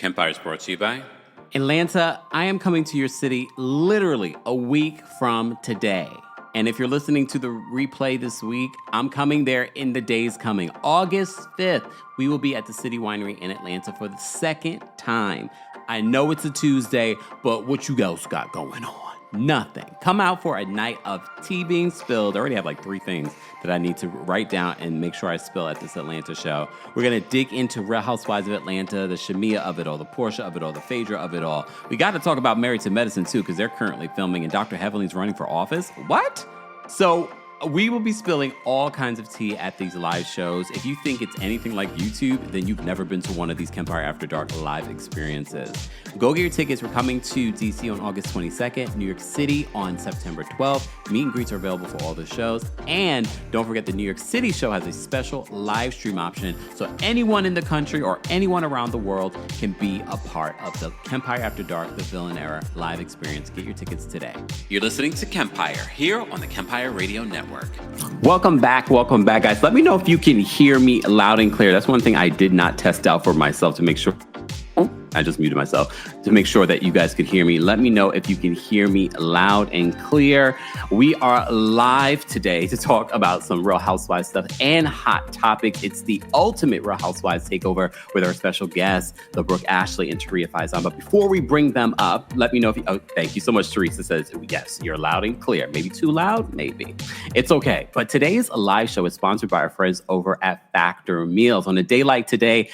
Kempire is brought to you by Atlanta. I am coming to your city literally a week from today. And if you're listening to the replay this week, I'm coming there in the days coming. August 5th, we will be at the City Winery in Atlanta for the second time. I know it's a Tuesday, but what you guys got going on? Nothing. Come out for a night of tea being spilled. I already have like 3 things that I need to write down and make sure I spill at this Atlanta show. We're going to dig into Real Housewives of Atlanta, the Shamia of it all, the Portia of it all, the Phaedra of it all. We got to talk about Married to Medicine too, because they're currently filming and Dr. Heavenly's running for office. What? So we will be spilling all kinds of tea at these live shows. If you think it's anything like YouTube, then you've never been to one of these Kempire After Dark live experiences. Go get your tickets. We're coming to DC on August 22nd, New York City on September 12th. Meet and greets are available for all the shows. And don't forget the New York City show has a special live stream option. So anyone in the country or anyone around the world can be a part of the Kempire After Dark, the Villain Era live experience. Get your tickets today. You're listening to Kempire here on the Kempire Radio Network. Welcome back, guys. Let me know if you can hear me loud and clear. That's one thing I did not test out for myself to make sure. I just muted myself to make sure that you guys could hear me. Let me know if you can hear me loud and clear. We are live today to talk about some Real Housewives stuff and hot topics. It's the ultimate Real Housewives takeover with our special guests, the Brooke Ashley and Taria Faison. But before we bring them up, let me know if you, thank you so much. Teresa says, yes, you're loud and clear. Maybe too loud, maybe. It's okay. But today's live show is sponsored by our friends over at Factor Meals. On a day like today,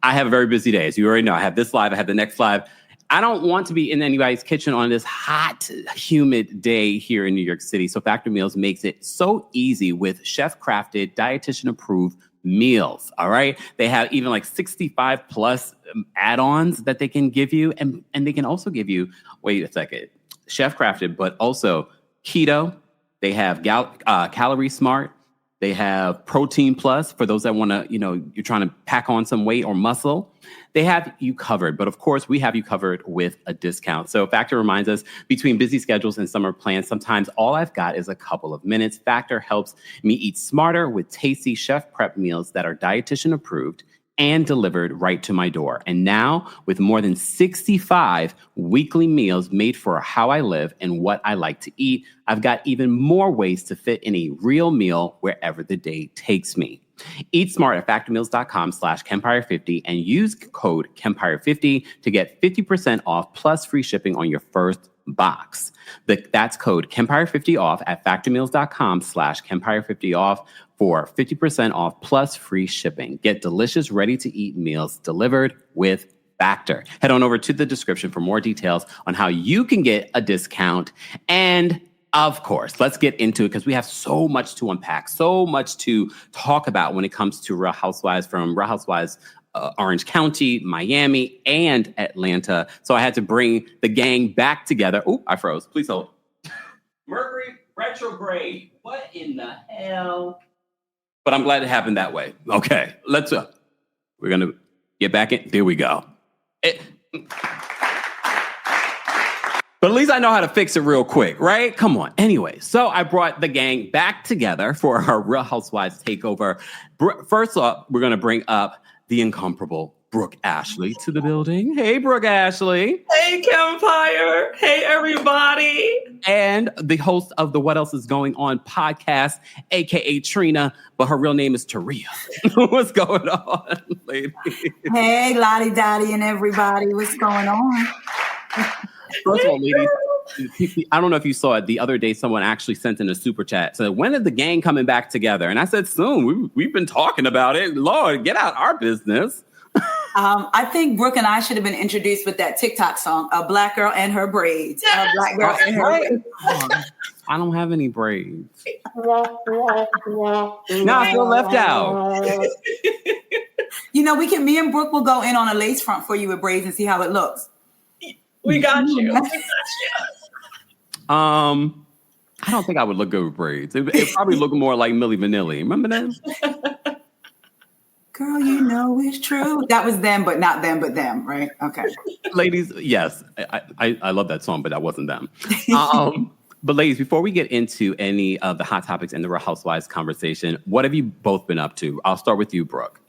I have a very busy day. As you already know, I have this live, I have the next live. I don't want to be in anybody's kitchen on this hot, humid day here in New York City. So Factor Meals makes it so easy with chef-crafted, dietitian-approved meals, all right? They have even like 65 plus add-ons that they can give you. And they can also give you, wait a second, chef-crafted, but also keto. They have calorie smart. They have Protein Plus for those that want to, you're trying to pack on some weight or muscle. They have you covered. But of course, we have you covered with a discount. So Factor reminds us between busy schedules and summer plans, sometimes all I've got is a couple of minutes. Factor helps me eat smarter with tasty chef prep meals that are dietitian approved and delivered right to my door. And now, with more than 65 weekly meals made for how I live and what I like to eat, I've got even more ways to fit in a real meal wherever the day takes me. Eat smart at factormeals.com/Kempire50 and use code Kempire50 to get 50% off plus free shipping on your first box. That's code Kempire50 off at factormeals.com/Kempire50 off for 50% off plus free shipping. Get delicious, ready-to-eat meals delivered with Factor. Head on over to the description for more details on how you can get a discount. And of course, let's get into it because we have so much to unpack, so much to talk about when it comes to Real Housewives, from Real Housewives Orange County, Miami, and Atlanta. So I had to bring the gang back together. Oh, I froze. Please hold. Mercury retrograde. What in the hell? But I'm glad it happened that way. Okay, let's we're going to get back in. There we go. But at least I know how to fix it real quick, right? Come on. Anyway, so I brought the gang back together for our Real Housewives takeover. First up, we're going to bring up the incomparable Brooke Ashley to the building. Hey, Brooke Ashley. Hey, Kempire. Hey, everybody. And the host of the What Else Is Going On podcast, a.k.a. Trina, but her real name is Taria. What's going on, lady? Hey, Lottie Dottie and everybody. What's going on? First of all, ladies, I don't know if you saw it. The other day, someone actually sent in a super chat. So when is the gang coming back together? And I said, soon. We've been talking about it. Lord, get out our business. I think Brooke and I should have been introduced with that TikTok song, A Black Girl and Her Braids. A Black Girl and Her Braids. I don't have any braids. No, I feel left out. Me and Brooke will go in on a lace front for you with braids and see how it looks. We got you. I don't think I would look good with braids. It probably look more like Milli Vanilli. Remember that? Girl, you know it's true. That was them, but not them, but them, right? Okay. Ladies, yes. I love that song, but that wasn't them. But ladies, before we get into any of the hot topics in the Real Housewives conversation, what have you both been up to? I'll start with you, Brooke.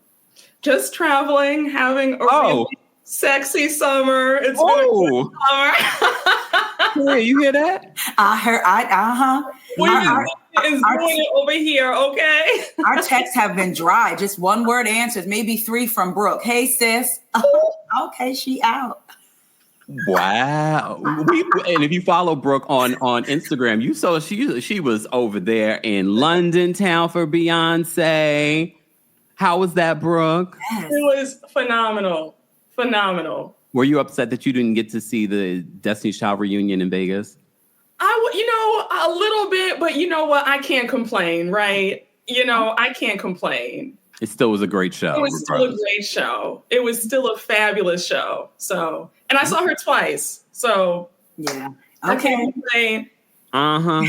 Just traveling, having a really Sexy summer. It's been a good summer. Hey, you hear that? I heard. We've been enjoying it over here, okay? Our texts have been dry. Just one word answers, maybe 3 from Brooke. Hey, sis. Okay, she out. Wow. And if you follow Brooke on Instagram, you saw she was over there in London town for Beyonce. How was that, Brooke? Yes. It was phenomenal. Phenomenal. Were you upset that you didn't get to see the Destiny's Child reunion in Vegas? A little bit, but you know what? I can't complain, right? I can't complain. It still was a great show. It was still a great show. It was still a fabulous show. So, and I saw her twice. So, yeah. I Okay. can't complain. Uh-huh.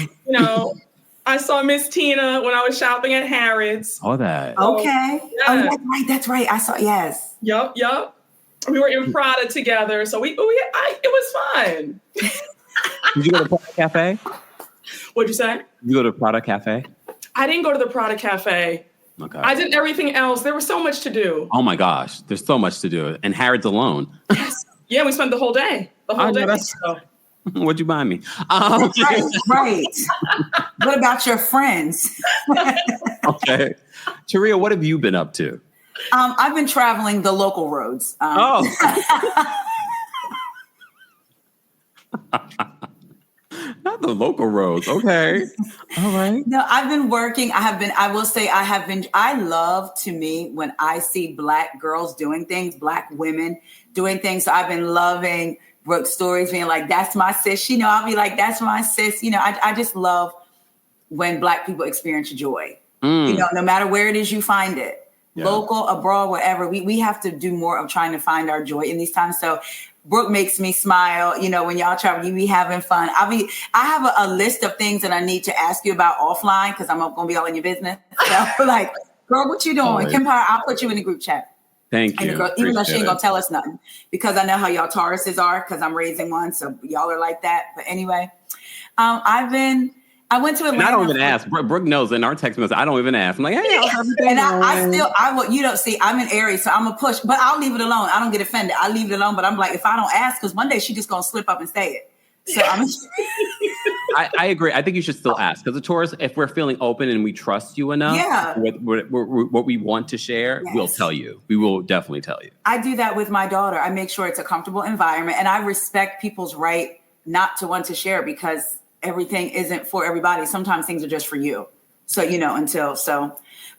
I saw Miss Tina when I was shopping at Harrods. All that. Okay. Yeah. Oh, that's right. I saw. Yes. Yup. We were in Prada together, so it was fun. Did you go to Prada Cafe? What'd you say? You go to Prada Cafe? I didn't go to the Prada Cafe. Okay. I did everything else. There was so much to do. Oh my gosh, there's so much to do. And Harrods alone. Yes. Yeah, we spent the whole day. So. What'd you buy me? Right. What about your friends? Okay. Taria, what have you been up to? I've been traveling the local roads. Not the local roads. Okay. All right. No, I've been working. I love, to me, when I see Black girls doing things, Black women doing things. So I've been loving Brooke's stories, being like, that's my sis. I'll be like, that's my sis. I just love when Black people experience joy. No matter where it is you find it. Yeah. Local, abroad, wherever. We have to do more of trying to find our joy in these times. So Brooke makes me smile. When y'all travel, you be having fun. I have a list of things that I need to ask you about offline because I'm going to be all in your business. So like, girl, what you doing? Kempire, I'll put you in the group chat. Thank you. Girl, even though she ain't going to tell us nothing because I know how y'all Tauruses are because I'm raising one. So y'all are like that. But anyway, I went to Atlanta. And I don't even ask. Brooke knows in our text message. I don't even ask. I'm like, hey, how's everything? And I will. You don't see. I'm an Aries, so I'm a push. But I'll leave it alone. I don't get offended. I leave it alone. But I'm like, if I don't ask, because one day she just gonna slip up and say it. So I agree. I think you should still ask because the Taurus, if we're feeling open and we trust you enough, what we want to share, we'll tell you. We will definitely tell you. I do that with my daughter. I make sure it's a comfortable environment, and I respect people's right not to want to share because everything isn't for everybody. Sometimes things are just for you. So,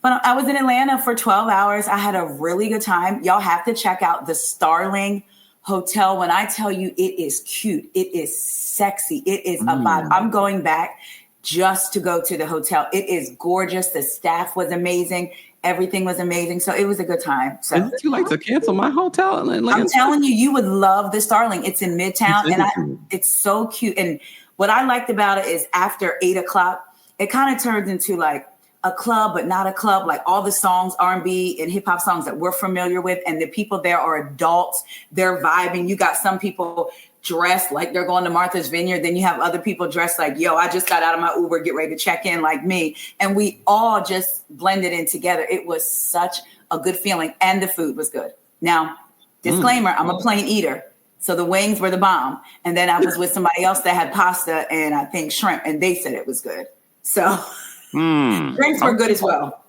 but I was in Atlanta for 12 hours. I had a really good time. Y'all have to check out the Starling Hotel. When I tell you it is cute, it is sexy. It is a vibe. I'm going back just to go to the hotel. It is gorgeous. The staff was amazing. Everything was amazing. So it was a good time. So would you like to cancel my hotel in Atlanta? I'm telling you, you would love the Starling. It's in Midtown it's so cute. And what I liked about it is after 8:00, it kind of turns into like a club, but not a club, like all the songs, R&B and hip hop songs that we're familiar with. And the people there are adults. They're vibing. You got some people dressed like they're going to Martha's Vineyard. Then you have other people dressed like, yo, I just got out of my Uber, get ready to check in like me. And we all just blended in together. It was such a good feeling. And the food was good. Now, disclaimer, I'm a plain eater. So the wings were the bomb. And then I was with somebody else that had pasta and I think shrimp, and they said it was good. So drinks were good as well.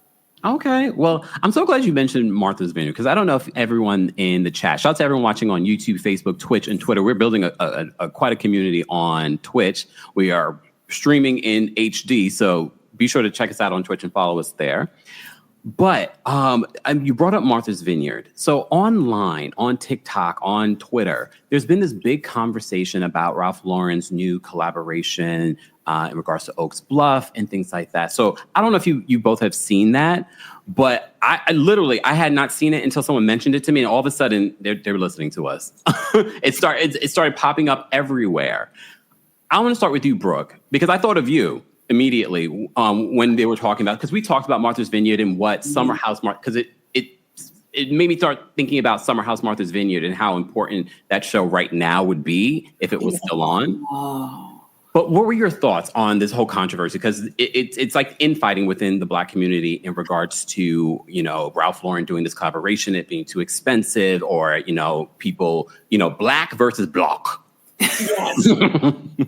Okay. Well, I'm so glad you mentioned Martha's Vineyard because I don't know if everyone in the chat, shout out to everyone watching on YouTube, Facebook, Twitch, and Twitter. We're building quite a community on Twitch. We are streaming in HD. So be sure to check us out on Twitch and follow us there. But you brought up Martha's Vineyard. So online, on TikTok, on Twitter, there's been this big conversation about Ralph Lauren's new collaboration in regards to Oaks Bluff and things like that. So I don't know if you both have seen that, but I had not seen it until someone mentioned it to me, and all of a sudden they're listening to us. It started popping up everywhere. I want to start with you, Brooke, because I thought of you immediately when they were talking about, because we talked about Martha's Vineyard and what Summer House, because it made me start thinking about Summer House Martha's Vineyard and how important that show right now would be if it was still on. But what were your thoughts on this whole controversy? Because it's like infighting within the Black community in regards to, Ralph Lauren doing this collaboration, it being too expensive, or, people, Black versus Block. Yes.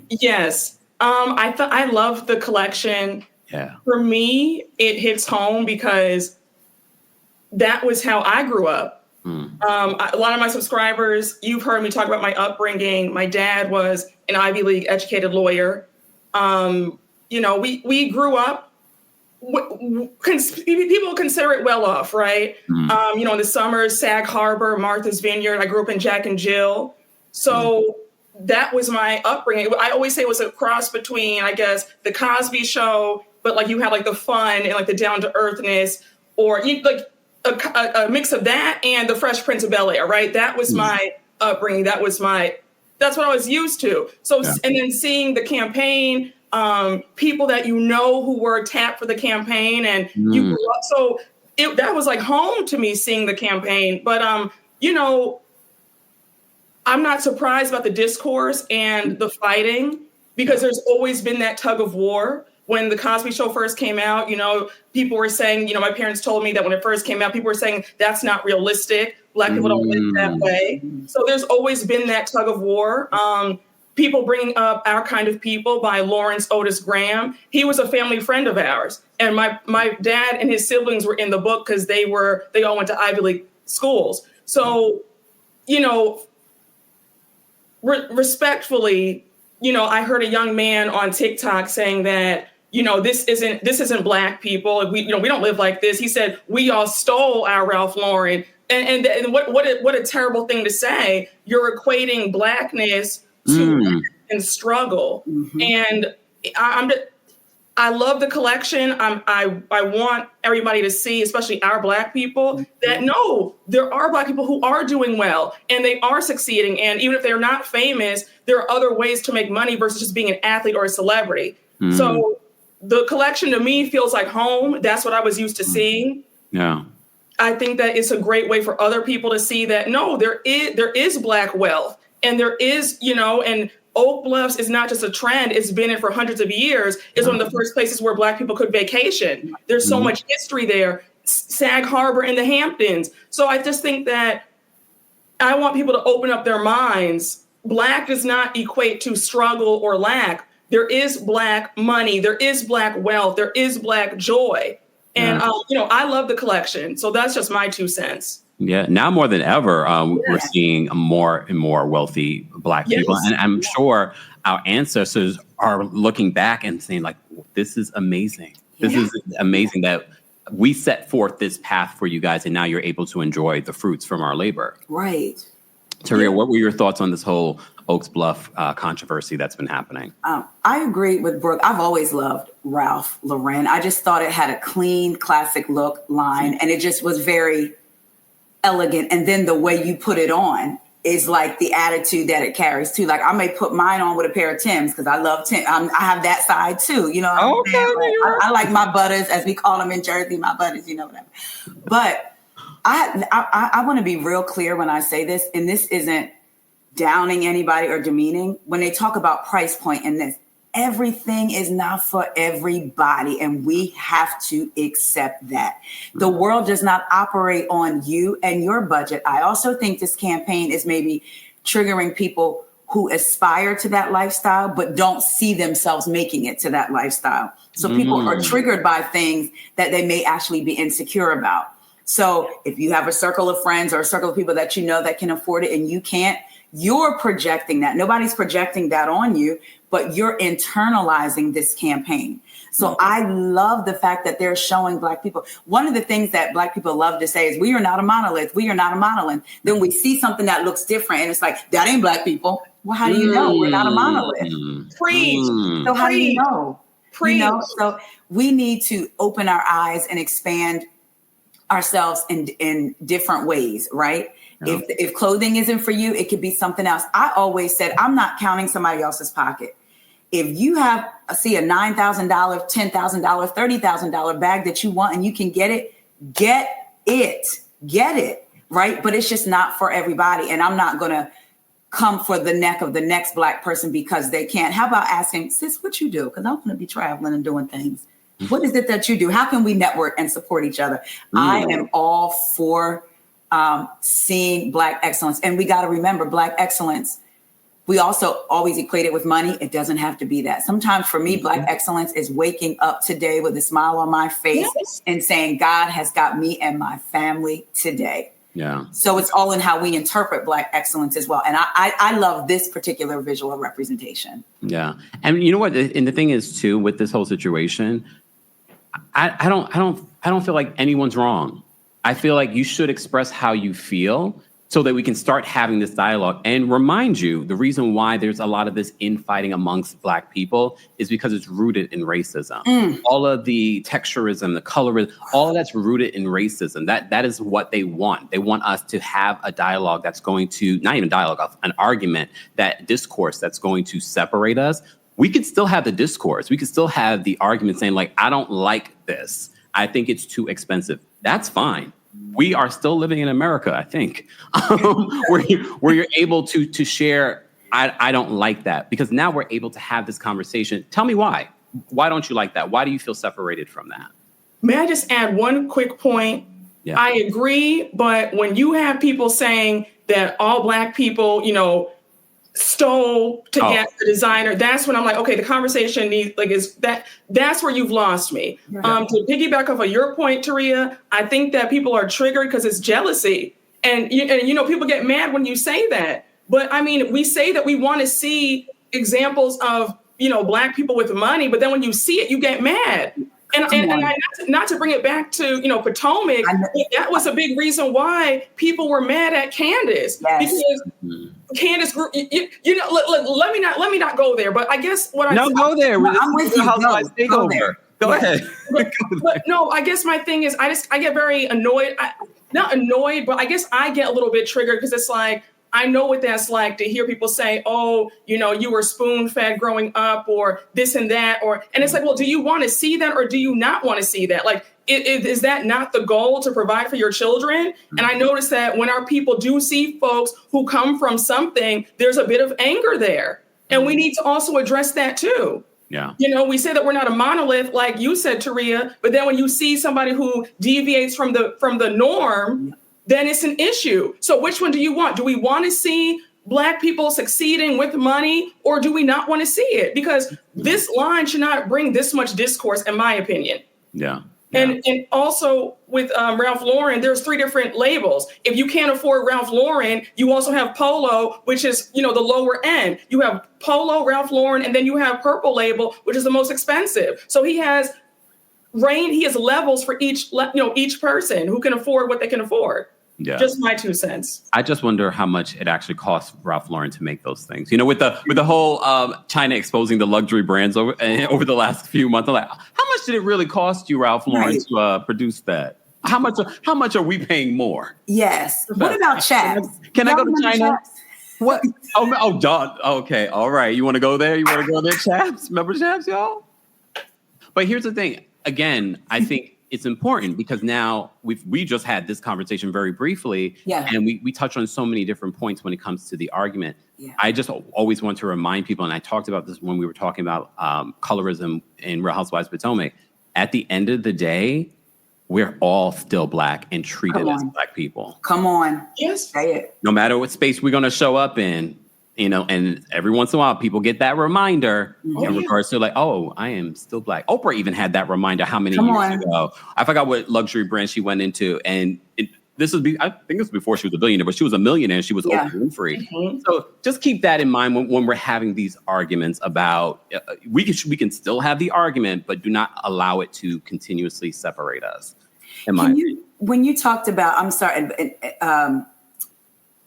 Yes. I love the collection. Yeah. For me, it hits home because that was how I grew up. A lot of my subscribers, you've heard me talk about my upbringing. My dad was an Ivy League educated lawyer. We grew up, people consider it well off, right? In the summers, Sag Harbor, Martha's Vineyard. I grew up in Jack and Jill. So that was my upbringing. I always say it was a cross between, I guess, the Cosby Show, but like you had like the fun and like the down to earthness, or a mix of that and the Fresh Prince of Bel-Air, right? That was my upbringing. That's what I was used to. So, and then seeing the campaign, people that who were tapped for the campaign, and you grew up. So that was like home to me, seeing the campaign. But, I'm not surprised about the discourse and the fighting, because there's always been that tug of war. When the Cosby Show first came out, people were saying, my parents told me that when it first came out, people were saying that's not realistic. Black people don't live that way. So there's always been that tug of war. People bringing up Our Kind of People by Lawrence Otis Graham. He was a family friend of ours. And my dad and his siblings were in the book because they all went to Ivy League schools. So, respectfully, I heard a young man on TikTok saying that, this isn't Black people. We don't live like this. He said, we all stole our Ralph Lauren. And what a terrible thing to say. You're equating Blackness to and struggle. And I love the collection. I want everybody to see, especially our Black people, that no, there are Black people who are doing well and they are succeeding. And even if they're not famous, there are other ways to make money versus just being an athlete or a celebrity. So the collection to me feels like home. That's what I was used to seeing. Yeah. I think that it's a great way for other people to see that, no, there is Black wealth, and there is, and Oak Bluffs is not just a trend. It's been in for hundreds of years. It's one of the first places where Black people could vacation. There's so much history there. Sag Harbor and the Hamptons. So I just think that I want people to open up their minds. Black does not equate to struggle or lack. There is Black money. There is Black wealth. There is Black joy. And, I love the collection. So that's just my 2 cents. Yeah, now more than ever, we're seeing more and more wealthy Black people. And I'm sure our ancestors are looking back and saying, like, this is amazing. This is amazing that we set forth this path for you guys, and now you're able to enjoy the fruits from our labor. Right. Taria, what were your thoughts on this whole Oaks Bluff controversy that's been happening? I agree with Brooke. I've always loved Ralph Lauren. I just thought it had a clean, classic look line, and it just was very elegant. And then the way you put it on is like the attitude that it carries too. Like I may put mine on with a pair of Timbs because I love Tim. I have that side too. I like my butters, as we call them in Jersey, my butters, whatever. But I want to be real clear when I say this, and this isn't downing anybody or demeaning. When they talk about price point in this, everything is not for everybody, and we have to accept that. The world does not operate on you and your budget. I also think this campaign is maybe triggering people who aspire to that lifestyle, but don't see themselves making it to that lifestyle. So people are triggered by things that they may actually be insecure about. So if you have a circle of friends or a circle of people that that can afford it and you can't, you're projecting that. Nobody's projecting that on you, but you're internalizing this campaign. So I love the fact that they're showing Black people. One of the things that Black people love to say is, we are not a monolith. We are not a monolith. Then we see something that looks different and it's like, that ain't Black people. Well, how do you know we're not a monolith? Preach. So how do you know? So we need to open our eyes and expand ourselves in different ways, right? Yeah. If clothing isn't for you, it could be something else. I always said, I'm not counting somebody else's pocket. If you have, a $9,000, $10,000, $30,000 bag that you want and you can get it, get it, right? But it's just not for everybody. And I'm not going to come for the neck of the next Black person because they can't. How about asking, sis, what you do? Because I want to be traveling and doing things. What is it that you do? How can we network and support each other? I am all for seeing Black excellence. And we got to remember, Black excellence, we also always equate it with money. It doesn't have to be that. Sometimes for me, Black excellence is waking up today with a smile on my face and saying, God has got me and my family today. Yeah. So it's all in how we interpret Black excellence as well. And I love this particular visual representation. Yeah. And you know what? And the thing is too, with this whole situation, I don't feel like anyone's wrong. I feel like you should express how you feel so that we can start having this dialogue. And remind you, the reason why there's a lot of this infighting amongst Black people is because it's rooted in racism. All of the texturism, the colorism, all of that's rooted in racism. That is what they want. They want us to have a dialogue that's going to, not even dialogue, an argument, that discourse that's going to separate us. We could still have the discourse. We could still have the argument saying, like, I don't like this. I think it's too expensive. That's fine. We are still living in America, I think, where you're able to share, I don't like that, because now we're able to have this conversation. Tell me why. Why don't you like that? Why do you feel separated from that? May I just add one quick point? Yeah. I agree, but when you have people saying that all Black people, stole to get the designer, that's when I'm like, okay, the conversation needs, like, that's where you've lost me. To piggyback off of your point, Taria, I think that people are triggered because it's jealousy. And people get mad when you say that. But I mean, we say that we want to see examples of, Black people with money, but then when you see it, you get mad. And not to bring it back to, Potomac, that was a big reason why people were mad at Candace. Yes. Because Candace grew, let me not go there. But I guess what go there. I'm with you. Housewives Takeover. Go ahead. But no, I guess my thing is I get very annoyed. Not annoyed, but I guess I get a little bit triggered because it's like, I know what that's like to hear people say, oh, you were spoon-fed growing up, or this and that, and it's like, well, do you want to see that or do you not want to see that? Like, is that not the goal, to provide for your children? And I notice that when our people do see folks who come from something, there's a bit of anger there. And we need to also address that too. Yeah. We say that we're not a monolith, like you said, Taria, but then when you see somebody who deviates from the norm, then it's an issue. So which one do you want? Do we want to see Black people succeeding with money, or do we not want to see it? Because this line should not bring this much discourse, in my opinion. Yeah. And also with Ralph Lauren, there's 3 different labels. If you can't afford Ralph Lauren, you also have Polo, which is, the lower end. You have Polo, Ralph Lauren, and then you have Purple Label, which is the most expensive. So he has levels for each person who can afford what they can afford. Yeah. Just my 2 cents. I just wonder how much it actually costs Ralph Lauren to make those things. With the whole China exposing the luxury brands over the last few months. I'm like, how much did it really cost you, Ralph Lauren, to produce that? How much are we paying more? Yes. What about Chaps? Can I go to China? Chaps? What? Oh, John. Okay. All right. You want to go there? You want to go there, Chaps? Remember Chaps, y'all? But here's the thing. Again, I think it's important because now we just had this conversation very briefly, and we touched on so many different points when it comes to the argument. Yeah. I just always want to remind people, and I talked about this when we were talking about colorism in Real Housewives of Potomac. At the end of the day, we're all still Black and treated as Black people. Come on. Yes. Say it. No matter what space we're going to show up in, and every once in a while people get that reminder in regards to like, oh, I am still Black. Oprah even had that reminder how many years ago? I forgot what luxury brand she went into. And I think this was before she was a billionaire, but she was a millionaire and she was Oprah Winfrey. Mm-hmm. So just keep that in mind when we're having these arguments about, we can still have the argument, but do not allow it to continuously separate us. When you talked about, I'm sorry,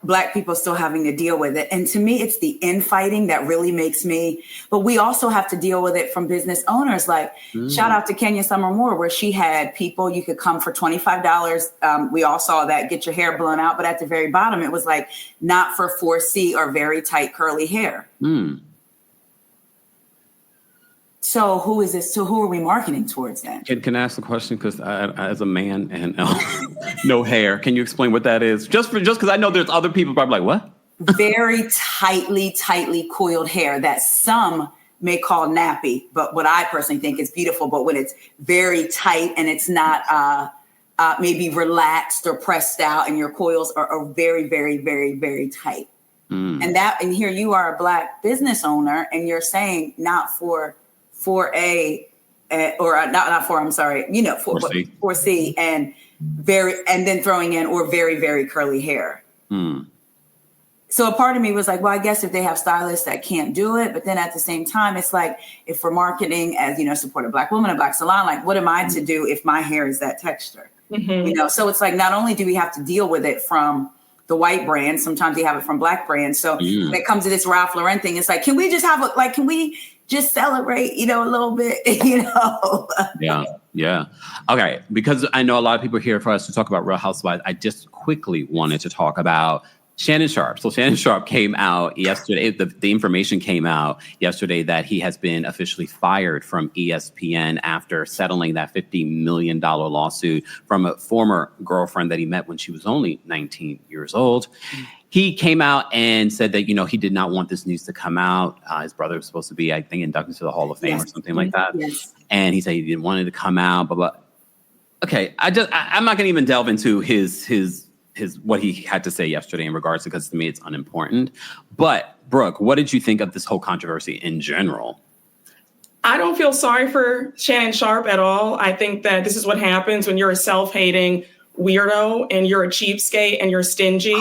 Black people still having to deal with it. And to me, it's the infighting that really makes me, but we also have to deal with it from business owners. Like shout out to Kenya Summer Moore, where she had people, you could come for $25. We all saw that, get your hair blown out. But at the very bottom, it was like not for 4C or very tight curly hair. So who is this? So who are we marketing towards then? Can I ask a question? Because as a man and no hair, can you explain what that is? Just because I know there's other people probably like, what? very tightly coiled hair that some may call nappy, but what I personally think is beautiful. But when it's very tight and it's not maybe relaxed or pressed out, and your coils are very, very, very, very tight. And here you are, a Black business owner, and you're saying not for C, and then throwing in or very, very curly hair. So a part of me was like, well, I guess if they have stylists that can't do it, but then at the same time, it's like, if we're marketing as, support a Black woman, a Black salon, like, what am I to do if my hair is that texture? So it's like, not only do we have to deal with it from the white brand, sometimes they have it from Black brands. So when it comes to this Ralph Lauren thing, it's like, can we just can we just celebrate, a little bit, Yeah. Okay. Because I know a lot of people are here for us to talk about Real Housewives. I just quickly wanted to talk about Shannon Sharpe. So Shannon Sharpe came out yesterday. The information came out yesterday that he has been officially fired from ESPN after settling that $50 million lawsuit from a former girlfriend that he met when she was only 19 years old. He came out and said that, he did not want this news to come out. His brother was supposed to be, I think, inducted to the Hall of Fame or something like that. Yes. And he said he didn't want it to come out. But okay, I'm not going to even delve into his what he had to say yesterday in regards to, because to me it's unimportant. But Brooke, what did you think of this whole controversy in general? I don't feel sorry for Shannon Sharpe at all. I think that this is what happens when you're a self-hating weirdo and you're a cheapskate and you're stingy.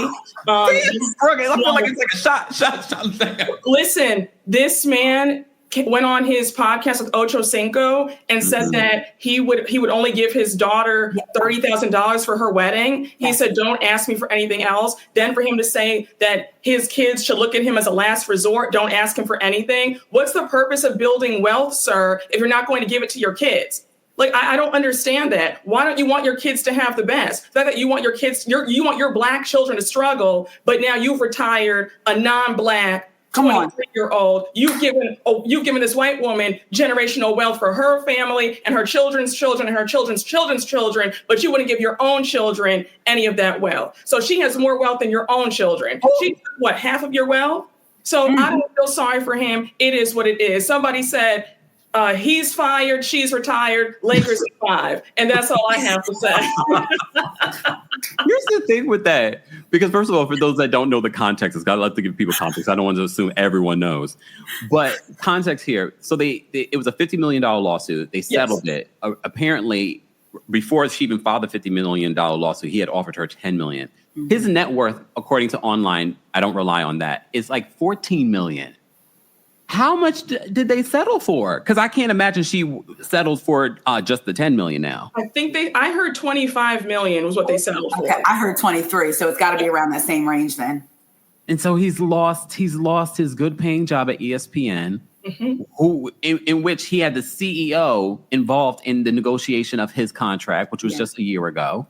Brooke, I feel like it's like a shot. Listen, this man went on his podcast with Ocho Cinco and said that he would only give his daughter $30,000 for her wedding. He said, don't ask me for anything else. Then for him to say that his kids should look at him as a last resort, don't ask him for anything. What's the purpose of building wealth, sir, if you're not going to give it to your kids? Like, I don't understand that. Why don't you want your kids to have the best? The fact that you want your kids, you want your Black children to struggle, but now you've retired a non-Black 23-year-old. You've given this white woman generational wealth for her family and her children's children and her children's children's children, but you wouldn't give your own children any of that wealth. So she has more wealth than your own children. She's half of your wealth? So I don't feel sorry for him. It is what it is. Somebody said, he's fired, she's retired, Lakers at 5. And that's all I have to say. Here's the thing with that. Because first of all, for those that don't know the context, it's got to to give people context. I don't want to assume everyone knows. But context here. So it was a $50 million lawsuit. They settled it. Apparently, before she even filed the $50 million lawsuit, he had offered her $10 million. His net worth, according to online, I don't rely on that, is like $14 million. How much did they settle for? Because I can't imagine she settled for just the $10 million now. I heard $25 million was what they settled for. I heard 23, so it's got to be around that same range then. And so he's lost his good paying job at ESPN, in which he had the CEO involved in the negotiation of his contract, which was just a year ago.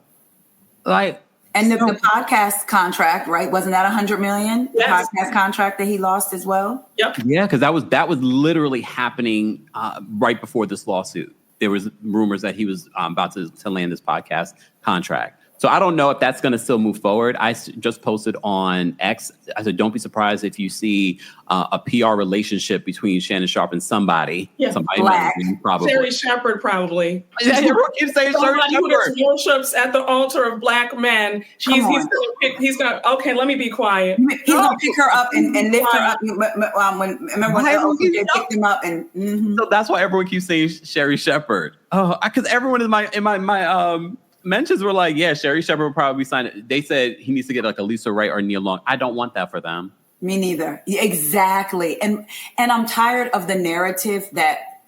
And the podcast contract, right? Wasn't that $100 million? Yes. The podcast contract that he lost as well? Yep. Yeah, because that was literally happening right before this lawsuit. There was rumors that he was about to land this podcast contract. So I don't know if that's going to still move forward. I just posted on X. I said, don't be surprised if you see a PR relationship between Shannon Sharpe and somebody. Yeah, Black. Probably. Sherry Shepherd, probably. Everyone keeps saying Sherry Shepherd. Who worships at the altar of Black men. He's going to, okay, let me be quiet. He's going to pick her up and lift her up. Remember when they picked him up? So that's why everyone keeps saying Sherry Shepherd. Oh, because everyone in my mentions were like, yeah, Sherry Shepherd will probably sign it. They said he needs to get like a Lisa Ray or Nia Long. I don't want that for them. Me neither. Exactly. And I'm tired of the narrative that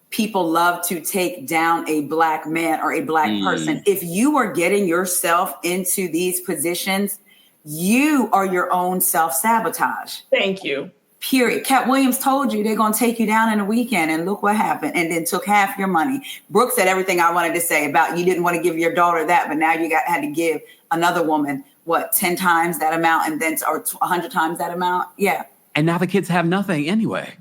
people love to take down a Black man or a Black person. If you are getting yourself into these positions, you are your own self-sabotage. Thank you. Period. Cat Williams told you they're going to take you down in a weekend, and look what happened. And then took half your money. Brooke said everything I wanted to say about you didn't want to give your daughter that, but now you had to give another woman, 10 times that amount and then, or 100 times that amount? Yeah. And now the kids have nothing anyway.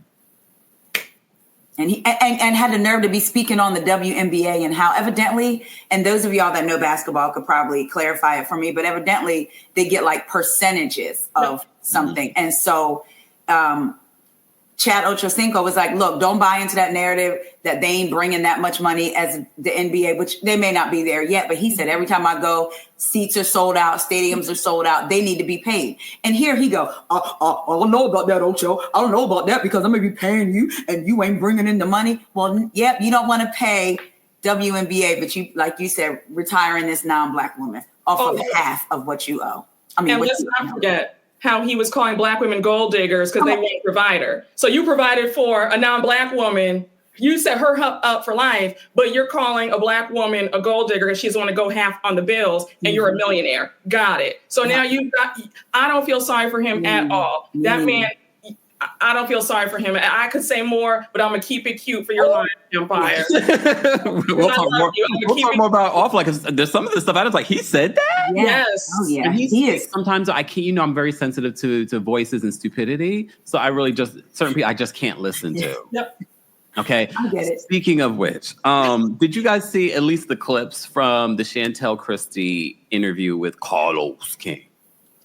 And he and had the nerve to be speaking on the WNBA and how evidently, and those of y'all that know basketball could probably clarify it for me, but evidently they get like percentages of something. And so Chad Ochocinco was like, look, don't buy into that narrative that they ain't bringing that much money as the NBA, which they may not be there yet. But he said, every time I go, seats are sold out, stadiums are sold out. They need to be paid. And here he go, I don't know about that, Ocho. I don't know about that because I'm going to be paying you and you ain't bringing in the money. Well, yep, you don't want to pay WNBA, but you, like you said, retiring this non-Black woman off of half of what you owe. I mean, and let's not forget how he was calling Black women gold diggers because they weren't provider. So you provided for a non-Black woman. You set her up for life, but you're calling a Black woman a gold digger because she's going to go half on the bills and you're a millionaire. Got it. So now I don't feel sorry for him at all. That man, I don't feel sorry for him. I could say more, but I'm going to keep it cute for your line, Kempire. We'll talk more about offline because there's some of the stuff I was like, he said that? Yes. Oh, yeah. And He is. Sometimes I can't, I'm very sensitive to voices and stupidity. So I really certain people I just can't listen to. Yep. Okay. I get it. Speaking of which, did you guys see at least the clips from the Chantel Christie interview with Carlos King?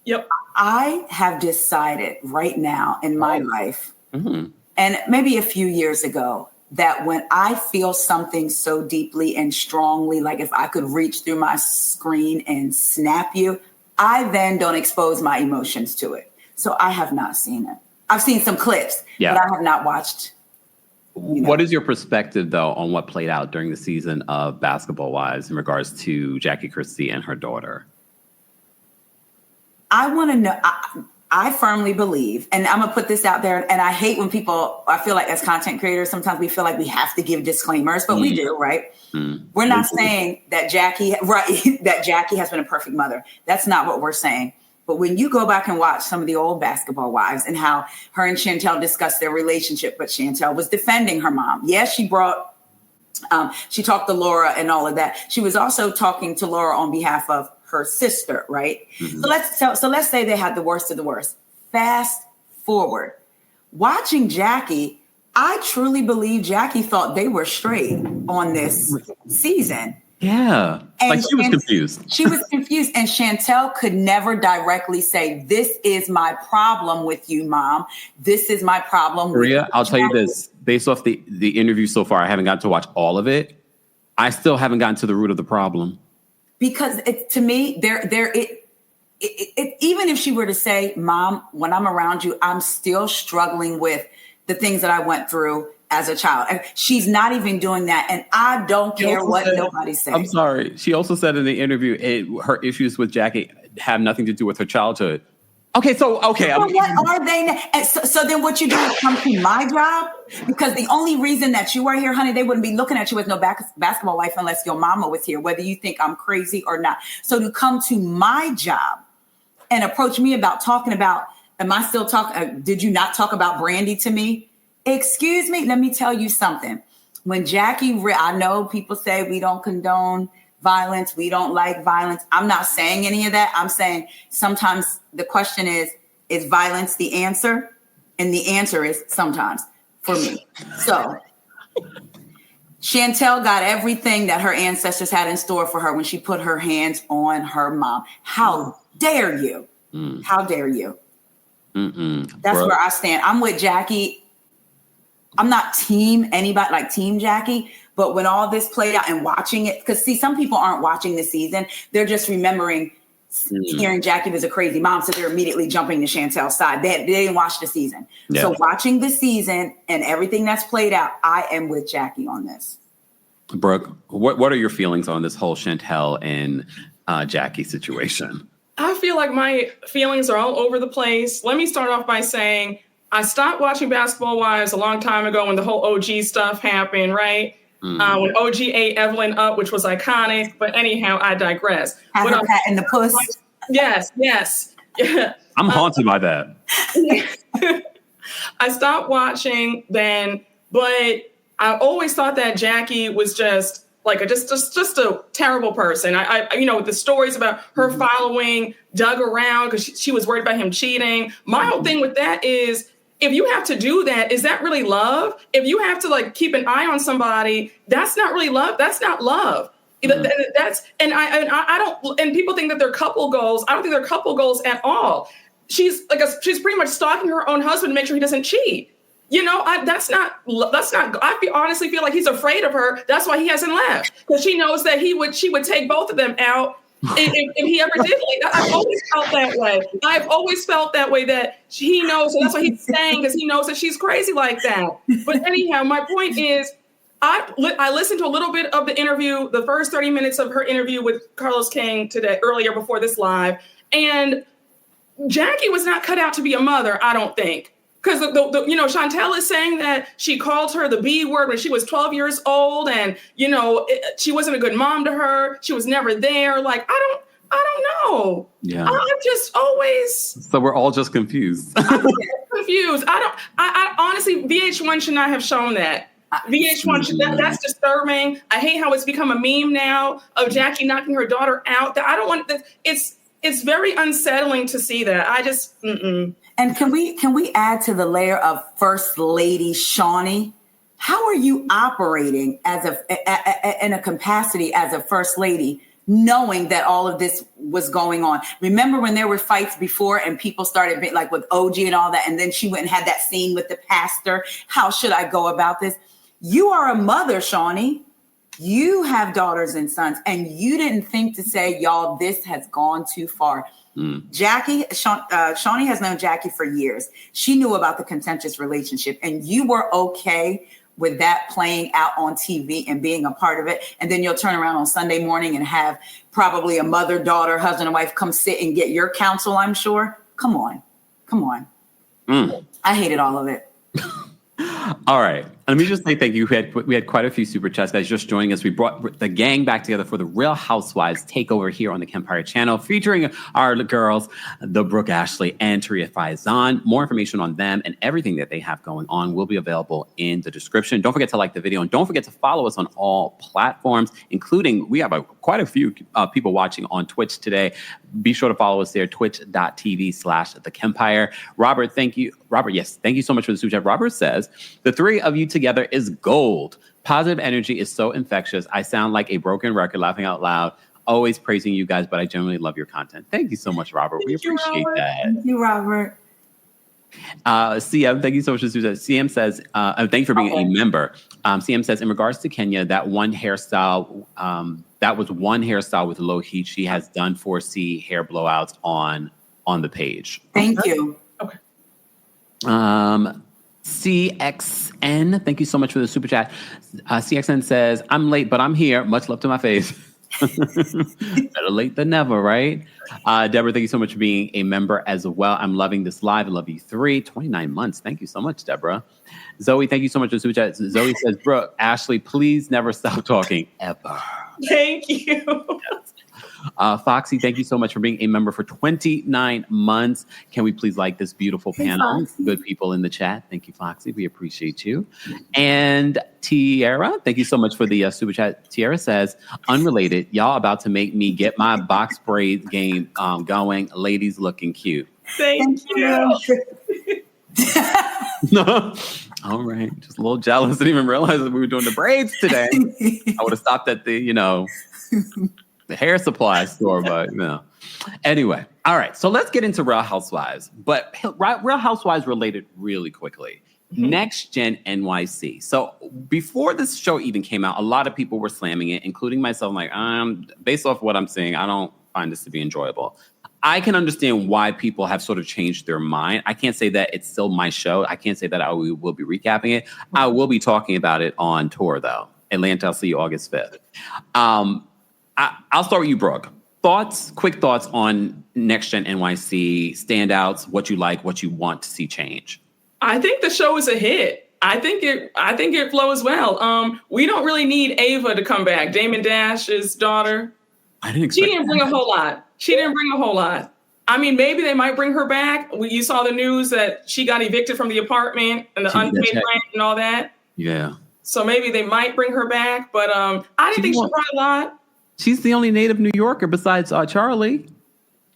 Yep. I have decided right now in my life, and maybe a few years ago, that when I feel something so deeply and strongly, like if I could reach through my screen and snap you, I then don't expose my emotions to it. So I have not seen it. I've seen some clips, but I have not watched. What is your perspective, though, on what played out during the season of Basketball Wives in regards to Jackie Christie and her daughter? I want to know. I firmly believe, and I'm going to put this out there, and I hate when people, I feel like as content creators, sometimes we feel like we have to give disclaimers, but we do, right? We're not saying that that Jackie has been a perfect mother. That's not what we're saying. But when you go back and watch some of the old Basketball Wives and how her and Chantel discussed their relationship, but Chantel was defending her mom. Yes, she talked to Laura and all of that. She was also talking to Laura on behalf of her sister, right? So let's say they had the worst of the worst. Fast forward. Watching Jackie, I truly believe Jackie thought they were straight on this season. Yeah. Like she was confused. She was confused. And Chantel could never directly say, this is my problem with you, Mom. This is my problem with Maria, I'll tell you this. Based off the interview so far, I haven't gotten to watch all of it. I still haven't gotten to the root of the problem. Because to me, even if she were to say, Mom, when I'm around you, I'm still struggling with the things that I went through as a child. And she's not even doing that. And I don't care what nobody says. I'm sorry. She also said in the interview, her issues with Jackie have nothing to do with her childhood. Okay. So what are they? And so then what you do is come to my job? Because the only reason that you are here, honey, they wouldn't be looking at you as no basketball wife unless your mama was here, whether you think I'm crazy or not. So to come to my job and approach me about talking about, am I still talking? Did you not talk about Brandy to me? Excuse me. Let me tell you something. When Jackie, I know people say we don't condone violence. We don't like violence. I'm not saying any of that. I'm saying sometimes the question is violence the answer? And the answer is sometimes for me. So Chantel got everything that her ancestors had in store for her when she put her hands on her mom. How dare you? How dare you? That's where I stand. I'm with Jackie. I'm not team anybody, like team Jackie, but when all this played out and watching it, because see, some people aren't watching the season. They're just remembering hearing Jackie was a crazy mom. So they're immediately jumping to Chantel's side. They didn't watch the season. Yeah. So watching the season and everything that's played out, I am with Jackie on this. Brooke, what are your feelings on this whole Chantel and Jackie situation? I feel like my feelings are all over the place. Let me start off by saying I stopped watching Basketball Wives a long time ago when the whole OG stuff happened, right? When OG ate Evelyn up, which was iconic. But anyhow, I digress. Have her pat in the puss. Yes. I'm haunted by that. I stopped watching then, but I always thought that Jackie was just like just a terrible person. I with the stories about her following Doug around because she was worried about him cheating. My whole thing with that is, if you have to do that, is that really love? If you have to like keep an eye on somebody, that's not really love. That's not love. That's I don't. And people think that they're couple goals. I don't think they're couple goals at all. She's pretty much stalking her own husband to make sure he doesn't cheat. That's not. Honestly feel like he's afraid of her. That's why he hasn't left, because she knows that she would take both of them out if he ever did. Like, I've always felt that way. I've always felt that way, that he knows, and that's why he's staying, because he knows that she's crazy like that. But anyhow, my point is, I listened to a little bit of the interview, the first 30 minutes of her interview with Carlos King today, earlier before this live, and Jackie was not cut out to be a mother, I don't think. Because Chantel is saying that she called her the B word when she was 12 years old, and she wasn't a good mom to her. She was never there. Like, I don't know. Yeah, I'm just always. So we're all just confused. I'm confused. I honestly, VH1 should not have shown that. VH1 that's disturbing. I hate how it's become a meme now of Jackie knocking her daughter out. I don't want that. It's very unsettling to see that. I just. Mm-mm. And can we add to the layer of First Lady Shawnee? How are you operating in a capacity as a First Lady, knowing that all of this was going on? Remember when there were fights before and people started like with OG and all that, and then she went and had that scene with the pastor. How should I go about this? You are a mother, Shawnee. You have daughters and sons, and you didn't think to say, y'all, this has gone too far. Jackie, Shawnee has known Jackie for years. She knew about the contentious relationship, and you were okay with that playing out on TV and being a part of it. And then you'll turn around on Sunday morning and have probably a mother, daughter, husband, and wife come sit and get your counsel, I'm sure. Come on. I hated all of it. All right. Let me just say thank you. We had quite a few super chats, guys, just joining us. We brought the gang back together for the Real Housewives Takeover here on the Kempire channel, featuring our girls, the Brooke, Ashley, and Taria Faison. More information on them and everything that they have going on will be available in the description. Don't forget to like the video, and don't forget to follow us on all platforms, including we have quite a few people watching on Twitch today. Be sure to follow us there, twitch.tv/TheKempire. Robert, thank you. Robert, yes, thank you so much for the super chat. Robert says, the three of you together is gold. Positive energy is so infectious. I sound like a broken record, laughing out loud, always praising you guys, but I genuinely love your content. Thank you so much, Robert. We appreciate that. Thank you, Robert. CM, thank you so much for that. CM says, thank you for being a member. CM says, in regards to Kenya, that was one hairstyle with low heat. She has done 4C hair blowouts on the page. Thank you. Okay. CXN, thank you so much for the super chat. CXN says, I'm late, but I'm here. Much love to my face. Better late than never, right? Deborah, thank you so much for being a member as well. I'm loving this live. I love you 29 months. Thank you so much, Deborah. Zoe, thank you so much for the super chat. Zoe says, Brooke, Ashley, please never stop talking ever. Thank you. Yes. Foxy, thank you so much for being a member for 29 months. Can we please like this beautiful panel? Foxy. Good people in the chat. Thank you, Foxy. We appreciate you. And Tiara, thank you so much for the super chat. Tiara says, unrelated, y'all about to make me get my box braid game going. Ladies looking cute. Thank you. No. All right. Just a little jealous. Didn't even realize that we were doing the braids today. I would have stopped at the hair supply store, but no. Anyway, all right. So let's get into Real Housewives, but Real Housewives related really quickly. NextGen NYC. So before this show even came out, a lot of people were slamming it, including myself. Like, based off what I'm seeing, I don't find this to be enjoyable. I can understand why people have sort of changed their mind. I can't say that it's still my show. I can't say that I will be recapping it. I will be talking about it on tour, though. Atlanta, I'll see you August 5th. I'll start with you, Brooke. Quick thoughts on NextGen NYC, standouts, what you like, what you want to see change. I think the show is a hit. I think it flows well. We don't really need Ava to come back. Damon Dash's daughter. She didn't bring a whole lot. I mean, maybe they might bring her back. You saw the news that she got evicted from the apartment and the unpaid rent and all that. Yeah. So maybe they might bring her back, but I didn't think she brought a lot. She's the only native New Yorker besides Charlie.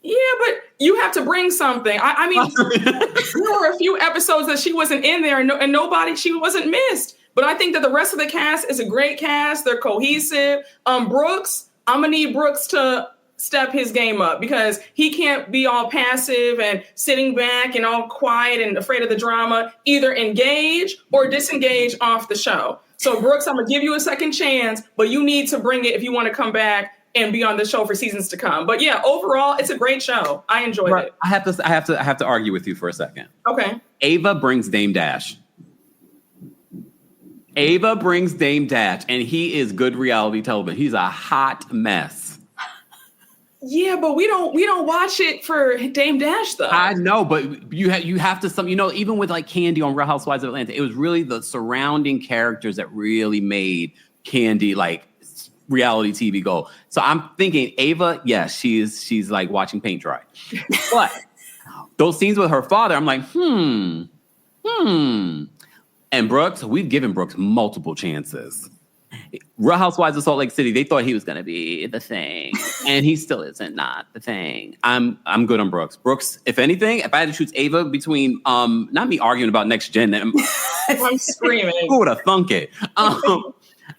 Yeah, but you have to bring something. I mean, there were a few episodes that she wasn't in there and nobody, she wasn't missed. But I think that the rest of the cast is a great cast. They're cohesive. Brooks, I'm going to need Brooks to step his game up because he can't be all passive and sitting back and all quiet and afraid of the drama. Either engage or disengage off the show. So Brooks, I'm going to give you a second chance, but you need to bring it if you want to come back and be on the show for seasons to come. But yeah, overall, it's a great show. I enjoyed it. I have to argue with you for a second. Okay. Ava brings Dame Dash. Ava brings Dame Dash, and he is good reality television. He's a hot mess. Yeah, but we don't watch it for Dame Dash though. I know, but you have to even with like Candy on Real Housewives of Atlanta, it was really the surrounding characters that really made Candy like reality TV gold. So I'm thinking Ava, yes, she's like watching paint dry. But those scenes with her father, I'm like, And Brooks, we've given Brooks multiple chances. Real Housewives of Salt Lake City, they thought he was going to be the thing, and he still isn't not the thing. I'm good on Brooks. Brooks, if anything, if I had to choose Ava between not me arguing about NextGen, I'm screaming. Who would have thunk it?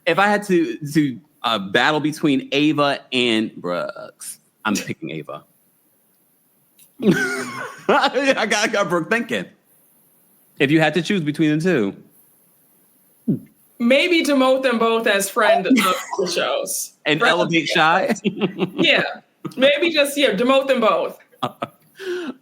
If I had to battle between Ava and Brooks, I'm picking Ava. I got Brooke thinking. If you had to choose between the two. Maybe demote them both as friend of the shows. And elevate Shy? Yeah. Maybe just, demote them both.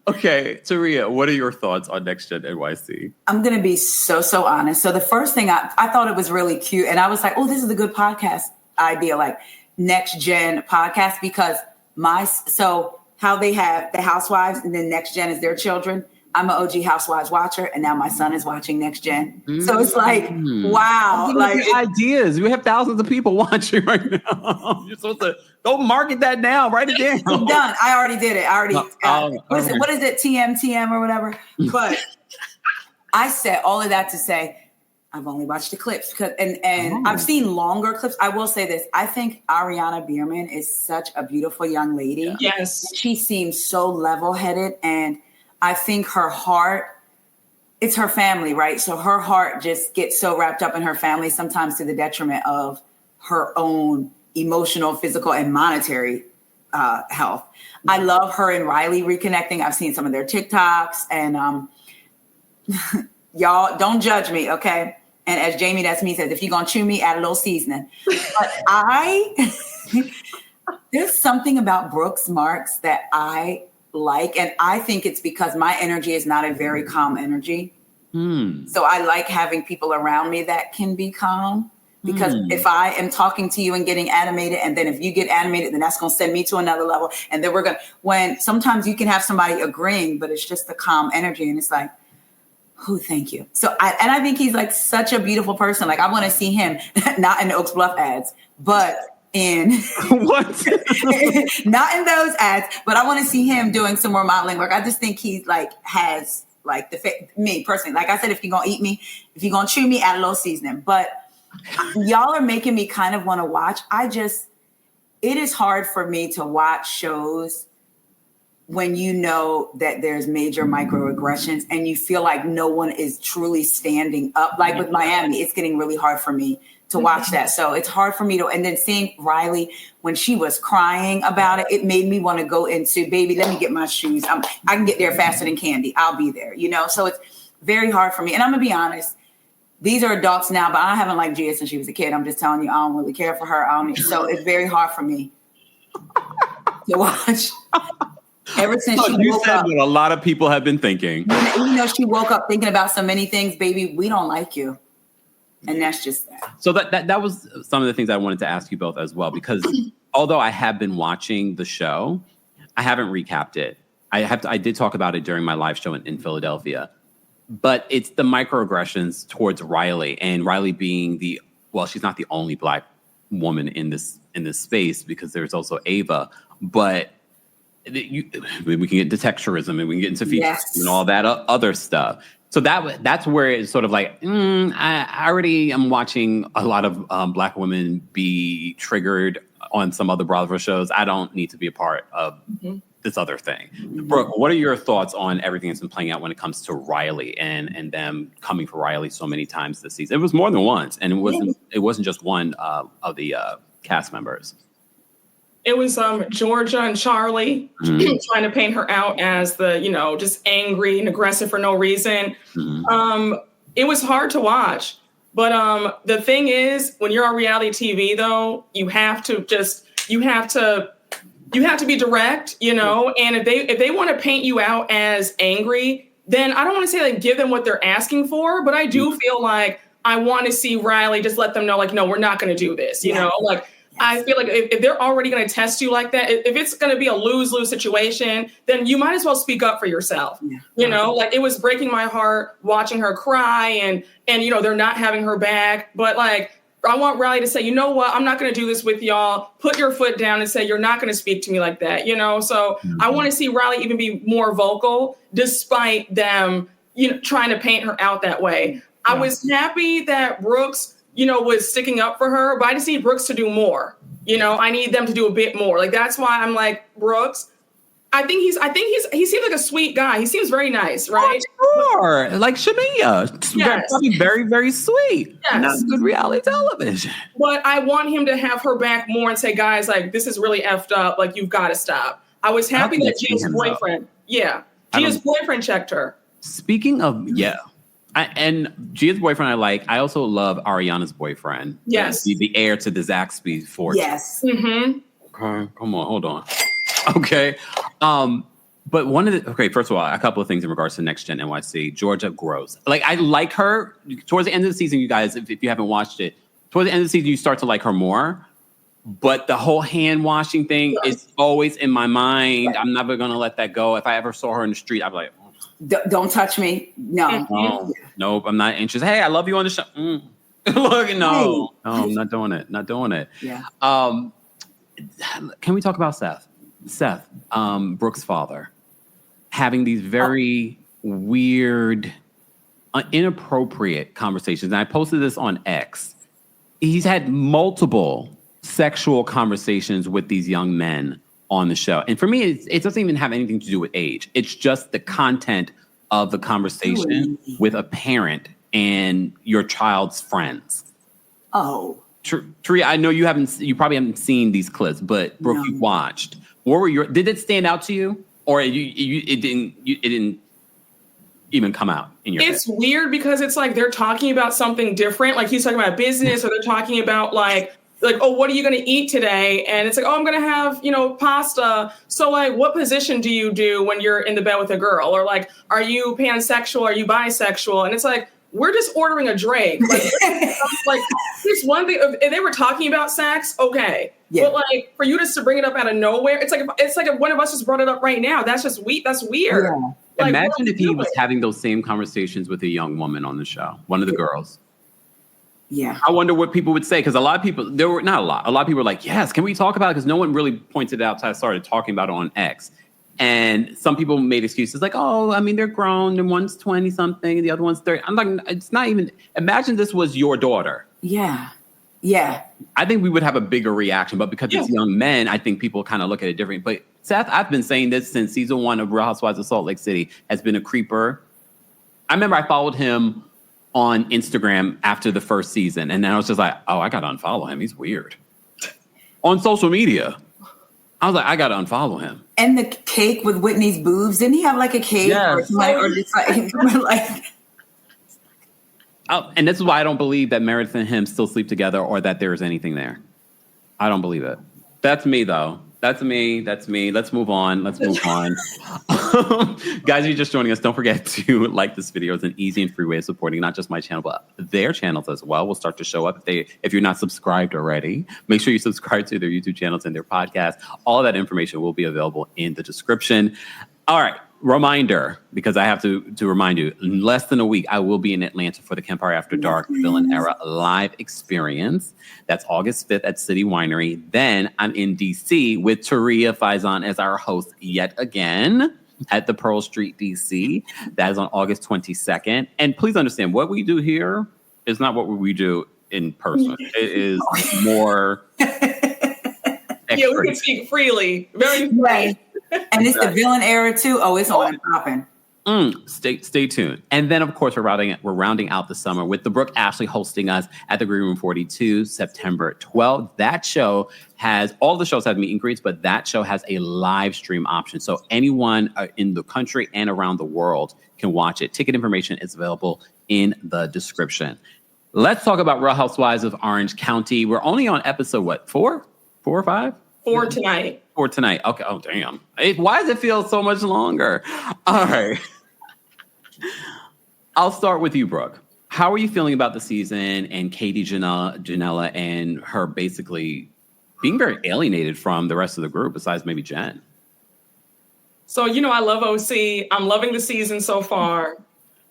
Okay, Taria, what are your thoughts on NextGen NYC? I'm going to be so honest. So the first thing I thought it was really cute. And I was like, oh, this is a good podcast idea, like NextGen podcast, because so how they have the Housewives and then NextGen is their children. I'm an OG Housewives watcher, and now my son is watching NextGen. So it's like, wow. Like ideas. We have thousands of people watching right now. You're supposed to go market that now. Write it down. It's done. I already did it. What is it? TM or whatever. But I said all of that to say, I've only watched the clips because, and I've seen longer clips. I will say this. I think Ariana Bierman is such a beautiful young lady. Yes. She seems so level-headed, and I think her heart, it's her family, right? So her heart just gets so wrapped up in her family, sometimes to the detriment of her own emotional, physical, and monetary health. I love her and Riley reconnecting. I've seen some of their TikToks, and y'all don't judge me, okay? And as Jamie, that's me, says, if you're going to chew me, add a little seasoning. But there's something about Brooks Marks that I like, and I think it's because my energy is not a very calm energy. So I like having people around me that can be calm, because if I am talking to you and getting animated, and then if you get animated, then that's going to send me to another level. And then when sometimes you can have somebody agreeing, but it's just the calm energy, and it's like, thank you. So I think he's like such a beautiful person. Like I want to see him not in the Oaks Bluff ads, but in what? Not in those ads, but I want to see him doing some more modeling work. I just think he's like has like me personally. Like I said, if you're gonna eat me, if you're gonna chew me, add a little seasoning. But y'all are making me kind of want to watch. It is hard for me to watch shows when you know that there's major microaggressions and you feel like no one is truly standing up. Like with Miami, it's getting really hard for me to watch that. So it's hard for me to, and then seeing Riley when she was crying about it, it made me want to go into, baby, let me get my shoes. I can get there faster than Candy. I'll be there, So it's very hard for me. And I'm going to be honest, these are adults now, but I haven't liked Gia since she was a kid. I'm just telling you, I don't really care for her. So it's very hard for me to watch. Ever since she woke up, what a lot of people have been thinking. Even though she woke up thinking about so many things, baby, we don't like you. And that's just that. So that was some of the things I wanted to ask you both as well, because although I have been watching the show, I haven't recapped it. I did talk about it during my live show in Philadelphia, but it's the microaggressions towards Riley, and Riley being she's not the only Black woman in this space, because there's also Ava, but we can get into texturism and we can get into features and all that other stuff. So that's where it's sort of like, I already am watching a lot of Black women be triggered on some other Bravo shows. I don't need to be a part of this other thing. Brooke, what are your thoughts on everything that's been playing out when it comes to Riley and them coming for Riley so many times this season? It was more than once, and it wasn't just one of the cast members. It was Georgia and Charlie trying to paint her out as the, just angry and aggressive for no reason. It was hard to watch. But the thing is, when you're on reality TV, though, you have to be direct, and if they want to paint you out as angry, then I don't want to say like give them what they're asking for, but I do feel like I want to see Riley just let them know, like, no, we're not going to do this, I feel like if they're already going to test you like that, if it's going to be a lose-lose situation, then you might as well speak up for yourself. Like it was breaking my heart watching her cry and they're not having her back. But like, I want Riley to say, you know what, I'm not going to do this with y'all. Put your foot down and say, you're not going to speak to me like that. So I want to see Riley even be more vocal despite them, trying to paint her out that way. I was happy that Brooks was sticking up for her, but I just need Brooks to do more. I need them to do a bit more. Like, that's why I'm like, Brooks, he seems like a sweet guy. He seems very nice, right? Oh, sure. Like Shamia. Yes. Very, very sweet. Yes. Not good reality television. But I want him to have her back more and say, guys, like, this is really effed up. Like, you've got to stop. I was happy that Gia's boyfriend, Gia's boyfriend checked her. Speaking of, and Gia's boyfriend I also love Ariana's boyfriend. Yes. The heir to the Zaxby fortune. Yes. Mm-hmm. Okay, come on, hold on. Okay. But first of all, a couple of things in regards to NextGen NYC. Georgia grows. Like, I like her. Towards the end of the season, you guys, if you haven't watched it, towards the end of the season, you start to like her more. But the whole hand washing thing is always in my mind. Right. I'm never going to let that go. If I ever saw her in the street, I'd be like, don't touch me. No. Nope, I'm not interested. Hey, I love you on the show. Look, no, I'm not doing it. Not doing it. Yeah. Can we talk about Seth? Seth, Brooke's father, having these very weird, inappropriate conversations. And I posted this on X. He's had multiple sexual conversations with these young men on the show. And for me, it doesn't even have anything to do with age. It's just the content of the conversation with a parent and your child's friends. Oh. Taria, I know you probably haven't seen these clips, but Brooke, you watched. What were did it stand out to you? Or it didn't even come out in your It's head? weird because it's like they're talking about something different. Like he's talking about business or they're talking about like, oh, what are you going to eat today? And it's like, oh, I'm going to have, pasta. So like, what position do you do when you're in the bed with a girl? Or like, are you pansexual? Are you bisexual? And it's like, we're just ordering a drink. Like it's one thing. If they were talking about sex, okay. Yeah. But like for you just to bring it up out of nowhere, it's like if one of us just brought it up right now. That's just that's weird. Yeah. Like, imagine if he was having those same conversations with a young woman on the show, one of the girls. Yeah. I wonder what people would say, because a lot of people, a lot of people were like, yes, can we talk about it? Because no one really pointed it out until I started talking about it on X. And some people made excuses like, oh, I mean, they're grown and one's 20 something and the other one's 30. I'm like, it's not even, imagine this was your daughter. Yeah. Yeah. I think we would have a bigger reaction, but because it's young men, I think people kind of look at it different. But Seth, I've been saying this since season 1 of Real Housewives of Salt Lake City, has been a creeper. I remember I followed him on Instagram after the first season. And then I was just like, oh, I got to unfollow him. He's weird. On social media. I was like, I got to unfollow him. And the cake with Whitney's boobs. Didn't he have like a cake? Yes. Or just like Oh, and this is why I don't believe that Meredith and him still sleep together or that there is anything there. I don't believe it. That's me, though. That's me. Let's move on. Guys, if you're just joining us, don't forget to like this video. It's an easy and free way of supporting not just my channel, but their channels as well. Will start to show up if you're not subscribed already. Make sure you subscribe to their YouTube channels and their podcast. All of that information will be available in the description. All right. Reminder, because I have to remind you, in less than a week, I will be in Atlanta for the Kempire After Dark Villain Era live experience. That's August 5th at City Winery. Then I'm in DC with Taria Faison as our host yet again at the Pearl Street, DC. That is on August 22nd. And please understand, what we do here is not what we do in person. It is more yeah, we can speak freely. Very free. And it's the villain era too. Oh, it's on and popping. Stay tuned. And then, of course, we're rounding out the summer with the Brooke Ashley hosting us at the Green Room 42, September 12th. That show all the shows have meet and greets, but that show has a live stream option. So anyone in the country and around the world can watch it. Ticket information is available in the description. Let's talk about Real Housewives of Orange County. We're only on episode, 4 or 5? 4 tonight. 4 tonight. Okay. Oh, damn. Why does it feel so much longer? All right. I'll start with you, Brooke. How are you feeling about the season and Katie Janela and her basically being very alienated from the rest of the group besides maybe Jen? So, I love OC. I'm loving the season so far.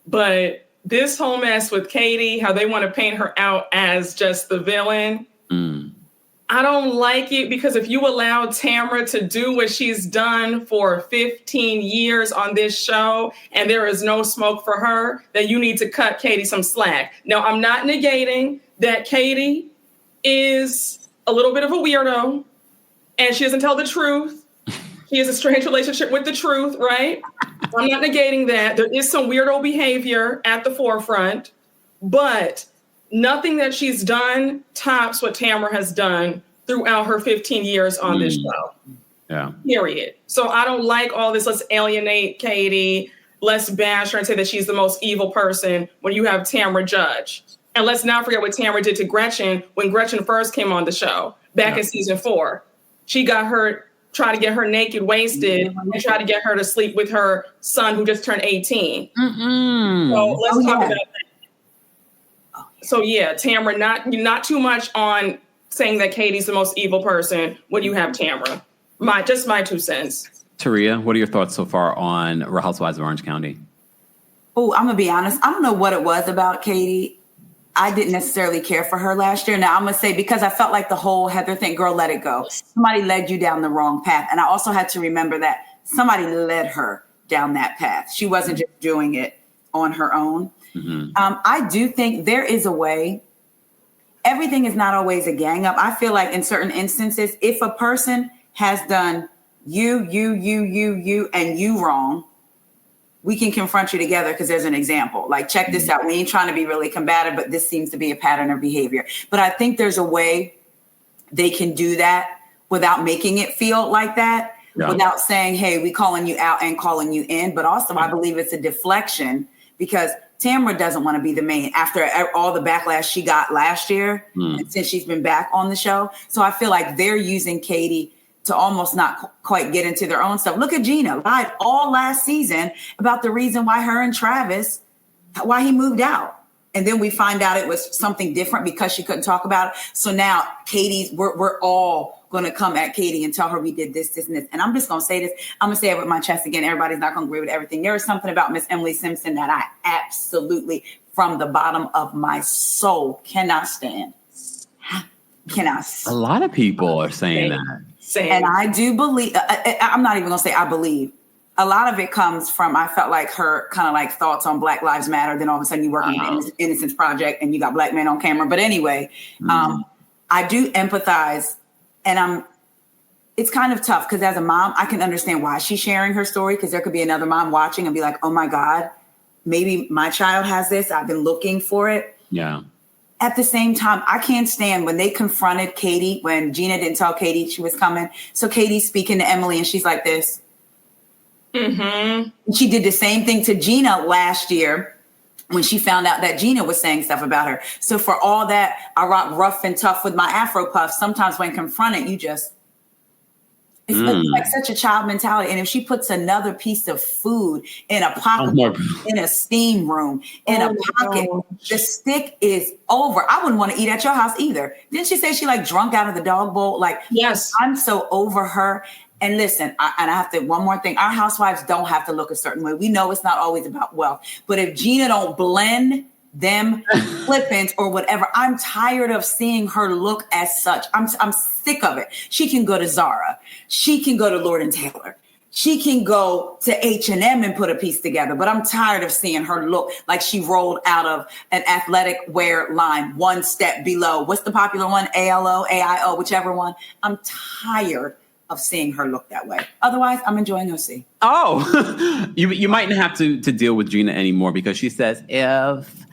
But this whole mess with Katie, how they want to paint her out as just the villain, I don't like it, because if you allow Tamra to do what she's done for 15 years on this show and there is no smoke for her, then you need to cut Katie some slack. Now, I'm not negating that Katie is a little bit of a weirdo and she doesn't tell the truth. She has a strange relationship with the truth, right? I'm not negating that. There is some weirdo behavior at the forefront, but nothing that she's done tops what Tamra has done throughout her 15 years on this show. Yeah. Period. So I don't like all this. Let's alienate Katie. Let's bash her and say that she's the most evil person when you have Tamra Judge. And let's not forget what Tamra did to Gretchen when Gretchen first came on the show back in season 4. She got her, tried to get her naked, wasted, and tried to get her to sleep with her son who just turned 18. So let's talk about that. So yeah, Tamra, not too much on saying that Katie's the most evil person when you have Tamra. My 2 cents. Taria, what are your thoughts so far on Real Housewives of Orange County? Oh, I'm gonna be honest. I don't know what it was about Katie. I didn't necessarily care for her last year. Now I'm gonna say, because I felt like the whole Heather thing, girl, let it go. Somebody led you down the wrong path. And I also had to remember that somebody led her down that path. She wasn't just doing it on her own. I do think there is a way. Everything is not always a gang up. I feel like in certain instances, if a person has done you, and you wrong, we can confront you together because there's an example. Like, check this out. We ain't trying to be really combative, but this seems to be a pattern of behavior. But I think there's a way they can do that without making it feel like that, without saying, hey, we calling you out and calling you in. But also, I believe it's a deflection, because Tamra doesn't want to be the main after all the backlash she got last year and since she's been back on the show. So I feel like they're using Katie to almost not quite get into their own stuff. Look at Gina, lied all last season about the reason why her and Travis, why he moved out. And then we find out it was something different because she couldn't talk about it. So now we're all going to come at Katie and tell her we did this, and this. And I'm just going to say this. I'm going to say it with my chest again. Everybody's not going to agree with everything. There is something about Miss Emily Simpson that I absolutely, from the bottom of my soul, cannot stand. A lot of people are saying that. And I do believe, I'm not even going to say I believe. A lot of it comes from, I felt like her kind of like thoughts on Black Lives Matter. Then all of a sudden you work on the Innocence Project and you got black men on camera. But anyway, I do empathize, and it's kind of tough because as a mom, I can understand why she's sharing her story, because there could be another mom watching and be like, oh my God, maybe my child has this. I've been looking for it. Yeah. At the same time, I can't stand when they confronted Katie, when Gina didn't tell Katie she was coming. So Katie's speaking to Emily and she's like this. She did the same thing to Gina last year when she found out that Gina was saying stuff about her. So for all that, I rock rough and tough with my Afro puffs. Sometimes when confronted, it's like such a child mentality. And if she puts another piece of food in a pocket, in a steam room, in a pocket, the stick is over. I wouldn't want to eat at your house either. Didn't she say she like drunk out of the dog bowl? Like, yes, I'm so over her. And listen, I have to, one more thing. Our housewives don't have to look a certain way. We know it's not always about wealth. But if Gina don't blend them flippant or whatever, I'm tired of seeing her look as such. I'm sick of it. She can go to Zara. She can go to Lord & Taylor. She can go to H&M and put a piece together. But I'm tired of seeing her look like she rolled out of an athletic wear line one step below. What's the popular one? ALO, AIO, whichever one. I'm tired of seeing her look that way. Otherwise, I'm enjoying OC. Oh, you might not have to deal with Gina anymore because she says if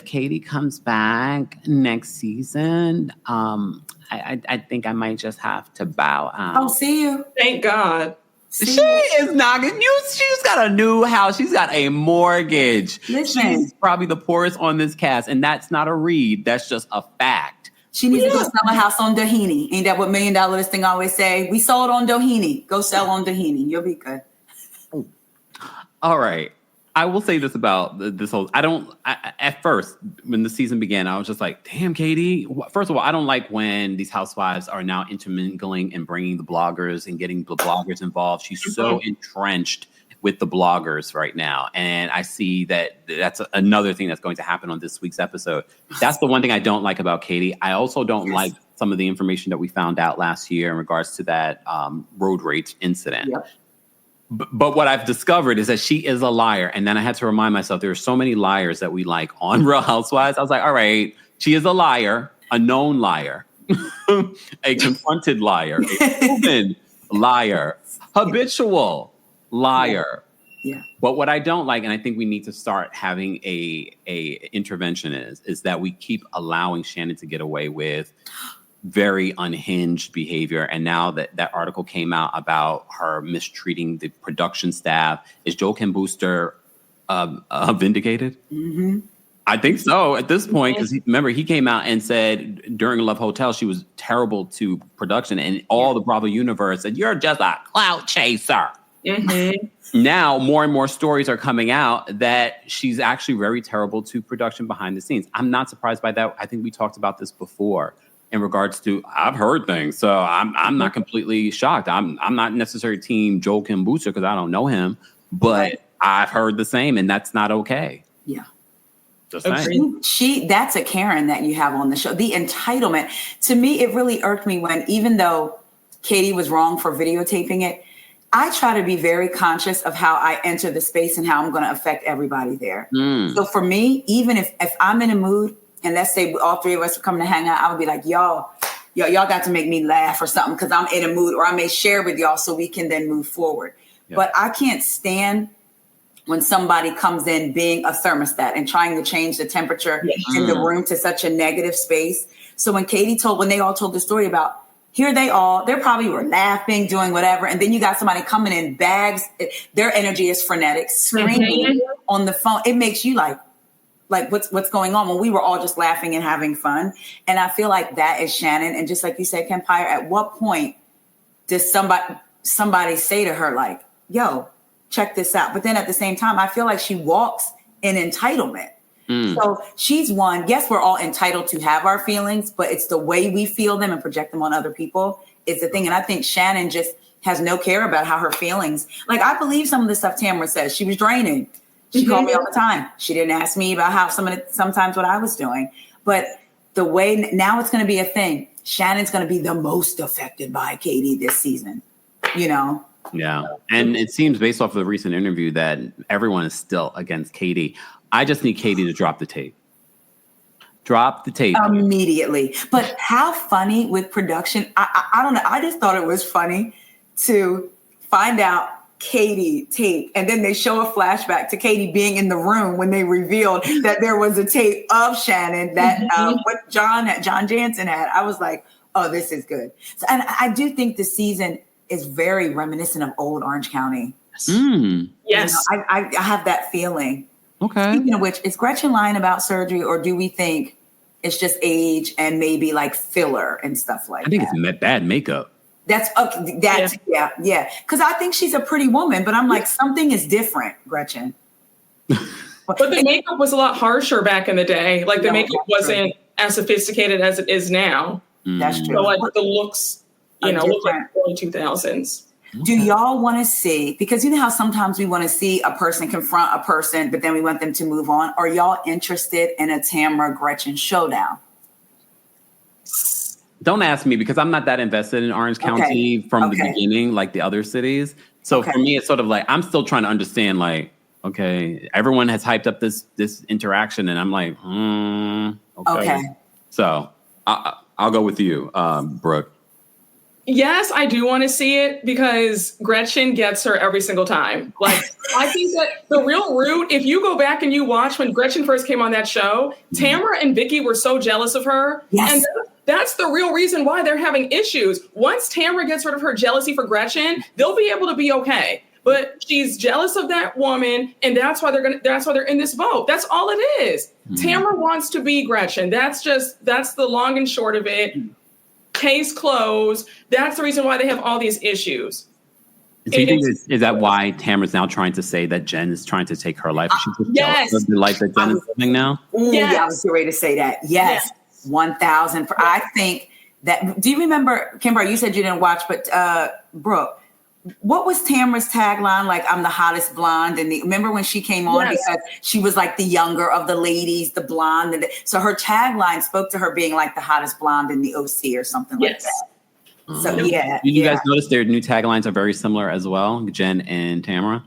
Katie comes back next season, I think I might just have to bow out. Oh, see you. Thank God. She is not good. She's got a new house. She's got a mortgage. Listen. She's probably the poorest on this cast, and that's not a read. That's just a fact. She needs to go sell a house on Doheny. Ain't that what $1 Million Listing always say? We sold on Doheny. Go sell on Doheny. You'll be good. All right. I will say this about this whole. At first, when the season began, I was just like, "Damn, Katie." First of all, I don't like when these housewives are now intermingling and bringing the bloggers and getting the bloggers involved. She's so entrenched with the bloggers right now, and I see that's another thing that's going to happen on this week's episode. That's the one thing I don't like about Katie. I also don't like some of the information that we found out last year in regards to that road rage incident. Yep. But what I've discovered is that she is a liar. And then I had to remind myself, there are so many liars that we like on Real Housewives. I was like, all right, she is a liar, a known liar, a confronted liar, a proven liar, habitual liar. Yeah. But what I don't like, and I think we need to start having a intervention is that we keep allowing Shannon to get away with very unhinged behavior. And now that article came out about her mistreating the production staff, is Joel Kim Booster vindicated? Mm-hmm. I think so at this point, because remember, he came out and said during Love Hotel, she was terrible to production, and all the Bravo universe said, you're just a clout chaser. Mm-hmm. Now, more and more stories are coming out that she's actually very terrible to production behind the scenes. I'm not surprised by that. I think we talked about this before. In regards to, I've heard things, so I'm not completely shocked. I'm not necessarily team Joel Kim Booster because I don't know him, but I've heard the same, and that's not okay. Yeah, just saying. That's a Karen that you have on the show. The entitlement, to me, it really irked me when, even though Katie was wrong for videotaping it, I try to be very conscious of how I enter the space and how I'm going to affect everybody there. So for me, even if I'm in a mood, and let's say all three of us are coming to hang out, I would be like, y'all got to make me laugh or something because I'm in a mood, or I may share with y'all so we can then move forward. Yeah. But I can't stand when somebody comes in being a thermostat and trying to change the temperature in the room to such a negative space. So when they all told the story about, here they probably were laughing, doing whatever. And then you got somebody coming in bags. Their energy is frenetic, screaming on the phone. It makes you like what's going on when we were all just laughing and having fun. And I feel like that is Shannon. And just like you said, Kempire, at what point does somebody say to her, like, yo, check this out? But then at the same time, I feel like she walks in entitlement. So she's one. Yes, we're all entitled to have our feelings, but it's the way we feel them and project them on other people is the thing. And I think Shannon just has no care about how her feelings, like, I believe some of the stuff Tamara says. She was draining. She called me all the time. She didn't ask me about how sometimes what I was doing. But the way now it's going to be a thing. Shannon's going to be the most affected by Katie this season, you know? Yeah. And it seems based off of the recent interview that everyone is still against Katie. I just need Katie to drop the tape. Drop the tape. Immediately. But how funny with production. I don't know. I just thought it was funny to find out Katie tape, and then they show a flashback to Katie being in the room when they revealed that there was a tape of Shannon that what John Jansen had. I was like, oh, this is good. So, and I do think the season is very reminiscent of old Orange County. Yes. You know, I have that feeling. Okay. Speaking of which, is Gretchen lying about surgery, or do we think it's just age and maybe like filler and stuff like that? I think it's bad makeup. That's yeah. Because I think she's a pretty woman, but I'm like, something is different, Gretchen. But the makeup was a lot harsher back in the day. Like the makeup wasn't as sophisticated as it is now. That's true. So like the looks, look like early 2000s. Do y'all want to see, because you know how sometimes we want to see a person confront a person, but then we want them to move on. Are y'all interested in a Tamara Gretchen showdown? Don't ask me, because I'm not that invested in Orange County from the beginning, like the other cities. So for me, it's sort of like, I'm still trying to understand, like, okay, everyone has hyped up this interaction, and I'm like, okay. So I'll go with you, Brooke. Yes, I do want to see it because Gretchen gets her every single time. Like, I think that the real root, if you go back and you watch when Gretchen first came on that show, Tamara and Vicky were so jealous of her. Yes. And that's the real reason why they're having issues. Once Tamara gets rid of her jealousy for Gretchen, they'll be able to be okay. But she's jealous of that woman, and that's why they're in this vote. That's all it is. Tamara wants to be Gretchen. That's the long and short of it. Case closed. That's the reason why they have all these issues. So you think is that why Tamara's now trying to say that Jen is trying to take her life? She's just jealous of the life that Jen is living now? Yeah, I was ready to say that. Yes. 1,000. I think that, do you remember, Kempire, you said you didn't watch, but Brooke, what was Tamara's tagline? Like, I'm the hottest blonde. And remember when she came on because she was like the younger of the ladies, the blonde. And so her tagline spoke to her being like the hottest blonde in the OC or something like that. So, Did you guys notice their new taglines are very similar as well, Jen and Tamara?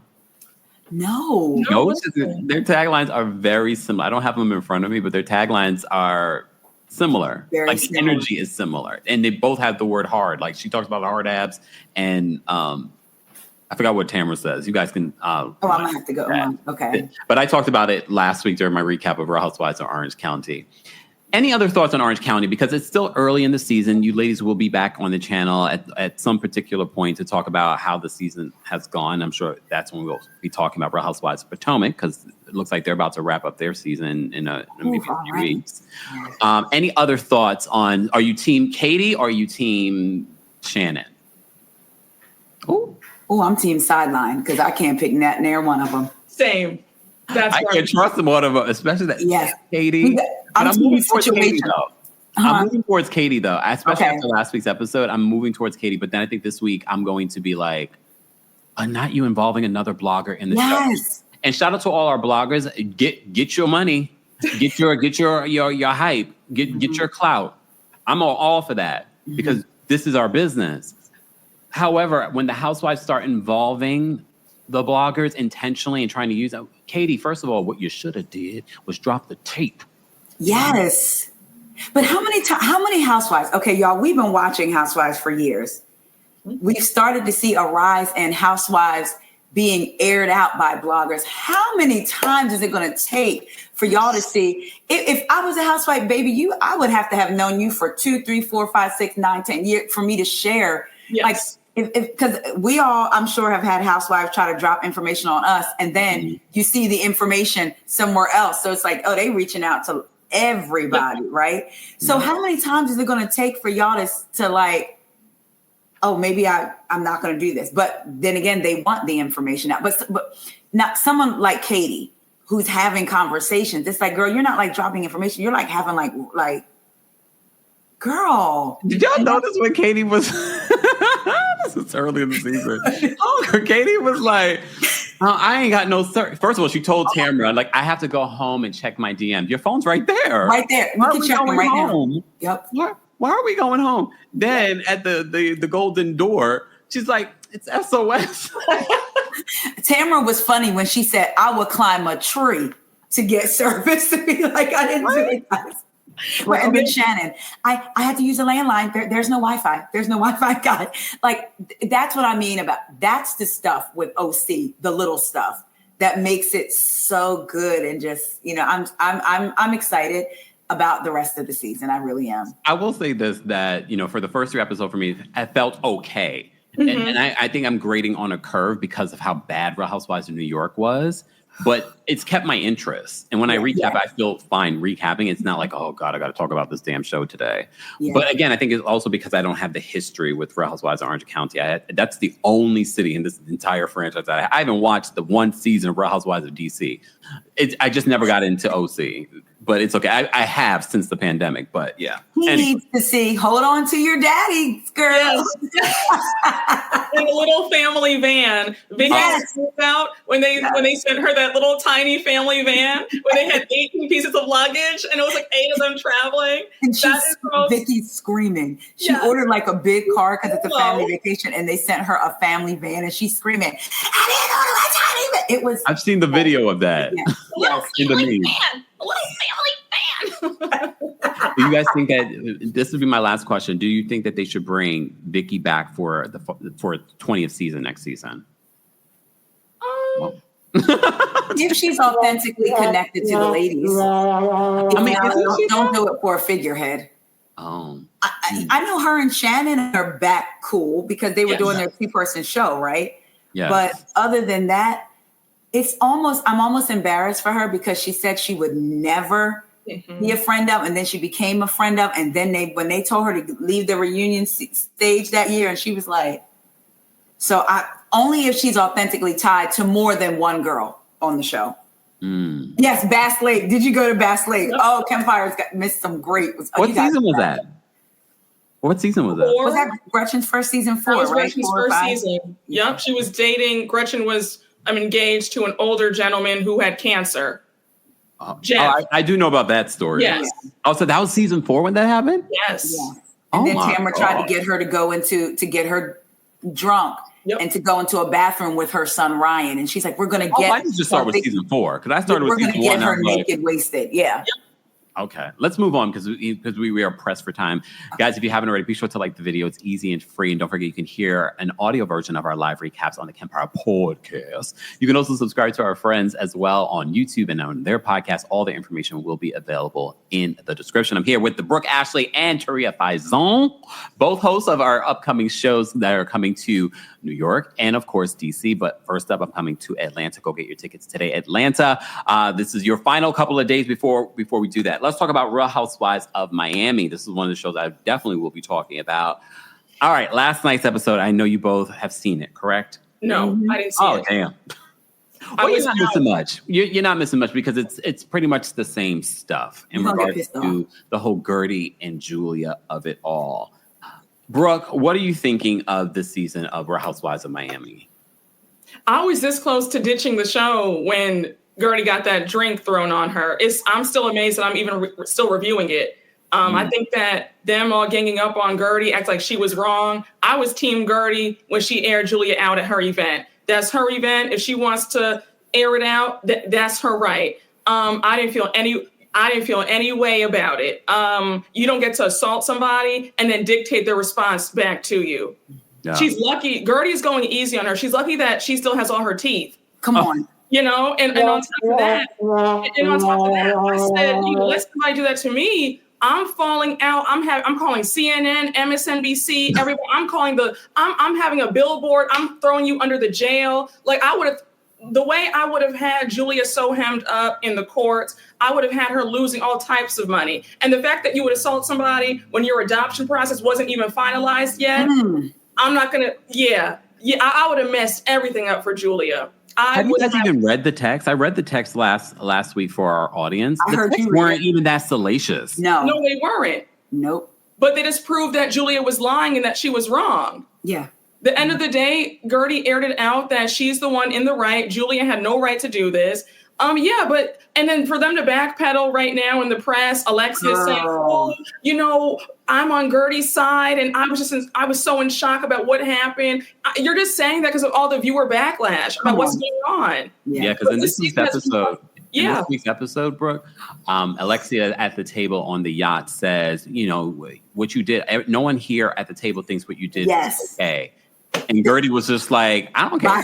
No. Their taglines are very similar. I don't have them in front of me, but their taglines are similar. Very similar. The energy is similar. And they both have the word hard. Like, she talks about the hard abs, and I forgot what Tamara says. You guys can I'm gonna have to go on. Okay. But I talked about it last week during my recap of Real Housewives of Orange County. Any other thoughts on Orange County? Because it's still early in the season. You ladies will be back on the channel at some particular point to talk about how the season has gone. I'm sure that's when we'll be talking about Real Housewives of Potomac, because it looks like they're about to wrap up their season in maybe a few weeks. Any other thoughts on, are you team Katie or are you team Shannon? Oh, I'm team sideline because I can't pick near one of them. Same. I can't trust one of them, especially that Katie. I'm moving towards Katie, though. I'm moving towards Katie, though. Especially after last week's episode, I'm moving towards Katie. But then I think this week I'm going to be like, not you involving another blogger in the show. And shout out to all our bloggers. Get your money, get your hype, get your clout. I'm all for that because this is our business. However, when the housewives start involving the bloggers intentionally and trying to use that, Katie, first of all, what you should have did was drop the tape. Yes. But how many housewives? Okay, y'all, we've been watching Housewives for years. We've started to see a rise in housewives being aired out by bloggers. How many times is it going to take for y'all to see? If I was a housewife, baby, I would have to have known you for 2, 3, 4, 5, 6, 9, 10 years for me to share. Yes. Like, because we all, I'm sure, have had housewives try to drop information on us, and then you see the information somewhere else. So it's like, oh, they reaching out to everybody, right? So how many times is it going to take for y'all to like, oh, maybe I'm not going to do this. But then again, they want the information out. But not someone like Katie who's having conversations. It's like, girl, you're not like dropping information. You're like having like, girl. Did y'all notice when Katie was, this is early in the season. Katie was like, I ain't got no cert. First of all, she told Tamara, like, I have to go home and check my DMs. Your phone's right there. Right there. Why are we going home? Yep. Why are we going home? Then at the golden door, she's like, it's SOS. Tamara was funny when she said, I would climb a tree to get service. To be like, I didn't do it, guys. Right. And then Shannon, I had to use a landline. There's no Wi-Fi. There's no Wi-Fi, God. Like, that's what I mean about, that's the stuff with OC, the little stuff that makes it so good. And just, I'm excited about the rest of the season. I really am. I will say this, that, for the first 3 episodes for me, I felt okay. And I think I'm grading on a curve because of how bad Real Housewives of New York was. But it's kept my interest. And when I recap, I feel fine recapping. It's not like, oh, God, I got to talk about this damn show today. Yeah. But again, I think it's also because I don't have the history with Real Housewives of Orange County. That's the only city in this entire franchise that I haven't watched the one season of Real Housewives of DC. I just never got into OC. But it's okay. I have since the pandemic, but yeah. He needs to see, hold on to your daddy, girl. Yes. In a little family van. Vicky out when they sent her that little tiny family van where they had 18 pieces of luggage and it was like 8 of them traveling. And Vicky's screaming. She ordered like a big car because it's a family vacation, and they sent her a family van, and she's screaming, I didn't order a tiny van. It was. I've seen the video of that. Yes. In the a little family van. Do you guys think that this would be my last question? Do you think that they should bring Vicky back for 20th season next season? Well. If she's authentically connected to the ladies, don't do it for a figurehead. I know her and Shannon are back cool because they were doing their 2-person show, right? Yeah. But other than that, I'm almost embarrassed for her because she said she would never be a friend of, and then she became a friend of, and then when they told her to leave the reunion stage that year, and she was like, only if she's authentically tied to more than one girl on the show. Yes, Bass Lake. Did you go to Bass Lake? Oh, Kempire's missed some great. What season was that? What season was that? Was that Gretchen's first season 4? That was right? Gretchen's first season. Yep, she was dating. Gretchen was engaged to an older gentleman who had cancer. I do know about that story. Yes. Oh, so that was season 4 when that happened? Yes. And then Tamara tried to get her to go to get her drunk. Yep. And to go into a bathroom with her son Ryan, and she's like, "We're going to get." I just start with season 4 because I started with season 1. We're going to get her naked, wasted. Yeah. Yep. Okay, let's move on because we are pressed for time. Guys, if you haven't already, be sure to like the video. It's easy and free. And don't forget, you can hear an audio version of our live recaps on the Kempire podcast. You can also subscribe to our friends as well on YouTube and on their podcast. All the information will be available in the description. I'm here with the Brooke, Ashley, and Taria Faison, both hosts of our upcoming shows that are coming to New York and, of course, DC. But first up, I'm coming to Atlanta. Go get your tickets today, Atlanta. This is your final couple of days before we do that. Let's talk about Real Housewives of Miami. This is one of the shows I definitely will be talking about. All right, last night's episode, I know you both have seen it, correct? No, I didn't see it. Oh, damn. Well, you're not missing much. You're not missing much because it's pretty much the same stuff in regards to the whole Gertie and Julia of it all. Brooke, what are you thinking of this season of Real Housewives of Miami? I was this close to ditching the show when Gertie got that drink thrown on her. I'm still amazed that I'm even still reviewing it. I think that them all ganging up on Gertie, act like she was wrong. I was team Gertie when she aired Julia out at her event. That's her event. If she wants to air it out, that's her right. I didn't feel any way about it. You don't get to assault somebody and then dictate their response back to you. Yeah. She's lucky. Gertie is going easy on her. She's lucky that she still has all her teeth. Come on. And on top of that, I said, let somebody do that to me. I'm falling out. I'm calling CNN, MSNBC, everyone. I'm having a billboard. I'm throwing you under the jail. Like the way I would have had Julia so hemmed up in the courts, I would have had her losing all types of money. And the fact that you would assault somebody when your adoption process wasn't even finalized yet, I'm not going to, I would have messed everything up for Julia. Have you guys even read the text? I read the text last week for our audience. The texts weren't even that salacious. No, they weren't. Nope. But they just proved that Julia was lying and that she was wrong. Yeah. The end of the day, Gertie aired it out that she's the one in the right. Julia had no right to do this. And then for them to backpedal right now in the press, Alexia saying, I'm on Gertie's side, and I was so in shock about what happened. You're just saying that because of all the viewer backlash about what's going on. Yeah, because in this week's episode, Brooke, Alexia at the table on the yacht says, what you did. No one here at the table thinks what you did is okay. And Gertie was just like, I don't care.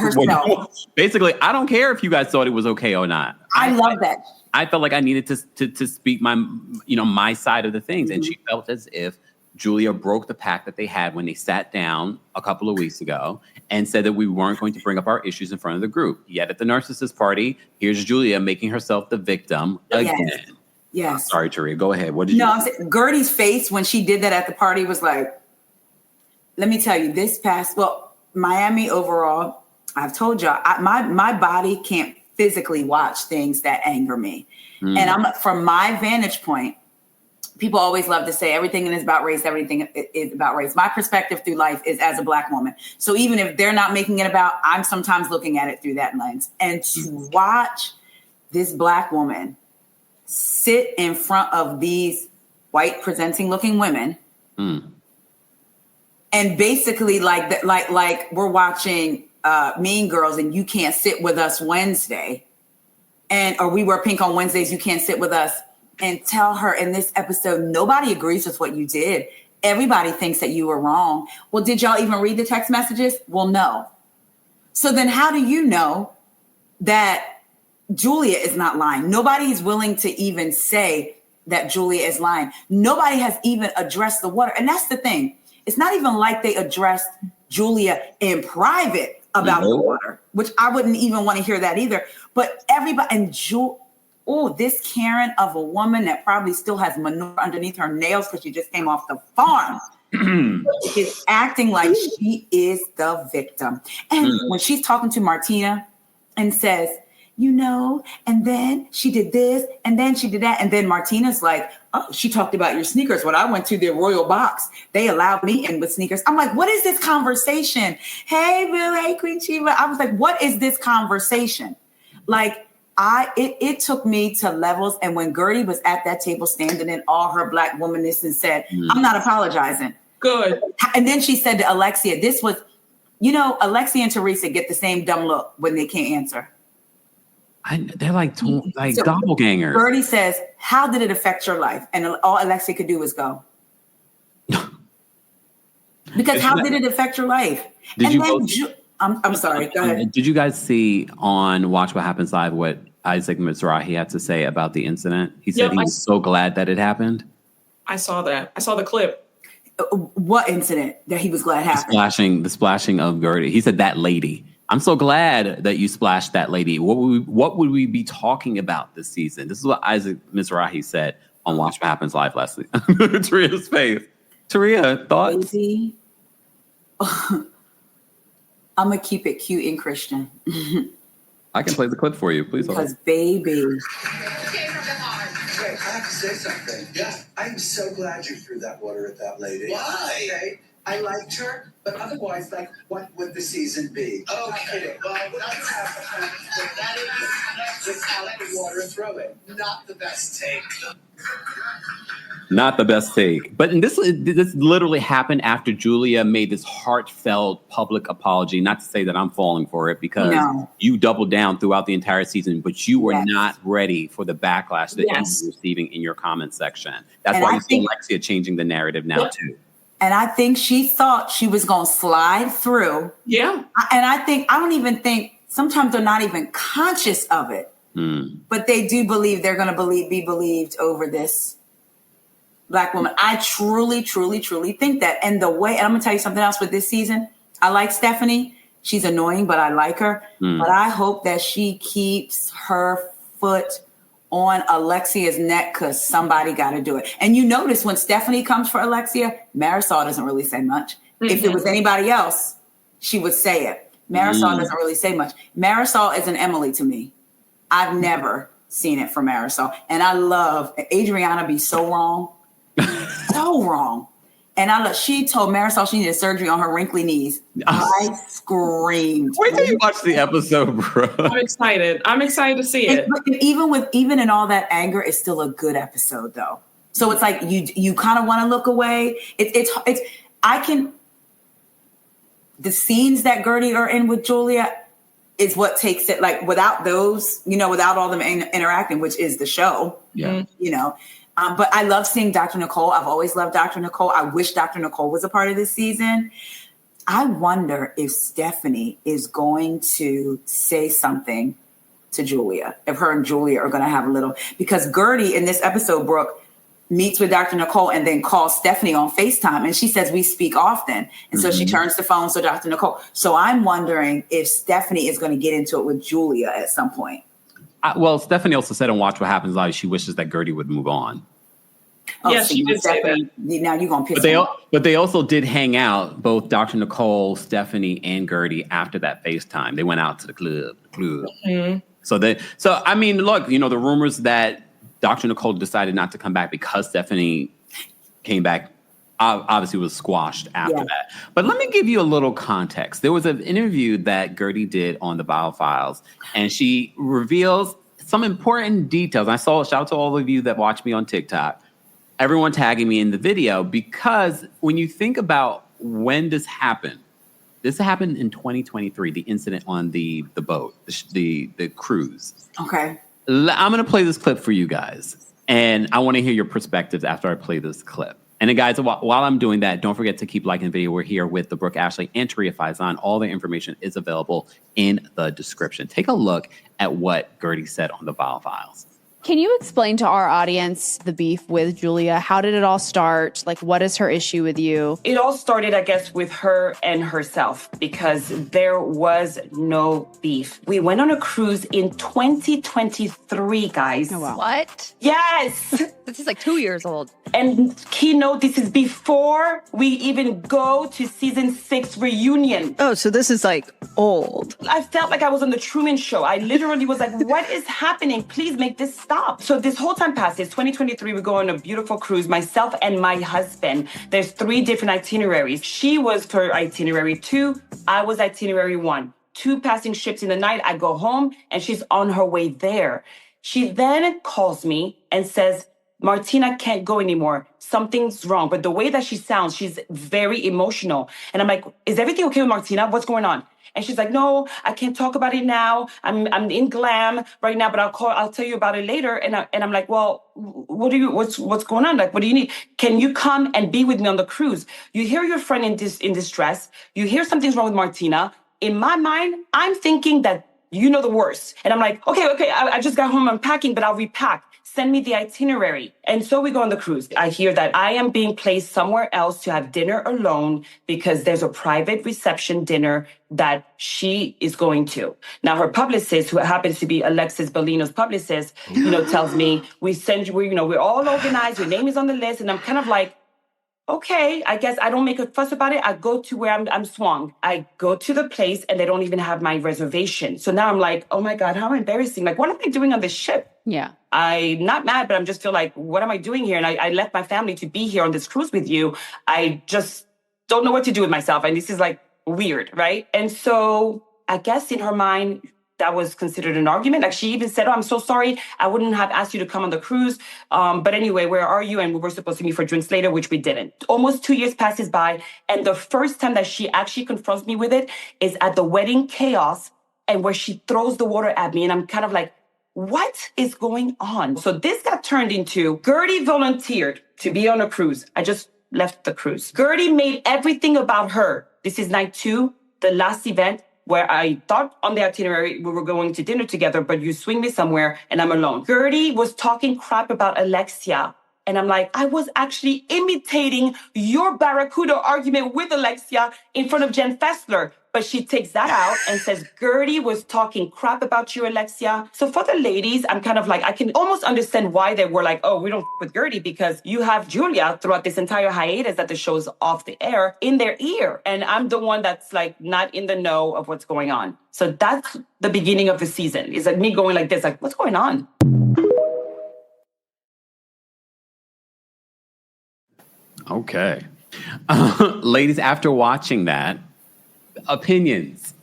Basically, I don't care if you guys thought it was okay or not. I love that. I felt like I needed to speak my side of the things. And she felt as if Julia broke the pact that they had when they sat down a couple of weeks ago and said that we weren't going to bring up our issues in front of the group. Yet at the narcissist party, here's Julia making herself the victim again. Yes. Sorry, Taria, go ahead. What did you Gertie's face when she did that at the party was like, let me tell you, Miami overall, I've told y'all, my body can't physically watch things that anger me. And from my vantage point, people always love to say everything is about race, everything is about race. My perspective through life is as a Black woman. So even if they're not making it about, I'm sometimes looking at it through that lens. And to watch this Black woman sit in front of these white presenting looking women and basically like we're watching Mean Girls and you can't sit with us Wednesday, or we wear pink on Wednesdays, you can't sit with us. and tell her in this episode, nobody agrees with what you did. Everybody thinks that you were wrong. Well, did y'all even read the text messages? Well, no. So then how do you know that Julia is not lying? Nobody is willing to even say that Julia is lying. Nobody has even addressed the water. And that's the thing. It's not even like they addressed Julia in private about the water, which I wouldn't even want to hear that either. But everybody, and this Karen of a woman that probably still has manure underneath her nails because she just came off the farm is acting like she is the victim. And when she's talking to Martina and says, and then she did this, and then she did that. And then Martina's like, oh, she talked about your sneakers. When I went to their royal box, they allowed me in with sneakers. I'm like, what is this conversation? Hey, Bill, hey, Queen Chiva. I was like, what is this conversation? Like, it took me to levels. And when Gertie was at that table standing in all her Black womanness and said, I'm not apologizing. Good. And then she said to Alexia, this was, Alexia and Teresa get the same dumb look when they can't answer. They're like doppelgangers. Gertie says, how did it affect your life? And all Alexia could do was go. Because how did it affect your life? I'm sorry, go ahead. Did you guys see on Watch What Happens Live what Isaac Mizrahi had to say about the incident? He said he was so glad that it happened. I saw that. I saw the clip. What incident that he was glad happened? The splashing of Gertie. He said that lady. I'm so glad that you splashed that lady. What would we be talking about this season? This is what Isaac Mizrahi said on Watch What Happens Live last week. Taria's face. Taria, thoughts? Baby. I'm going to keep it cute and Christian. I can play the clip for you. Please hold. Because, baby. Wait, I have to say something. Yeah. I'm so glad you threw that water at that lady. Why? Okay. I liked her, but otherwise, like, what would the season be? Okay. Well, that's that is without the water throwing. Not the best take. Not the best take. But this literally happened after Julia made this heartfelt public apology. Not to say that I'm falling for it, because you doubled down throughout the entire season, but you were not ready for the backlash that you were receiving in your comment section. That's why you see Alexia changing the narrative now, too. And I think she thought she was going to slide through. Yeah. And I don't even think, sometimes they're not even conscious of it. But they do believe they're going to be believed over this Black woman. I truly, truly, truly think that. And I'm going to tell you something else with this season. I like Stephanie. She's annoying, but I like her. But I hope that she keeps her foot on Alexia's neck, because somebody got to do it. And you notice when Stephanie comes for Alexia, Marisol doesn't really say much. If it was anybody else, she would say it. Marisol doesn't really say much. Marisol is an Emily to me. I've never seen it from Marisol. And I love Adriana be so wrong. So wrong. And she told Marisol she needed surgery on her wrinkly knees. I screamed. Wait till you watch the episode, bro. I'm excited. I'm excited to see it. But even in all that anger, it's still a good episode, though. So it's like you kind of want to look away. The scenes that Gertie are in with Julia is what takes it. Like without those, without all them interacting, which is the show. Yeah. But I love seeing Dr. Nicole. I've always loved Dr. Nicole. I wish Dr. Nicole was a part of this season. I wonder if Stephanie is going to say something to Julia, if her and Julia are going to have a little, because Gertie in this episode, Brooke, meets with Dr. Nicole and then calls Stephanie on FaceTime. And she says, we speak often. And so she turns the phone to Dr. Nicole. So I'm wondering if Stephanie is going to get into it with Julia at some point. Well, Stephanie also said on Watch What Happens Live, she wishes that Gertie would move on. Yes, she did say that. Now you're going to piss me off. But they also did hang out, both Dr. Nicole, Stephanie, and Gertie, after that FaceTime. They went out to the club. So I mean, look, the rumors that Dr. Nicole decided not to come back because Stephanie came back obviously was squashed after that. But let me give you a little context. There was an interview that Gertie did on the Bio Files, and she reveals some important details. I saw, shout out to all of you that watch me on TikTok, everyone tagging me in the video, because when you think about when this happened in 2023, the incident on the boat, the cruise. Okay. I'm going to play this clip for you guys. And I want to hear your perspectives after I play this clip. And then, guys, while I'm doing that, don't forget to keep liking the video. We're here with the Brooke Ashley and Taria Faison. All the information is available in the description. Take a look at what Gertie said on the Vile Files. Can you explain to our audience the beef with Julia? How did it all start? Like, what is her issue with you? It all started, I guess, with her and herself because there was no beef. We went on a cruise in 2023, guys. Oh, wow. What? Yes. This is like 2 years old. And keynote, this is before we even go to season 6 reunion. Oh, so this is like old. I felt like I was on the Truman Show. I literally was like, what is happening? Please make this stop. So this whole time passes. 2023, we go on a beautiful cruise, myself and my husband. There's 3 different itineraries. She was for itinerary 2. I was itinerary 1. 2 passing ships in the night. I go home and she's on her way there. She then calls me and says, Martina can't go anymore. Something's wrong. But the way that she sounds, she's very emotional. And I'm like, is everything okay with Martina? What's going on? And she's like, no, I can't talk about it now. I'm in glam right now, but I'll tell you about it later. And I'm like, well, what's going on? Like, what do you need? Can you come and be with me on the cruise? You hear your friend in distress. You hear something's wrong with Martina. In my mind, I'm thinking that you know the worst. And I'm like, okay, I just got home, I'm packing, but I'll repack. Send me the itinerary. And so we go on the cruise. I hear that I am being placed somewhere else to have dinner alone because there's a private reception dinner that she is going to. Now, her publicist, who happens to be Alexis Bellino's publicist, tells me, we're all organized. Your name is on the list. And I'm kind of like, okay, I guess I don't make a fuss about it. I go to where I'm swung. I go to the place and they don't even have my reservation. So now I'm like, oh my God, how embarrassing. Like, what am I doing on this ship? Yeah. I'm not mad, but I'm just feel like, what am I doing here? And I left my family to be here on this cruise with you. I just don't know what to do with myself. And this is like weird, right? And so I guess in her mind, that was considered an argument. Like she even said, oh, I'm so sorry. I wouldn't have asked you to come on the cruise. But anyway, where are you? And we were supposed to meet for drinks later, which we didn't. Almost 2 years passes by. And the first time that she actually confronts me with it is at the wedding chaos and where she throws the water at me. And I'm kind of like, what is going on? So this got turned into Gertie volunteered to be on a cruise. I just left the cruise. Gertie made everything about her. This is night 2, the last event, where I thought on the itinerary we were going to dinner together, but you swing me somewhere and I'm alone. Gertie was talking crap about Alexia. And I'm like, I was actually imitating your Barracuda argument with Alexia in front of Jen Fessler. But she takes that out and says, Gertie was talking crap about you, Alexia. So for the ladies, I'm kind of like, I can almost understand why they were like, oh, we don't with Gertie, because you have Julia throughout this entire hiatus that the show's off the air in their ear. And I'm the one that's like not in the know of what's going on. So that's the beginning of the season. It's like me going like this, like, what's going on? Okay. Ladies, after watching that, opinions.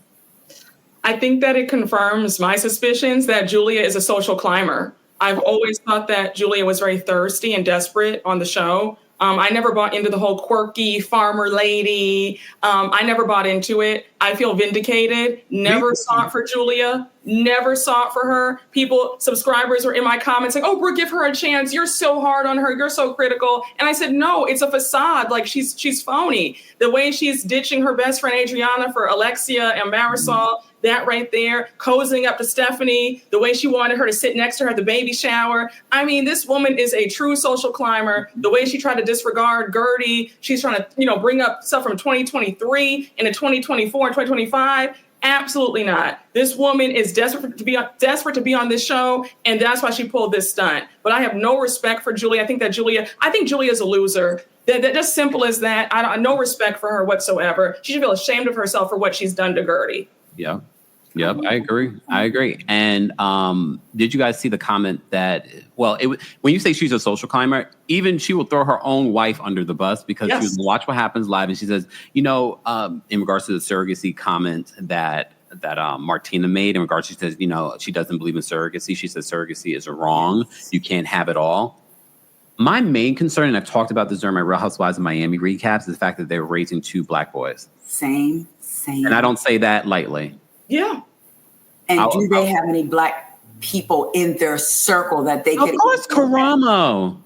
I think that it confirms my suspicions that Julia is a social climber. I've always thought that Julia was very thirsty and desperate on the show. I never bought into the whole quirky farmer lady. I never bought into it. I feel vindicated. Never saw it for Julia. Never saw it for her. Subscribers were in my comments like, oh, Brooke, give her a chance. You're so hard on her. You're so critical. And I said, no, it's a facade. Like she's phony. The way she's ditching her best friend Adriana for Alexia and Marisol, that right there, cozying up to Stephanie, the way she wanted her to sit next to her at the baby shower. I mean, this woman is a true social climber. The way she tried to disregard Gertie, she's trying to, bring up stuff from 2023 into 2024 and 2025. Absolutely not. This woman is desperate to be on this show, and that's why she pulled this stunt. But I have no respect for Julia. I think Julia is a loser. That just simple as that. I don't no respect for her whatsoever. She should feel ashamed of herself for what she's done to Gertie. Yeah. Yep, I agree. And did you guys see the comment that, when you say she's a social climber, even she will throw her own wife under the bus because she was Watch What Happens Live. And she says, in regards to the surrogacy comment that Martina made, in regards, she says, she doesn't believe in surrogacy. She says surrogacy is wrong. You can't have it all. My main concern, and I've talked about this during my Real Housewives of Miami recaps, is the fact that they're raising 2 Black boys. Same. And I don't say that lightly. Yeah. And do they have any Black people in their circle that they could. Of course, Karamo.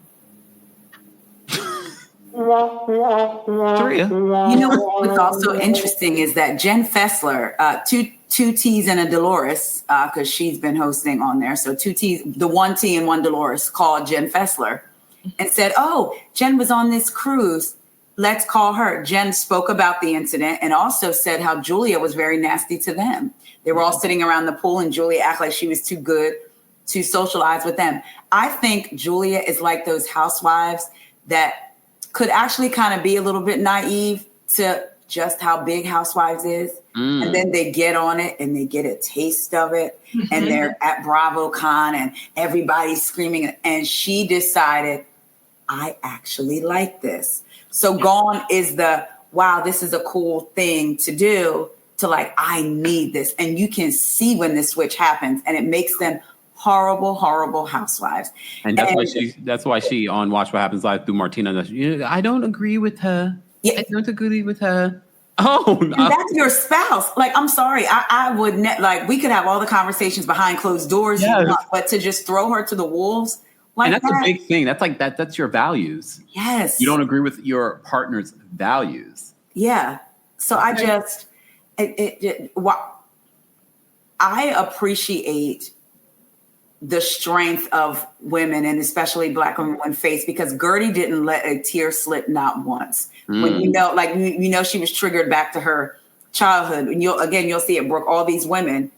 Taria. You know what's also interesting is that Jen Fessler, two T's and a Dolores, because she's been hosting on there. So two T's, the one T and one Dolores, called Jen Fessler and said, "Oh, Jen was on this cruise. Let's call her." Jen spoke about the incident and also said how Julia was very nasty to them. They were all sitting around the pool and Julia acted like she was too good to socialize with them. I think Julia is like those housewives that could actually kind of be a little bit naive to just how big Housewives is. And then they get on it and they get a taste of it. And they're at BravoCon and everybody's screaming. And she decided, I actually like this. So gone is the, wow, this is a cool thing to do, to like, I need this. And you can see when the switch happens and it makes them horrible, horrible housewives. And that's why she on Watch What Happens Live through Martina. I don't agree with her. Yeah. I don't agree with her. Oh, that's your spouse. Like, I'm sorry. I would like, we could have all the conversations behind closed doors, but to just throw her to the wolves. Like, and that's a big thing. That's like that's your values. Yes. You don't agree with your partner's values. Yeah. So I just, I appreciate the strength of women and especially Black women when faced, because Gertie didn't let a tear slip not once. When she was triggered back to her childhood. And you'll see it, Brooke, all these women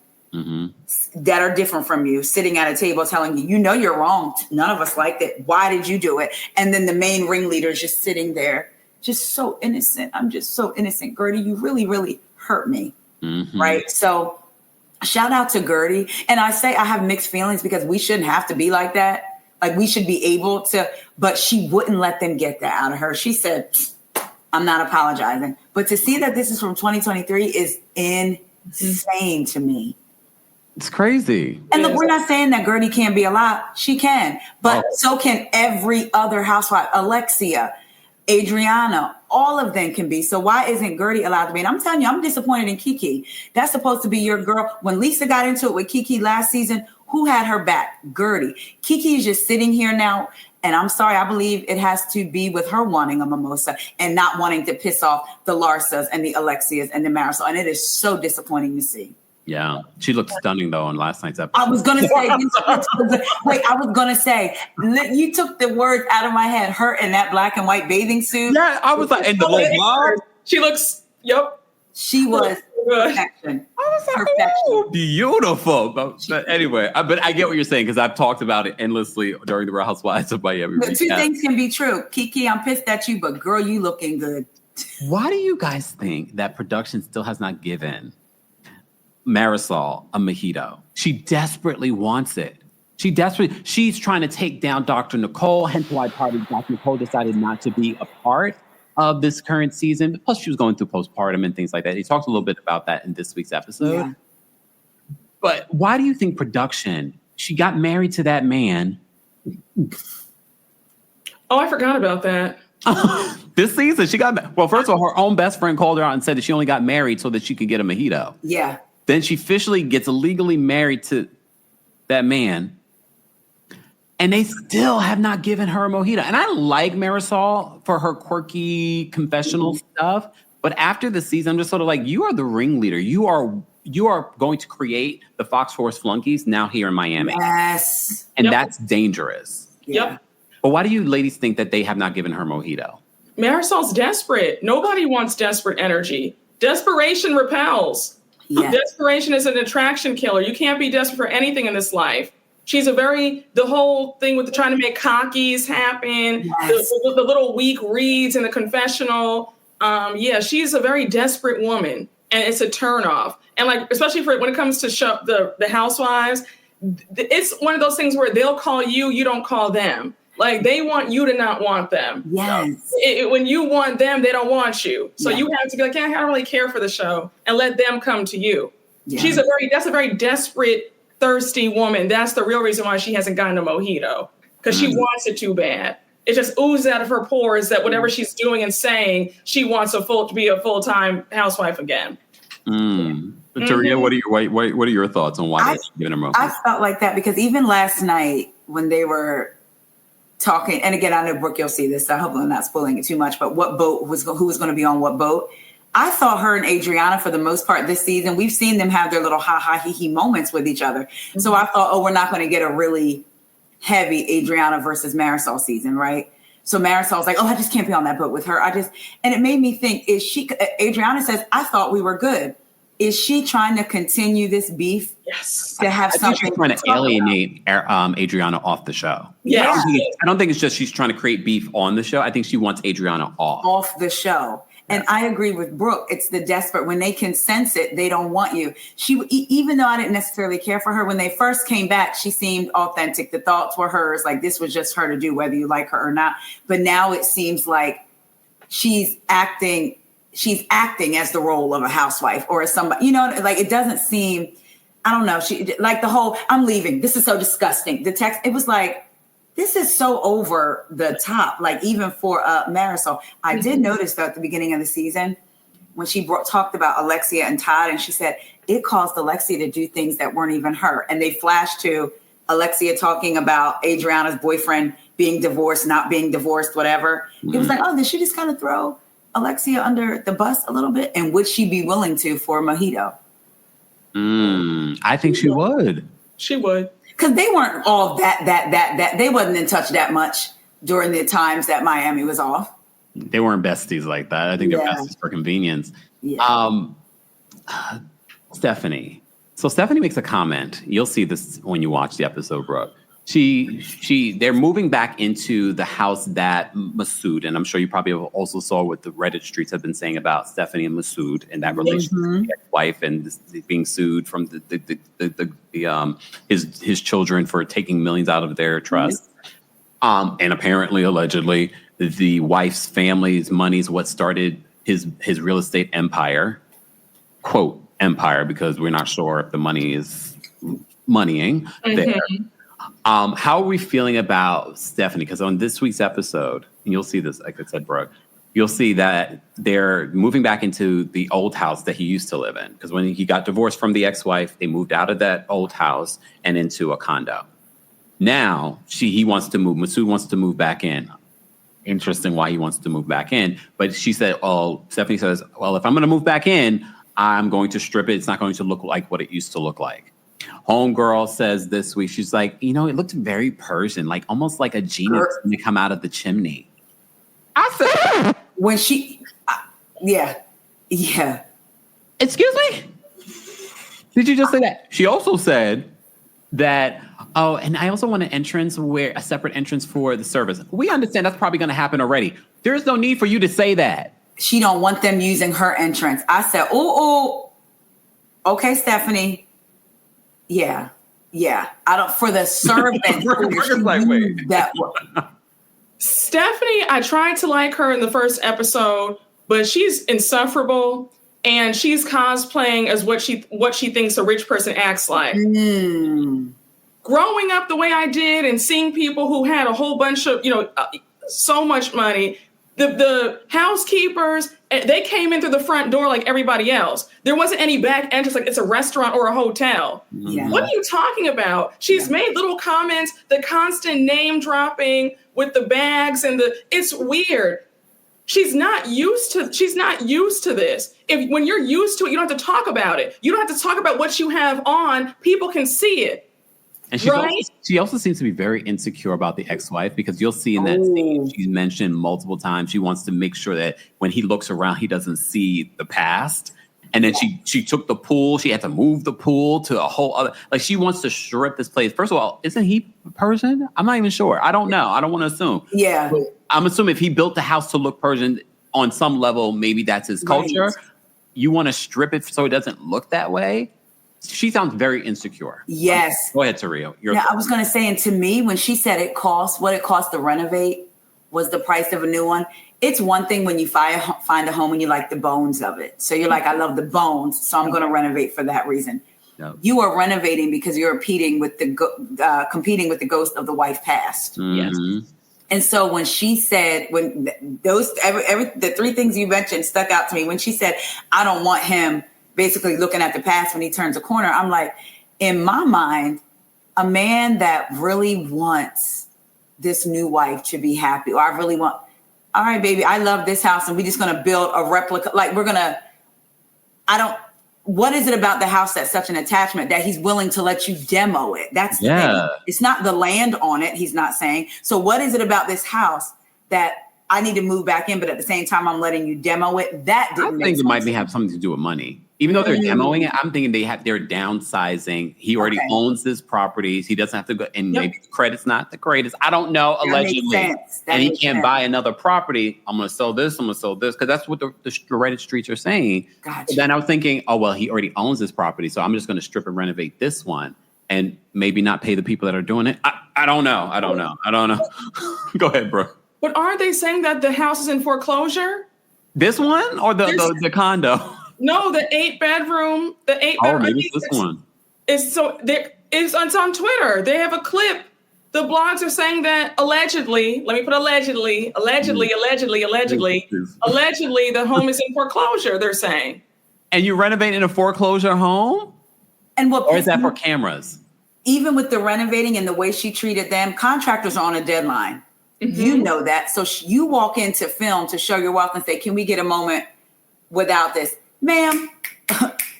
that are different from you sitting at a table telling you, you're wrong. None of us liked it. Why did you do it? And then the main ringleader is just sitting there, just so innocent. I'm just so innocent. Gertie, you really, really hurt me. Right. So shout out to Gertie. And I say I have mixed feelings because we shouldn't have to be like that. Like, we should be able to, but she wouldn't let them get that out of her. She said, I'm not apologizing. But to see that this is from 2023 is insane to me. It's crazy. And look, we're not saying that Gertie can't be a lot. She can. But so can every other housewife. Alexia, Adriana, all of them can be. So why isn't Gertie allowed to be? And I'm telling you, I'm disappointed in Kiki. That's supposed to be your girl. When Lisa got into it with Kiki last season, who had her back? Gertie. Kiki is just sitting here now. And I'm sorry, I believe it has to be with her wanting a mimosa and not wanting to piss off the Larsas and the Alexias and the Marisol. And it is so disappointing to see. Yeah. She looked stunning, though, on last night's episode. I was going to say, you took the words out of my head. Her in that black and white bathing suit. Yeah, I was like, in the little blog. She looks, She was perfection. I was like, oh, beautiful. But anyway, but I get what you're saying because I've talked about it endlessly during the Real Housewives of Miami. But two things can be true. Kiki, I'm pissed at you, but girl, you looking good. Why do you guys think that production still has not given Marisol a mojito? She desperately wants it. She's trying to take down Dr. Nicole, hence why Dr. Nicole decided not to be a part of this current season. Plus, she was going through postpartum and things like that. He talked a little bit about that in this week's episode. Yeah. But why do you think production, she got married to that man? Oh, I forgot about that. This season, she got, well, first of all, her own best friend called her out and said that she only got married so that she could get a mojito. Yeah. Then she officially gets illegally married to that man. And they still have not given her a mojito. And I like Marisol for her quirky confessional stuff. But after the season, I'm just sort of like, you are the ringleader. You are going to create the Fox Force flunkies now here in Miami. Yes. And that's dangerous. Yep. But why do you ladies think that they have not given her mojito? Marisol's desperate. Nobody wants desperate energy. Desperation repels. Yeah. Desperation is an attraction killer. You can't be desperate for anything in this life. She's the whole thing with trying to make cockies happen, yes. the little weak reads in the confessional. She's a very desperate woman, and it's a turnoff. And like, especially when it comes to the Housewives, it's one of those things where they'll call you, you don't call them. Like, they want you to not want them. Yes. When you want them, they don't want you. So you have to be like, I don't really care for the show, and let them come to you. Yeah. That's a very desperate, thirsty woman. That's the real reason why she hasn't gotten a mojito, because she wants it too bad. It just oozes out of her pores that whatever she's doing and saying, she wants to be a full-time housewife again. Taria, what are your thoughts on why they're giving him roses? I felt like that because even last night when they were talking, and again, I know Brooke, you'll see this, so I hope I'm not spoiling it too much, but who was going to be on what boat? I thought her and Adriana, for the most part this season, we've seen them have their little ha-ha, he-he moments with each other. Mm-hmm. So I thought, we're not going to get a really heavy Adriana versus Marisol season, right? So Marisol's like, I just can't be on that boat with her. And it made me think, Adriana says, I thought we were good. Is she trying to continue this beef? Yes. To have something? She's trying to alienate Adriana off the show. Yeah. I don't think it's just she's trying to create beef on the show. I think she wants Adriana off the show. And I agree with Brooke. It's the desperate. When they can sense it, they don't want you. Even though I didn't necessarily care for her, when they first came back, she seemed authentic. The thoughts were hers. Like this was just her to do, whether you like her or not. But now it seems like she's acting as the role of a housewife or as somebody, like it doesn't seem, I don't know. She like the whole, I'm leaving. This is so disgusting. The text, it was like, this is so over the top, like even for Marisol. I did notice though at the beginning of the season when she talked about Alexia and Todd, and she said it caused Alexia to do things that weren't even her. And they flashed to Alexia talking about Adriana's boyfriend being divorced, not being divorced, whatever. It was like, did she just kind of throw Alexia under the bus a little bit? And would she be willing to for a mojito? I think she would. She would. Because they weren't all that. They wasn't in touch that much during the times that Miami was off. They weren't besties like that. I think they're besties for convenience. Yeah. Stephanie. So Stephanie makes a comment. You'll see this when you watch the episode, Brooke. They're moving back into the house that Masood, and I'm sure you probably also saw what the Reddit streets have been saying about Stephanie and Masood and that relationship with the ex-wife and being sued from his children for taking millions out of their trust. And apparently, allegedly, the wife's family's money is what started his real estate empire, quote, empire, because we're not sure if the money is moneying there. How are we feeling about Stephanie? Because on this week's episode, and you'll see this, like I said, Brooke, you'll see that they're moving back into the old house that he used to live in. Because when he got divorced from the ex-wife, they moved out of that old house and into a condo. Now he wants to move. Masood wants to move back in. Interesting why he wants to move back in. But she said, Stephanie says, if I'm going to move back in, I'm going to strip it. It's not going to look like what it used to look like. Homegirl says this week, she's like, it looked very Persian, like almost like a genie that's going to come out of the chimney. I said, when she, yeah. Excuse me? Did you just say that? She also said that, and I also want a separate entrance for the service. We understand that's probably going to happen already. There is no need for you to say that. She don't want them using her entrance. I said, okay, Stephanie. Yeah. I don't, for the servant. Stephanie, I tried to like her in the first episode, but she's insufferable and she's cosplaying as what she thinks a rich person acts like. Growing up the way I did and seeing people who had a whole bunch of, so much money, the housekeepers, they came in through the front door like everybody else. There wasn't any back entrance like it's a restaurant or a hotel. Yeah. What are you talking about? She's made little comments, the constant name dropping with the bags and it's weird. She's not used to this. When you're used to it, you don't have to talk about it. You don't have to talk about what you have on. People can see it. And she also seems to be very insecure about the ex-wife, because you'll see in that scene, she's mentioned multiple times, she wants to make sure that when he looks around, he doesn't see the past. And then she took the pool. She had to move the pool to a whole other, like she wants to strip this place. First of all, isn't he Persian? I'm not even sure. I don't know. I don't want to assume. Yeah. But I'm assuming if he built the house to look Persian on some level, maybe that's his culture. Right. You want to strip it so it doesn't look that way. She sounds very insecure. Yes. Go ahead, Taria. I was going to say, and to me, when she said what it cost to renovate was the price of a new one. It's one thing when you find a home and you like the bones of it. So you're like, I love the bones, so I'm going to renovate for that reason. No. You are renovating because you're competing with the ghost of the wife past. Mm-hmm. Yes. And so when she said, the three things you mentioned stuck out to me. When she said, I don't want him basically looking at the past when he turns a corner. I'm like, in my mind, a man that really wants this new wife to be happy, or I really want, all right, baby, I love this house and we're just going to build a replica. Like what is it about the house that's such an attachment that he's willing to let you demo it? That's the thing. It's not the land on it, he's not saying. So what is it about this house that I need to move back in, but at the same time, I'm letting you demo it? That didn't make sense. It might have something to do with money. Even though they're demoing it, I'm thinking they're downsizing. He already owns this property. He doesn't have to go, and maybe the credit's not the greatest. I don't know, allegedly. And he can't buy another property. I'm going to sell this. Because that's what the Reddit streets are saying. Gotcha. Then I was thinking, oh, well, he already owns this property, so I'm just going to strip and renovate this one and maybe not pay the people that are doing it. I don't know. Go ahead, bro. But aren't they saying that the house is in foreclosure? This one or the condo? No, the 8-bedroom. Oh, maybe it's this one. It's on Twitter. They have a clip. The blogs are saying that allegedly, let me put allegedly, the home is in foreclosure, they're saying. And you're renovating a foreclosure home? Or is that for cameras? Even with the renovating and the way she treated them, contractors are on a deadline. Mm-hmm. You know that. So you walk into film to show your wealth and say, can we get a moment without this? Ma'am,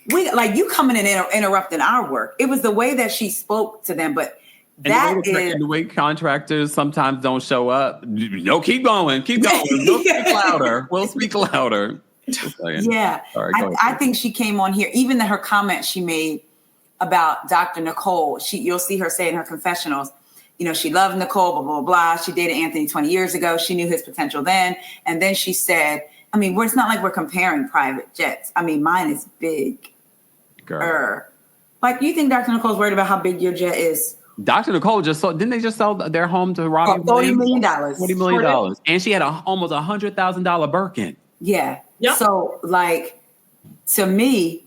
you coming in and interrupting our work. It was the way that she spoke to them, but the way contractors sometimes don't show up. No, keep going. We'll speak louder. Yeah. Sorry, I think she came on here, even her comment she made about Dr. Nicole. You'll see her say in her confessionals, she loved Nicole, blah, blah, blah. She dated Anthony 20 years ago. She knew his potential then. And then she said, it's not like we're comparing private jets. mine is big. Girl. You think Dr. Nicole's worried about how big your jet is? Dr. Nicole didn't they just sell their home to Robin? $40 million. $40 million. And she had almost $100,000 Birkin. Yeah. Yep. So to me,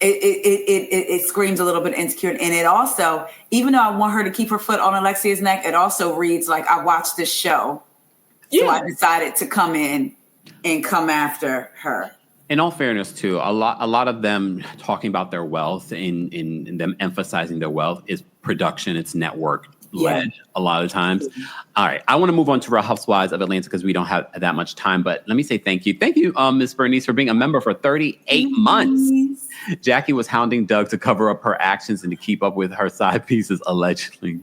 it screams a little bit insecure. And it also, even though I want her to keep her foot on Alexia's neck, it also reads like I watched this show. So I decided to come in and come after her. In all fairness, too, a lot of them talking about their wealth in them emphasizing their wealth is production. It's network led a lot of times. All right. I want to move on to Real Housewives of Atlanta because we don't have that much time. But let me say thank you. Thank you, Ms. Bernice, for being a member for 38 months. Jackie was hounding Doug to cover up her actions and to keep up with her side pieces, allegedly.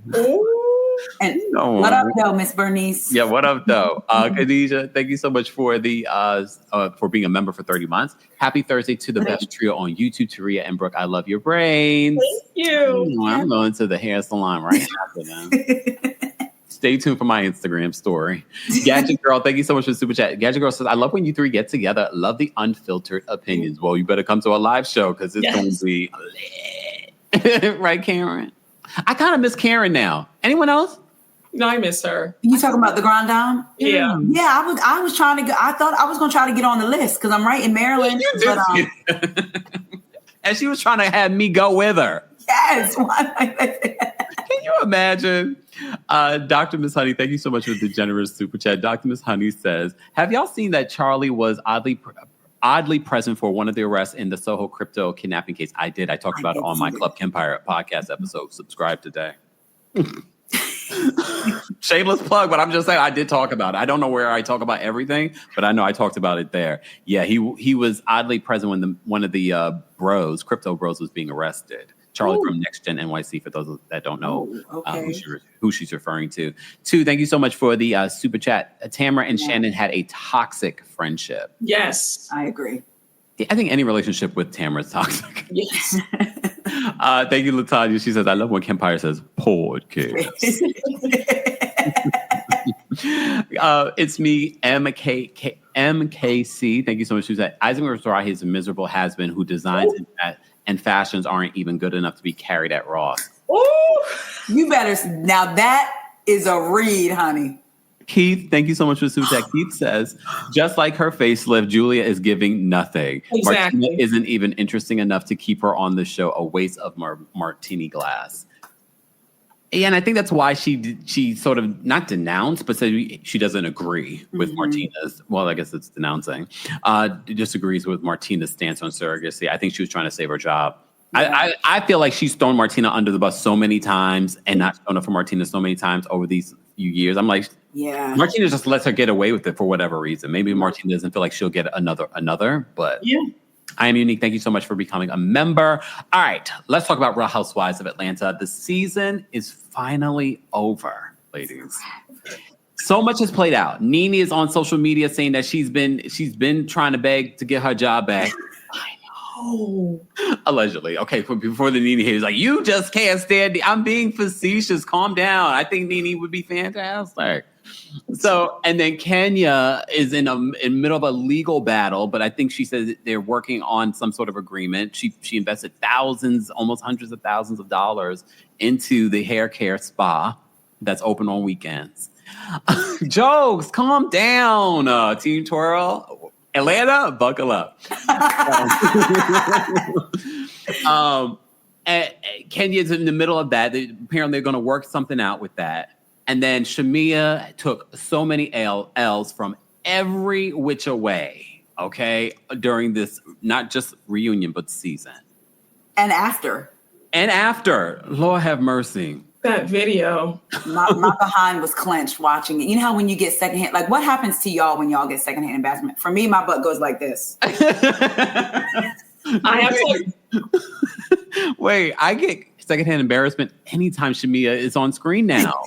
And what up, though, Miss Bernice? Yeah, what up, though? Khadijah, thank you so much for for being a member for 30 months. Happy Thursday to the best trio on YouTube, Taria and Brooke. I love your brains. Thank you. I'm going to the hair salon right after them. Stay tuned for my Instagram story. Gadget Girl, thank you so much for the super chat. Gadget Girl says, I love when you three get together. Love the unfiltered opinions. Well, you better come to a live show because it's going to be lit. Right, Karen? I kind of miss Karen now. Anyone else? No, I miss her. You talking about the Grand Dame? Yeah. Yeah, I was trying to I thought I was going to try to get on the list because I'm right in Maryland. And she was trying to have me go with her. Yes. Can you imagine? Dr. Miss Honey, thank you so much for the generous super chat. Dr. Miss Honey says, have y'all seen that Charlie was oddly present for one of the arrests in the Soho crypto kidnapping case? I did. I talked about it on my Club Kempire podcast episode. Subscribe today. Shameless plug, but I'm just saying I did talk about it. I don't know where I talk about everything, but I know I talked about it there. Yeah, he was oddly present when one of the crypto bros was being arrested. Charlie from NextGen NYC, for those that don't know who she's referring to. Two, thank you so much for the super chat. Tamara and Shannon had a toxic friendship. Yes. I agree. I think any relationship with Tamara is toxic. Yes. Thank you, Latanya. She says, I love when Kempire says podcast. It's me, MKC. Thank you so much. She said, Isaac Mizrahi is a miserable has-been who designs and fashions aren't even good enough to be carried at Ross. Ooh, you better. Now that is a read, honey. Keith, thank you so much for the super chat. Keith says, just like her facelift, Julia is giving nothing. Exactly. Martina isn't even interesting enough to keep her on the show. A waste of martini glass. Yeah, and I think that's why she sort of not denounced, but said she doesn't agree with Martina's. Well, I guess it's denouncing. Disagrees with Martina's stance on surrogacy. I think she was trying to save her job. Yeah. I feel like she's thrown Martina under the bus so many times and not shown up for Martina so many times over these few years. I'm like, yeah, Martina just lets her get away with it for whatever reason. Maybe Martina doesn't feel like she'll get another, but yeah. I am Unique. Thank you so much for becoming a member. All right, let's talk about Real Housewives of Atlanta. The season is finally over, ladies. So much has played out. NeNe is on social media saying that she's been trying to beg to get her job back. I know. Allegedly. Okay, before the NeNe haters like, you just can't stand I'm being facetious. Calm down. I think NeNe would be fantastic. So, and then Kenya is in the middle of a legal battle, but I think she says they're working on some sort of agreement. She invested thousands, almost hundreds of thousands of dollars into the hair care spa that's open on weekends. Jokes, calm down, Team Twirl. Atlanta, buckle up. And Kenya's in the middle of that. Apparently, they're going to work something out with that. And then Shamia took so many L's from every which way, okay, during this, not just reunion, but season. And after. Lord have mercy. That video. My behind was clenched watching it. You know how when you get secondhand, like what happens to y'all when y'all get secondhand embarrassment? For me, my butt goes like this. I have to. Wait, I get secondhand embarrassment anytime Shamia is on screen now.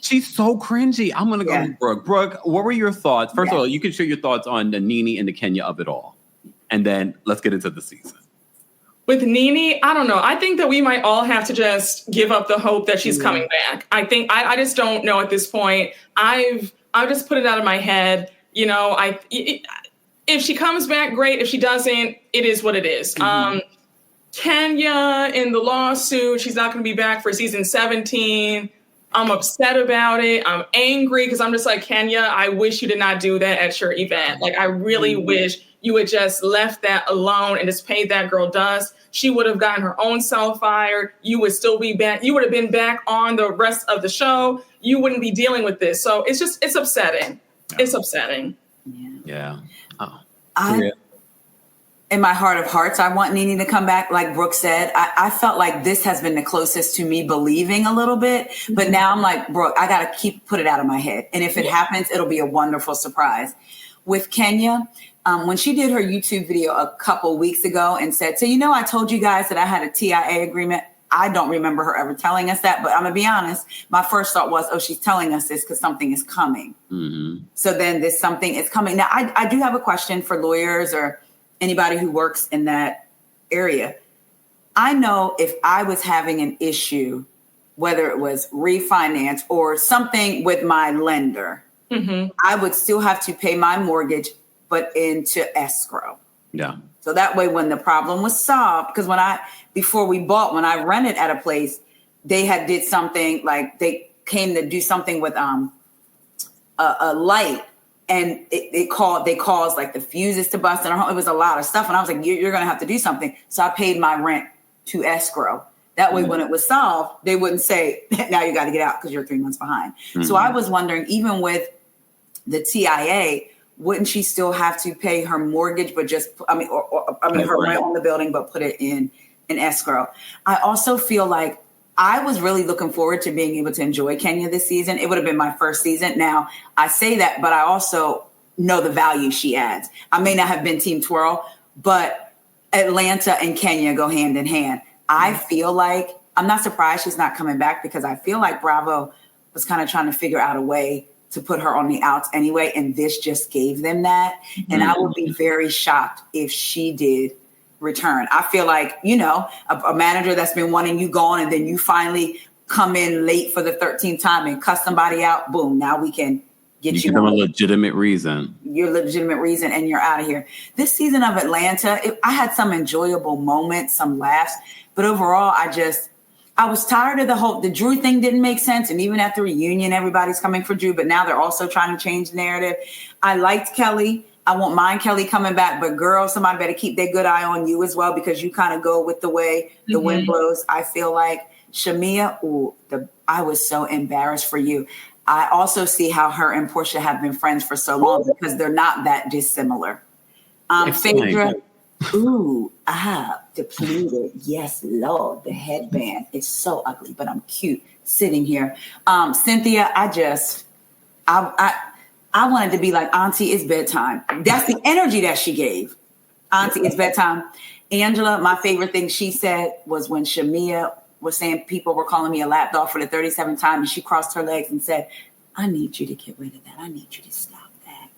She's so cringy. I'm going to go with Brooke. Brooke, what were your thoughts? First of all, you can share your thoughts on the NeNe and the Kenya of it all. And then let's get into the season. With NeNe, I don't know. I think that we might all have to just give up the hope that she's coming back. I think I just don't know at this point. I've just put it out of my head. You know, if she comes back, great. If she doesn't, it is what it is. Kenya in the lawsuit, she's not going to be back for season 17. I'm upset about it. I'm angry because I'm just like, Kenya, I wish you did not do that at your event. Like, I really wish you had just left that alone and just paid that girl dust. She would have gotten her own self fired. You would still be back. You would have been back on the rest of the show. You wouldn't be dealing with this. So it's upsetting. Yeah. It's upsetting. Yeah. Oh. In my heart of hearts, I want NeNe to come back. Like Brooke said, I felt like this has been the closest to me believing a little bit. But now I'm like, Brooke, I got to put it out of my head. And if it happens, it'll be a wonderful surprise. With Kenya, when she did her YouTube video a couple weeks ago and said, so, I told you guys that I had a TIA agreement. I don't remember her ever telling us that. But I'm going to be honest. My first thought was, she's telling us this because something is coming. Mm-hmm. So then this something is coming. Now, I do have a question for lawyers or anybody who works in that area. I know if I was having an issue, whether it was refinance or something with my lender, I would still have to pay my mortgage, but into escrow. Yeah. So that way, when the problem was solved, because when I rented at a place, they did something like they came to do something with a light. And they caused like the fuses to bust, and it was a lot of stuff. And I was like, you're going to have to do something. So I paid my rent to escrow. That way, when it was solved, they wouldn't say, now you got to get out because you're 3 months behind. So I was wondering, even with the TIA, wouldn't she still have to pay her mortgage, but her rent on the building, but put it in escrow? I also feel like I was really looking forward to being able to enjoy Kenya this season. It would have been my first season. Now, I say that, but I also know the value she adds. I may not have been Team Twirl, but Atlanta and Kenya go hand in hand. I feel like, I'm not surprised she's not coming back because I feel like Bravo was kind of trying to figure out a way to put her on the outs anyway, and this just gave them that. And I would be very shocked if she did return. I feel like, a manager that's been wanting you gone and then you finally come in late for the 13th time and cuss somebody out. Boom. Now we can get you. Give them a legitimate reason. Your legitimate reason, and you're out of here. This season of Atlanta, I had some enjoyable moments, some laughs, but overall, I was tired of the Drew thing didn't make sense. And even at the reunion, everybody's coming for Drew, but now they're also trying to change the narrative. I liked Kelly. I won't mind Kelly coming back, but girl, somebody better keep their good eye on you as well, because you kind of go with the way the wind blows. I feel like Shamia, I was so embarrassed for you. I also see how her and Portia have been friends for so long because they're not that dissimilar. Phaedra, depleted. Yes, Lord, the headband is so ugly, but I'm cute sitting here. Cynthia, I wanted to be like, Auntie, it's bedtime. That's the energy that she gave. Auntie, it's bedtime. Angela, my favorite thing she said was when Shamia was saying people were calling me a lapdog for the 37th time, and she crossed her legs and said, I need you to get rid of that. I need you to stop that.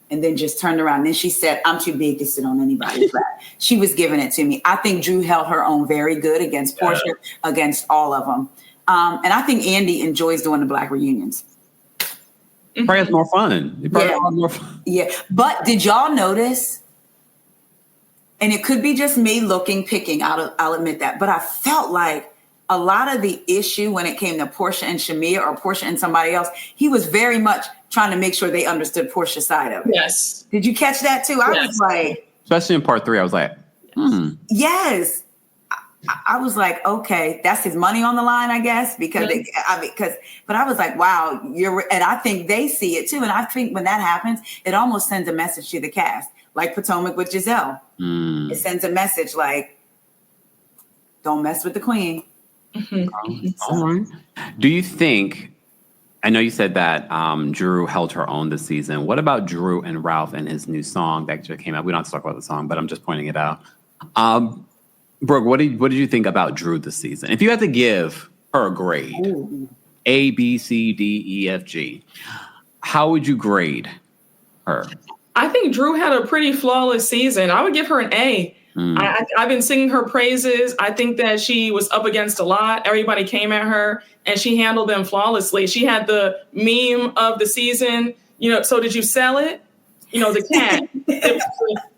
And then just turned around. Then she said, I'm too big to sit on anybody's lap. She was giving it to me. I think Drew held her own very good against Portia, against all of them. And I think Andy enjoys doing the Black reunions. Probably has more fun. More fun. Yeah. But did y'all notice? And it could be just me picking. I'll admit that. But I felt like a lot of the issue when it came to Portia and Shamia or Portia and somebody else, he was very much trying to make sure they understood Portia's side of it. Yes. Did you catch that too? I was like, especially in part 3, I was like, Yes. I was like, okay, that's his money on the line, I guess, but I was like, wow, and I think they see it too. And I think when that happens, it almost sends a message to the cast, like Potomac with Giselle. It sends a message like, don't mess with the queen. All right. Do you think, I know you said that Drew held her own this season. What about Drew and Ralph and his new song that just came out? We don't have to talk about the song, but I'm just pointing it out. Brooke, what did you think about Drew this season? If you had to give her a grade, A, B, C, D, E, F, G, how would you grade her? I think Drew had a pretty flawless season. I would give her an A. I've been singing her praises. I think that she was up against a lot. Everybody came at her, and she handled them flawlessly. She had the meme of the season. So did you sell it? The cat.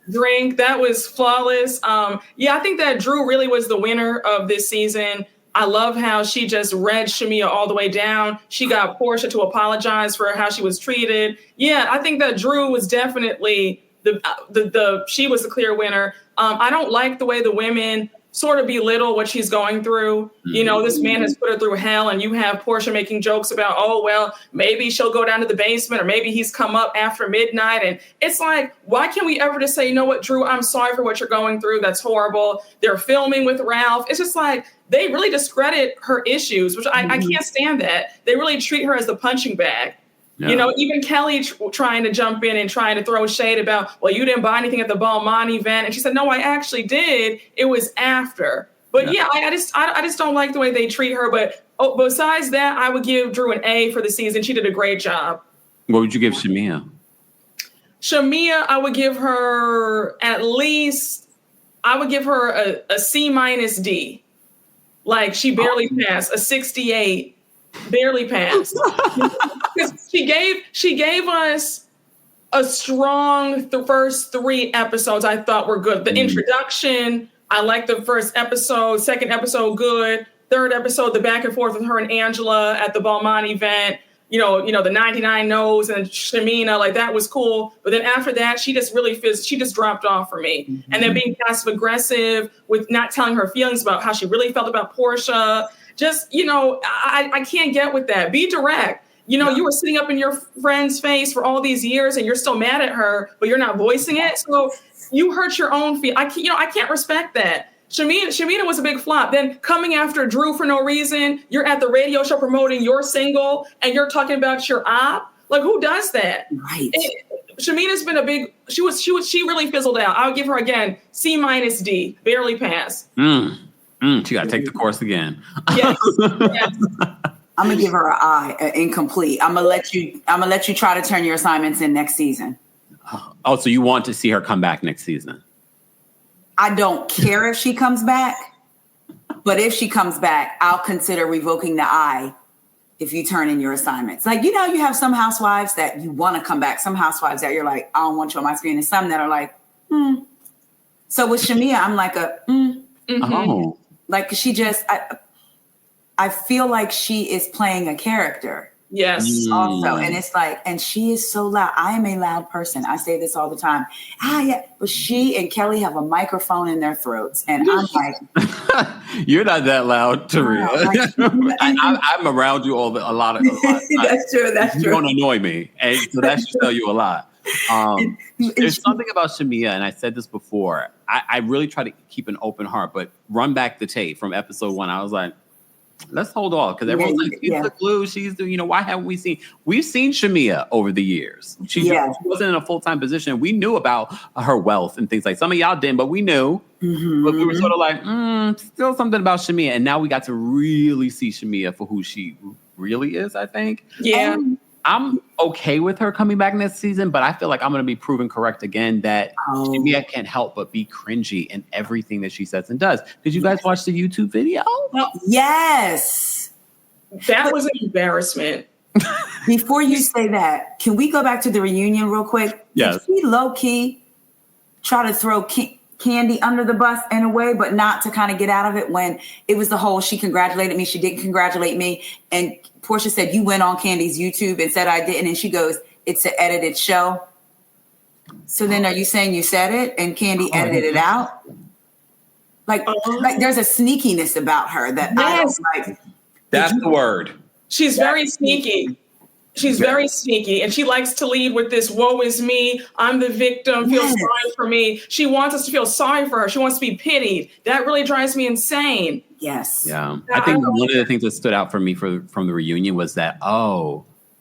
Drink, that was flawless. I think that Drew really was the winner of this season. I love how she just read Shamia all the way down. She got Portia to apologize for how she was treated. I think that Drew was definitely she was the clear winner. I don't like the way the women sort of belittle what she's going through. This man has put her through hell, and you have Portia making jokes about, oh, well, maybe she'll go down to the basement, or maybe he's come up after midnight. And it's like, why can't we ever just say, you know what, Drew, I'm sorry for what you're going through. That's horrible. They're filming with Ralph. It's just like, they really discredit her issues, which I can't stand that. They really treat her as the punching bag. Yeah. Even Kelly trying to jump in and trying to throw shade about, well, you didn't buy anything at the Balmain event. And she said, no, I actually did. It was after. But I just don't like the way they treat her. But besides that, I would give Drew an A for the season. She did a great job. What would you give Shamia? Shamia, I would give her a C- D. Like, she barely passed, a 68. Barely passed. she gave us a strong first 3 episodes. I thought were good. The introduction, I liked the first episode. Second episode, good. Third episode, the back and forth with her and Angela at the Balmain event. The 99 no's and Shamina, like, that was cool. But then after that, she just dropped off for me. And then being passive aggressive with not telling her feelings about how she really felt about Portia. Just, I can't get with that. Be direct. You were sitting up in your friend's face for all these years, and you're still mad at her, but you're not voicing it. So you hurt your own feelings. I can't respect that. Shamina was a big flop. Then coming after Drew for no reason, you're at the radio show promoting your single, and you're talking about your op. Like, who does that? Right. Shamina's been she really fizzled out. I'll give her again C- D, barely pass. She got to take the course again. Yes. I'm gonna give her an I, incomplete. I'm gonna let you try to turn your assignments in next season. Oh, so you want to see her come back next season? I don't care if she comes back, but if she comes back, I'll consider revoking the I if you turn in your assignments. Like, you have some housewives that you want to come back, some housewives that you're like, I don't want you on my screen, and some that are like, So with Shamia, I'm like like, she just, I feel like she is playing a character. Yes. Also, and it's like, and she is so loud. I am a loud person. I say this all the time. Yeah, but she and Kelly have a microphone in their throats, and I'm like, you're not that loud, Taria. I'm around you a lot. That's true. You don't annoy me, and so that should tell you a lot. There's something about Shamia, and I said this before. I really try to keep an open heart, but run back the tape from episode 1. I was like, let's hold on, because everyone's like, she's the glue. She's the, why haven't we seen? We've seen Shamia over the years. She wasn't in a full-time position. We knew about her wealth and things like. Some of y'all didn't, but we knew. Mm-hmm. But we were sort of like, still something about Shamia, and now we got to really see Shamia for who she really is. I think. Yeah. And I'm okay with her coming back next season, but I feel like I'm going to be proven correct again that Shamia can't help but be cringy in everything that she says and does. Did you guys watch the YouTube video? Yes. That was an embarrassment. Before you say that, can we go back to the reunion real quick? Yes. Did she low-key try to throw Candy under the bus in a way, but not to kind of get out of it when it was the whole she congratulated me, she didn't congratulate me, and Portia said, you went on Candy's YouTube and said I didn't. And she goes, it's an edited show. So then are you saying you said it and Candy edited it out? Like there's a sneakiness about her that I don't like. That's the word. She's very sneaky. She's very sneaky, and she likes to lead with this, woe is me, I'm the victim, feel sorry for me. She wants us to feel sorry for her. She wants to be pitied. That really drives me insane. Yes. Yeah. I think one of the things that stood out for me from the reunion was that,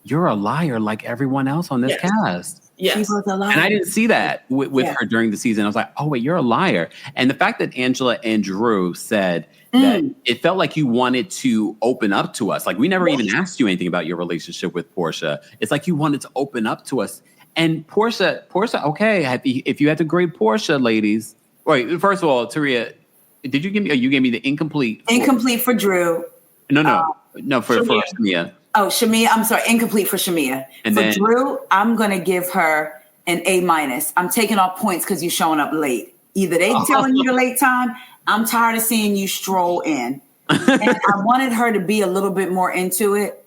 you're a liar like everyone else on this cast. Yes. She was a liar. And I didn't see that with her during the season. I was like, oh, wait, you're a liar. And the fact that Angela and Drew said that it felt like you wanted to open up to us. Like, we never even asked you anything about your relationship with Portia. It's like you wanted to open up to us. And Portia, okay, if you had to grade Portia, ladies. Wait, first of all, Taria, did you give me, you gave me the incomplete. Incomplete for Drew. No, for Shamia. Oh, Shamia. I'm sorry. Incomplete for Shamia. And for Drew, I'm going to give her an A-. I'm taking off points because you're showing up late. Either they telling you the late time. I'm tired of seeing you stroll in. And I wanted her to be a little bit more into it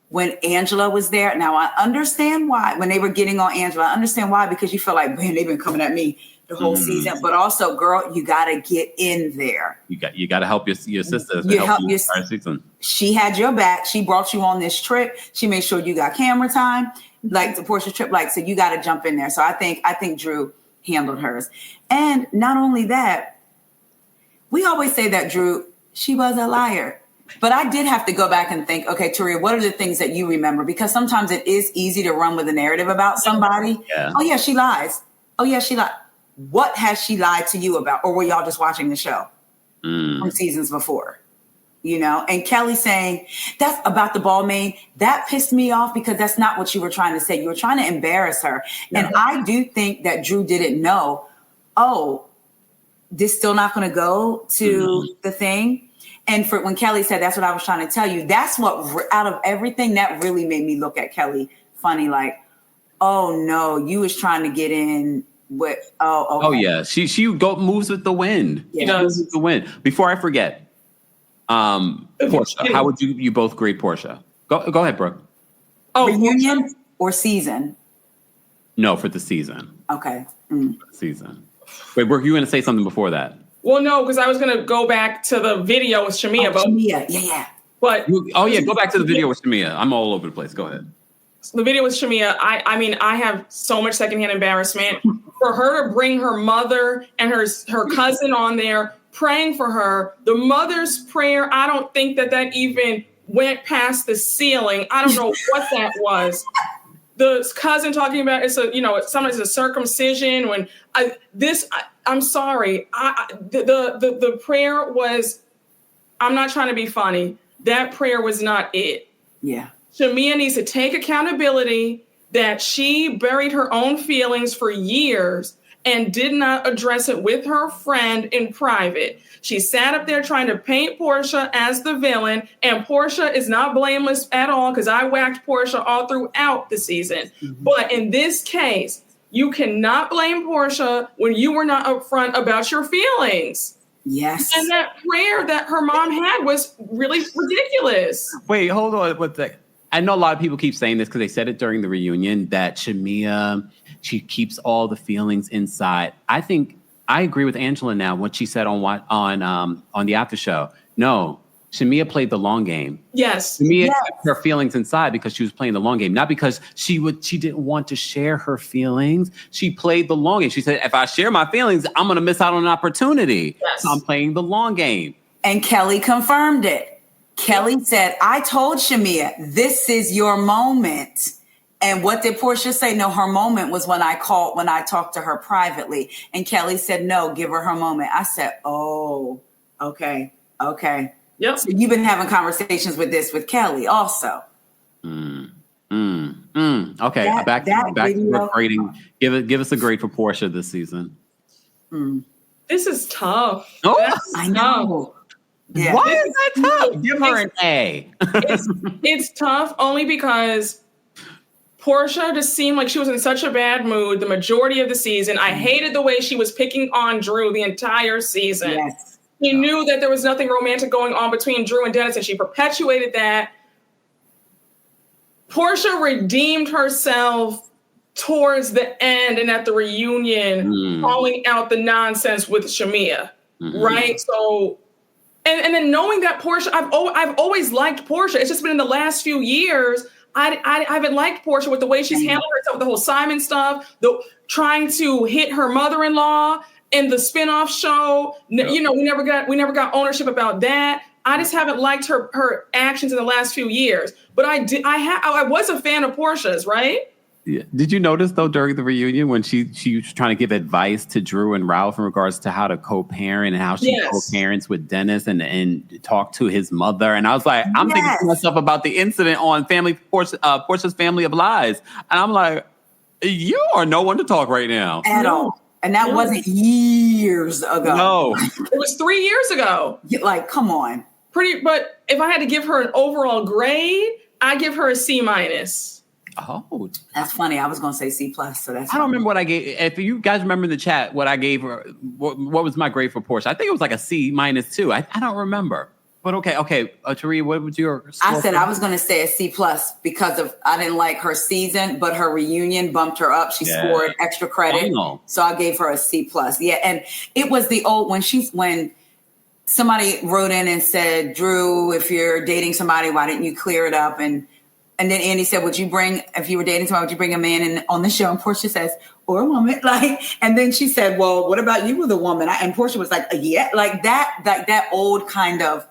when Angela was there. Now, I understand why. When they were getting on Angela, I understand why. Because you feel like, man, they've been coming at me the whole season. But also, girl, you got to get in there. You got to help your sister. She had your back. She brought you on this trip. She made sure you got camera time, like the Portia trip. Like, so you got to jump in there. So I think Drew handled hers. And not only that, we always say that Drew, she was a liar. But I did have to go back and think, okay, Taria, what are the things that you remember? Because sometimes it is easy to run with a narrative about somebody. Yeah. Oh, yeah, she lies. Oh, yeah, she lied. What has she lied to you about? Or were y'all just watching the show from seasons before? And Kelly saying, that's about the ball main. That pissed me off because that's not what you were trying to say. You were trying to embarrass her. Yeah. And I do think that Drew didn't know, this still not going to go to the thing. And for when Kelly said, that's what I was trying to tell you. That's what, out of everything, that really made me look at Kelly funny. Like, oh no, you was trying to get in with, okay. Oh yeah. She moves with the wind. Yeah. She moves with the wind. Before I forget, Portia, how would you both grade Portia? Go ahead, Brooke. Reunion or season? No, for the season. Okay. Season. Wait, Brooke, you were going to say something before that? Well, no, because I was going to go back to the video with Shamia. Shamia, yeah. But go back to the video with Shamia. I'm all over the place. Go ahead. The video with Shamia, I mean, I have so much secondhand embarrassment. For her to bring her mother and her cousin on there praying for her, the mother's prayer, I don't think that even went past the ceiling. I don't know what that was. The cousin talking about it's a circumcision. When I'm sorry, the prayer was. I'm not trying to be funny. That prayer was not it. Yeah. Shamia needs to take accountability that she buried her own feelings for years and did not address it with her friend in private. She sat up there trying to paint Portia as the villain, and Portia is not blameless at all because I whacked Portia all throughout the season. Mm-hmm. But in this case, you cannot blame Portia when you were not upfront about your feelings. Yes. And that prayer that her mom had was really ridiculous. Wait, hold on. What the? I know a lot of people keep saying this because they said it during the reunion that Shamea, she keeps all the feelings inside. I think I agree with Angela now what she said on the after show. No, Shamea played the long game. Yes. Shamea kept her feelings inside because she was playing the long game, not because she didn't want to share her feelings. She played the long game. She said, if I share my feelings, I'm going to miss out on an opportunity. Yes. So I'm playing the long game. And Kelly confirmed it. Kelly said, I told Shamea, this is your moment. And what did Portia say? No, her moment was when I talked to her privately. And Kelly said, no, give her moment. I said, oh, okay. Yep. So you've been having conversations with Kelly also. Okay, That back to video, grading. Give us a grade for Portia this season. This is tough. Oh, I know. Yeah. Why is that tough? Give her an A. It's tough only because Portia just seemed like she was in such a bad mood the majority of the season. I hated the way she was picking on Drew the entire season. Yes. He knew that there was nothing romantic going on between Drew and Dennis, and she perpetuated that. Portia redeemed herself towards the end and at the reunion, calling out the nonsense with Shamea, right? So, and then knowing that Portia, I've always liked Portia. It's just been in the last few years, I haven't liked Portia with the way she's handled herself with the whole Simon stuff, trying to hit her mother-in-law in the spinoff show. You know, we never got ownership about that. I just haven't liked her actions in the last few years. But I was a fan of Portia's, right? Yeah. Did you notice though during the reunion when she was trying to give advice to Drew and Ralph in regards to how to co-parent and how she co-parents with Dennis and talk to his mother? And I was like, I'm thinking to myself about the incident on Portia's Family of Lies, and I'm like, you are no one to talk right now at all. And that wasn't years ago. No, it was 3 years ago. Like, come on. But if I had to give her an overall grade, I give her a C-. Oh, that's funny. I was going to say C+. So that's. I don't remember what I gave. If you guys remember in the chat what I gave her, what was my grade for Portia? I think it was like a C- too. I don't remember. But okay. Taria, what was your score? I said I was going to say a C+ because I didn't like her season, but her reunion bumped her up. She scored extra credit, so I gave her a C+. Yeah, and it was the old when somebody wrote in and said, Drew, if you're dating somebody, why didn't you clear it up? And then Andy said, if you were dating somebody, would you bring a man in on the show? And Portia says, or a woman, and then she said, well, what about you with a woman? And Portia was like, yeah, like that old kind of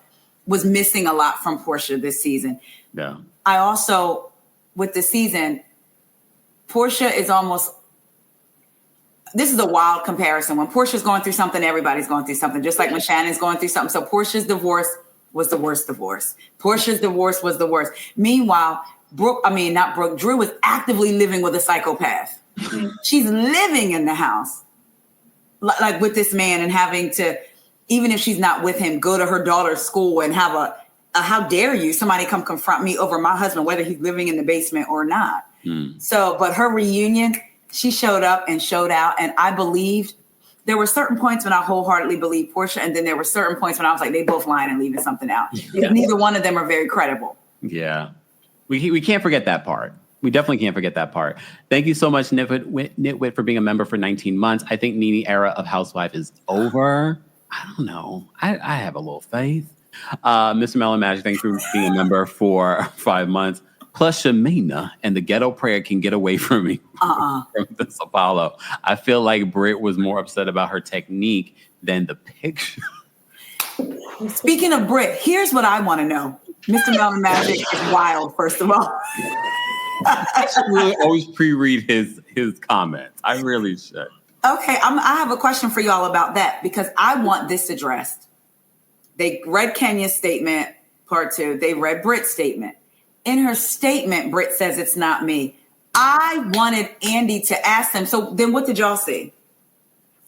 was missing a lot from Portia this season. Yeah. I also, with the season, Portia is almost, this is a wild comparison. When Portia's going through something, everybody's going through something, just like when Shannon's going through something. So Portia's divorce was the worst divorce. Portia's divorce was the worst. Meanwhile, Drew was actively living with a psychopath. She's living in the house, like with this man, and having to, even if she's not with him, go to her daughter's school and have a how dare you, somebody come confront me over my husband, whether he's living in the basement or not. So, but her reunion, she showed up and showed out. And I believed, there were certain points when I wholeheartedly believed Portia. And then there were certain points when I was like, they both lying and leaving something out. Neither one of them are very credible. Yeah. We can't forget that part. We definitely can't forget that part. Thank you so much, Nitwit, for being a member for 19 months. I think Nene era of housewife is over. I don't know. I have a little faith. Mr. Melon Magic, thanks for being a member for 5 months. Plus, Shamina and the ghetto prayer can get away from me from this Apollo. I feel like Britt was more upset about her technique than the picture. Speaking of Britt, here's what I want to know. Mr. Melon Magic is wild, first of all. I should really always pre-read his comments. I really should. Okay, I have a question for y'all about that because I want this addressed. They read Kenya's statement, part 2. They read Britt's statement. In her statement, Britt says it's not me. I wanted Andy to ask them. So then what did y'all see?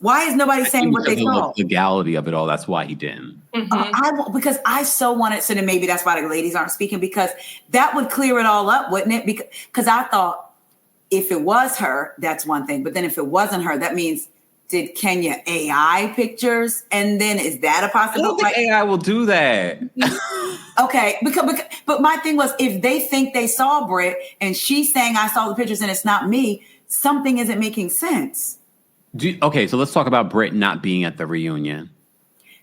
Why is nobody saying what they saw? The legality of it all. That's why he didn't. Because I so wanted, so then maybe that's why the ladies aren't speaking, because that would clear it all up, wouldn't it? Because I thought if it was her, that's one thing. But then if it wasn't her, that means did Kenya AI pictures? And then is that a I possibility? don't think AI will do that. Okay, but my thing was, if they think they saw Britt and she's saying I saw the pictures and it's not me, something isn't making sense. Okay, so let's talk about Britt not being at the reunion.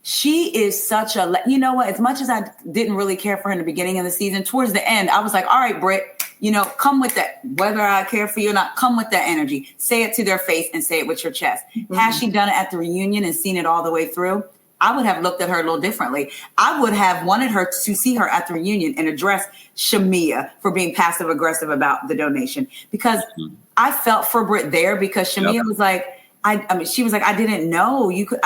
She is such a, you know what, as much as I didn't really care for her in the beginning of the season, towards the end, I was like, all right, Britt, you know, come with that. Whether I care for you or not, come with that energy. Say it to their face and say it with your chest. Mm-hmm. Had she done it at the reunion and seen it all the way through, I would have looked at her a little differently. I would have wanted her to see her at the reunion and address Shamia for being passive aggressive about the donation, because I felt for Britt there, because Shamia was like, I mean, she was like, I didn't know you could.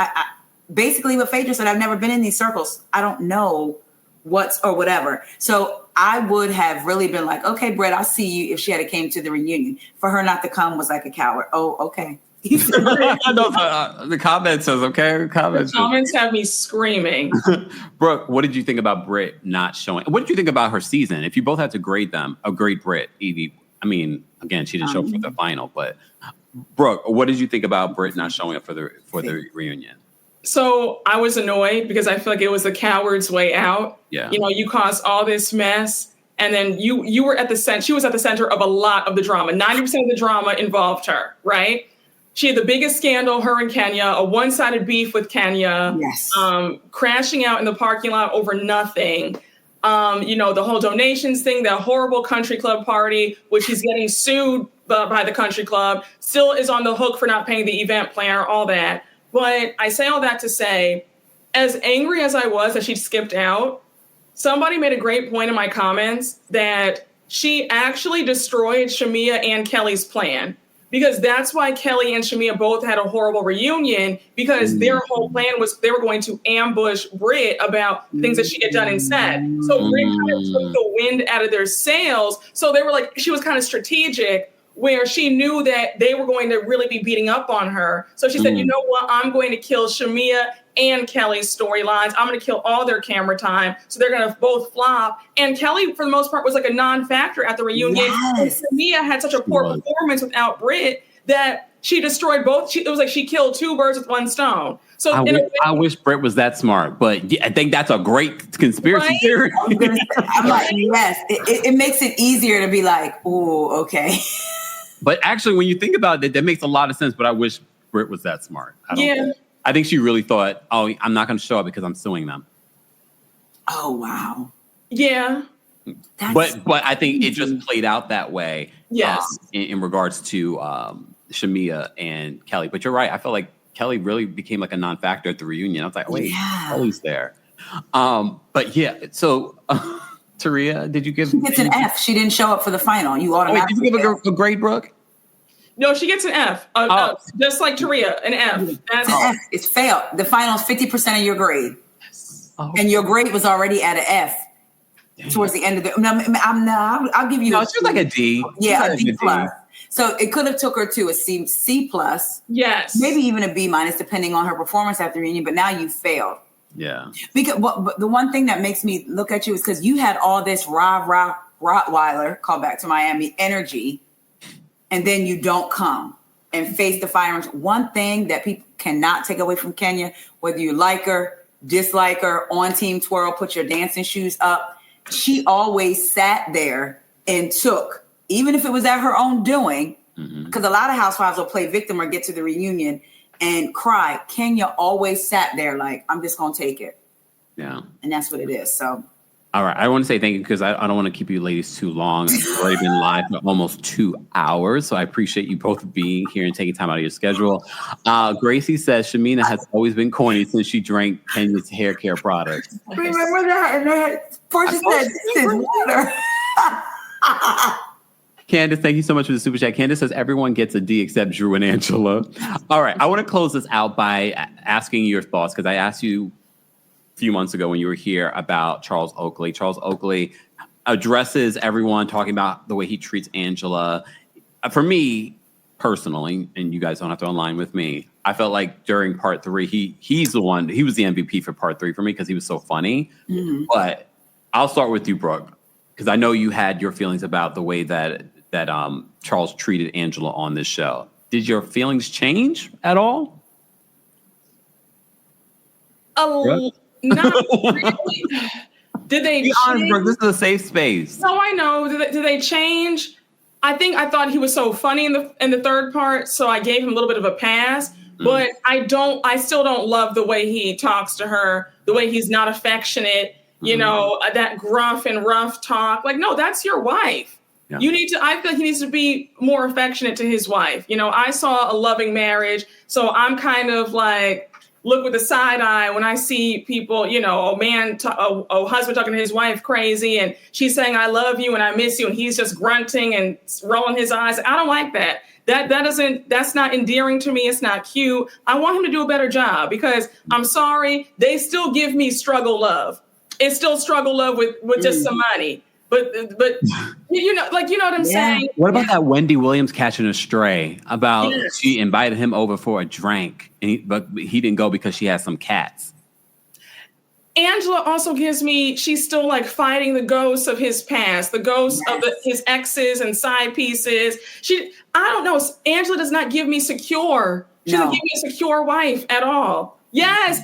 Basically what Phaedra said, I've never been in these circles. I don't know what's or whatever. So I would have really been like, okay, Britt, I'll see you if she had came to the reunion. For her not to come was like a coward. Oh, okay. The comment says, okay. The comments have me screaming. Brooke, what did you think about Britt not showing? What did you think about her season? If you both had to grade them, grade Britt, Evie. I mean, again, she didn't show up for the final, but Brooke, what did you think about Britt not showing up for the reunion? So I was annoyed because I feel like it was the coward's way out. Yeah. You know, you caused all this mess, and then you were at the center. She was at the center of a lot of the drama. 90% of the drama involved her, right? She had the biggest scandal, her and Kenya, a one-sided beef with Kenya, crashing out in the parking lot over nothing. You know, the whole donations thing, that horrible country club party, which he's getting sued by the country club, still is on the hook for not paying the event planner, all that. But I say all that to say, as angry as I was that she skipped out, somebody made a great point in my comments that she actually destroyed Shamia and Kelly's plan. Because that's why Kelly and Shamia both had a horrible reunion, because their whole plan was they were going to ambush Britt about things that she had done and said. So Britt kind of took the wind out of their sails. So they were like, she was kind of strategic, where she knew that they were going to really be beating up on her. So she said, you know what? I'm going to kill Shamia and Kelly's storylines. I'm going to kill all their camera time. So they're going to both flop. And Kelly, for the most part, was like a non-factor at the reunion. Yes. And Shamia had such a poor performance without Britt that she destroyed both. It was like she killed two birds with one stone. So I wish Britt was that smart, but I think that's a great conspiracy theory. I'm like, yes, it makes it easier to be like, oh, okay. But actually, when you think about it, that makes a lot of sense. But I wish Britt was that smart. I think she really thought, oh, I'm not going to show up because I'm suing them. Oh, wow. Yeah. But I think it just played out that way. Yes. In regards to Shamia and Kelly. But you're right. I felt like Kelly really became like a non-factor at the reunion. I was like, wait, Kelly's there. But yeah, so... Taria, did you give... She gets an F. She didn't show up for the final. You automatically... Did you give a grade, Brooke? No, she gets an F. Just like Taria, an F. That's an F. It's failed. The final is 50% of your grade. Yes. Oh. And your grade was already at an F. Dang. Towards the end of the... I'll give you... No, she was like a D. Yeah, a D plus. So it could have took her to a C plus. Yes. Maybe even a B minus, depending on her performance at the reunion. But now you failed. Yeah. Because the one thing that makes me look at you is because you had all this Rottweiler, call back to Miami, energy, and then you don't come and face the fire. One thing that people cannot take away from Kenya, whether you like her, dislike her, on Team Twirl, put your dancing shoes up, she always sat there and took, even if it was at her own doing, because a lot of housewives will play victim or get to the reunion and cry. Kenya always sat there like, I'm just going to take it. Yeah. And that's what it is. So. All right. I want to say thank you because I don't want to keep you ladies too long. We've already been live for almost 2 hours. So I appreciate you both being here and taking time out of your schedule. Gracie says Shamina has always been corny since she drank Kenya's hair care products. Remember that? And then Portia said, this is water. Candace, thank you so much for the super chat. Candace says everyone gets a D except Drew and Angela. All right. I want to close this out by asking your thoughts because I asked you a few months ago when you were here about Charles Oakley. Charles Oakley addresses everyone talking about the way he treats Angela. For me, personally, and you guys don't have to align with me, I felt like during part 3, he was the MVP for part 3 for me because he was so funny. Mm-hmm. But I'll start with you, Brooke, because I know you had your feelings about the way that Charles treated Angela on this show. Did your feelings change at all? Not really. Did they Be honest, change? Brooke, this is a safe space. No, I know. Did they change? I thought he was so funny in the third part, so I gave him a little bit of a pass. But I still don't love the way he talks to her, the way he's not affectionate, you know, that gruff and rough talk. Like, no, that's your wife. Yeah. I feel he needs to be more affectionate to his wife. You know, I saw a loving marriage, so I'm kind of like, look with the side eye when I see people, you know, a husband talking to his wife crazy and she's saying, I love you and I miss you. And he's just grunting and rolling his eyes. I don't like that. That's not endearing to me. It's not cute. I want him to do a better job because I'm sorry, they still give me struggle love. It's still struggle love with just some money. But you know what I'm saying? What about that Wendy Williams catching a stray about she invited him over for a drink, but he didn't go because she has some cats? Angela also gives me, she's still like fighting the ghosts of his past, the ghosts of his exes and side pieces. I don't know. Angela does not give me secure. She doesn't give me a secure wife at all. Yes.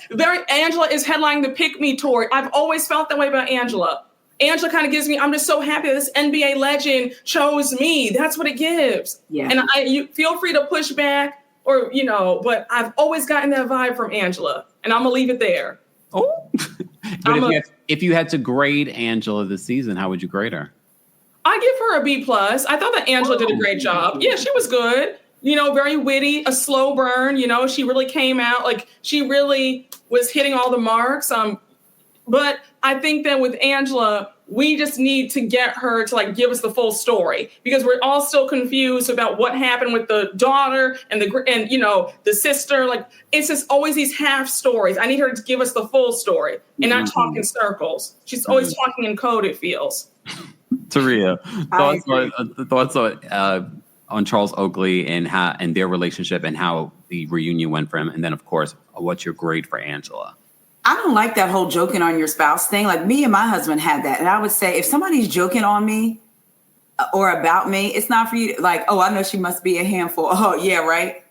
Angela is headlining the Pick Me tour. I've always felt that way about Angela. Angela kind of gives me, I'm just so happy that this NBA legend chose me. That's what it gives. Yeah. And you feel free to push back or, you know, but I've always gotten that vibe from Angela and I'm going to leave it there. Oh, but if you had to grade Angela this season, how would you grade her? I give her a B+. I thought that Angela did a great job. Yeah, she was good. You know, very witty, a slow burn. You know, she really came out like she really was hitting all the marks. But I think that with Angela, we just need to get her to like give us the full story because we're all still confused about what happened with the daughter and you know, the sister. Like it's just always these half stories. I need her to give us the full story and not talk in circles. She's always talking in code, it feels. Taria, thoughts on Charles Oakley and their relationship and how the reunion went for him, and then of course, what's your grade for Angela? I don't like that whole joking on your spouse thing. Like me and my husband had that. And I would say, if somebody's joking on me or about me, it's not for you. Like, oh, I know she must be a handful. Oh, yeah, right.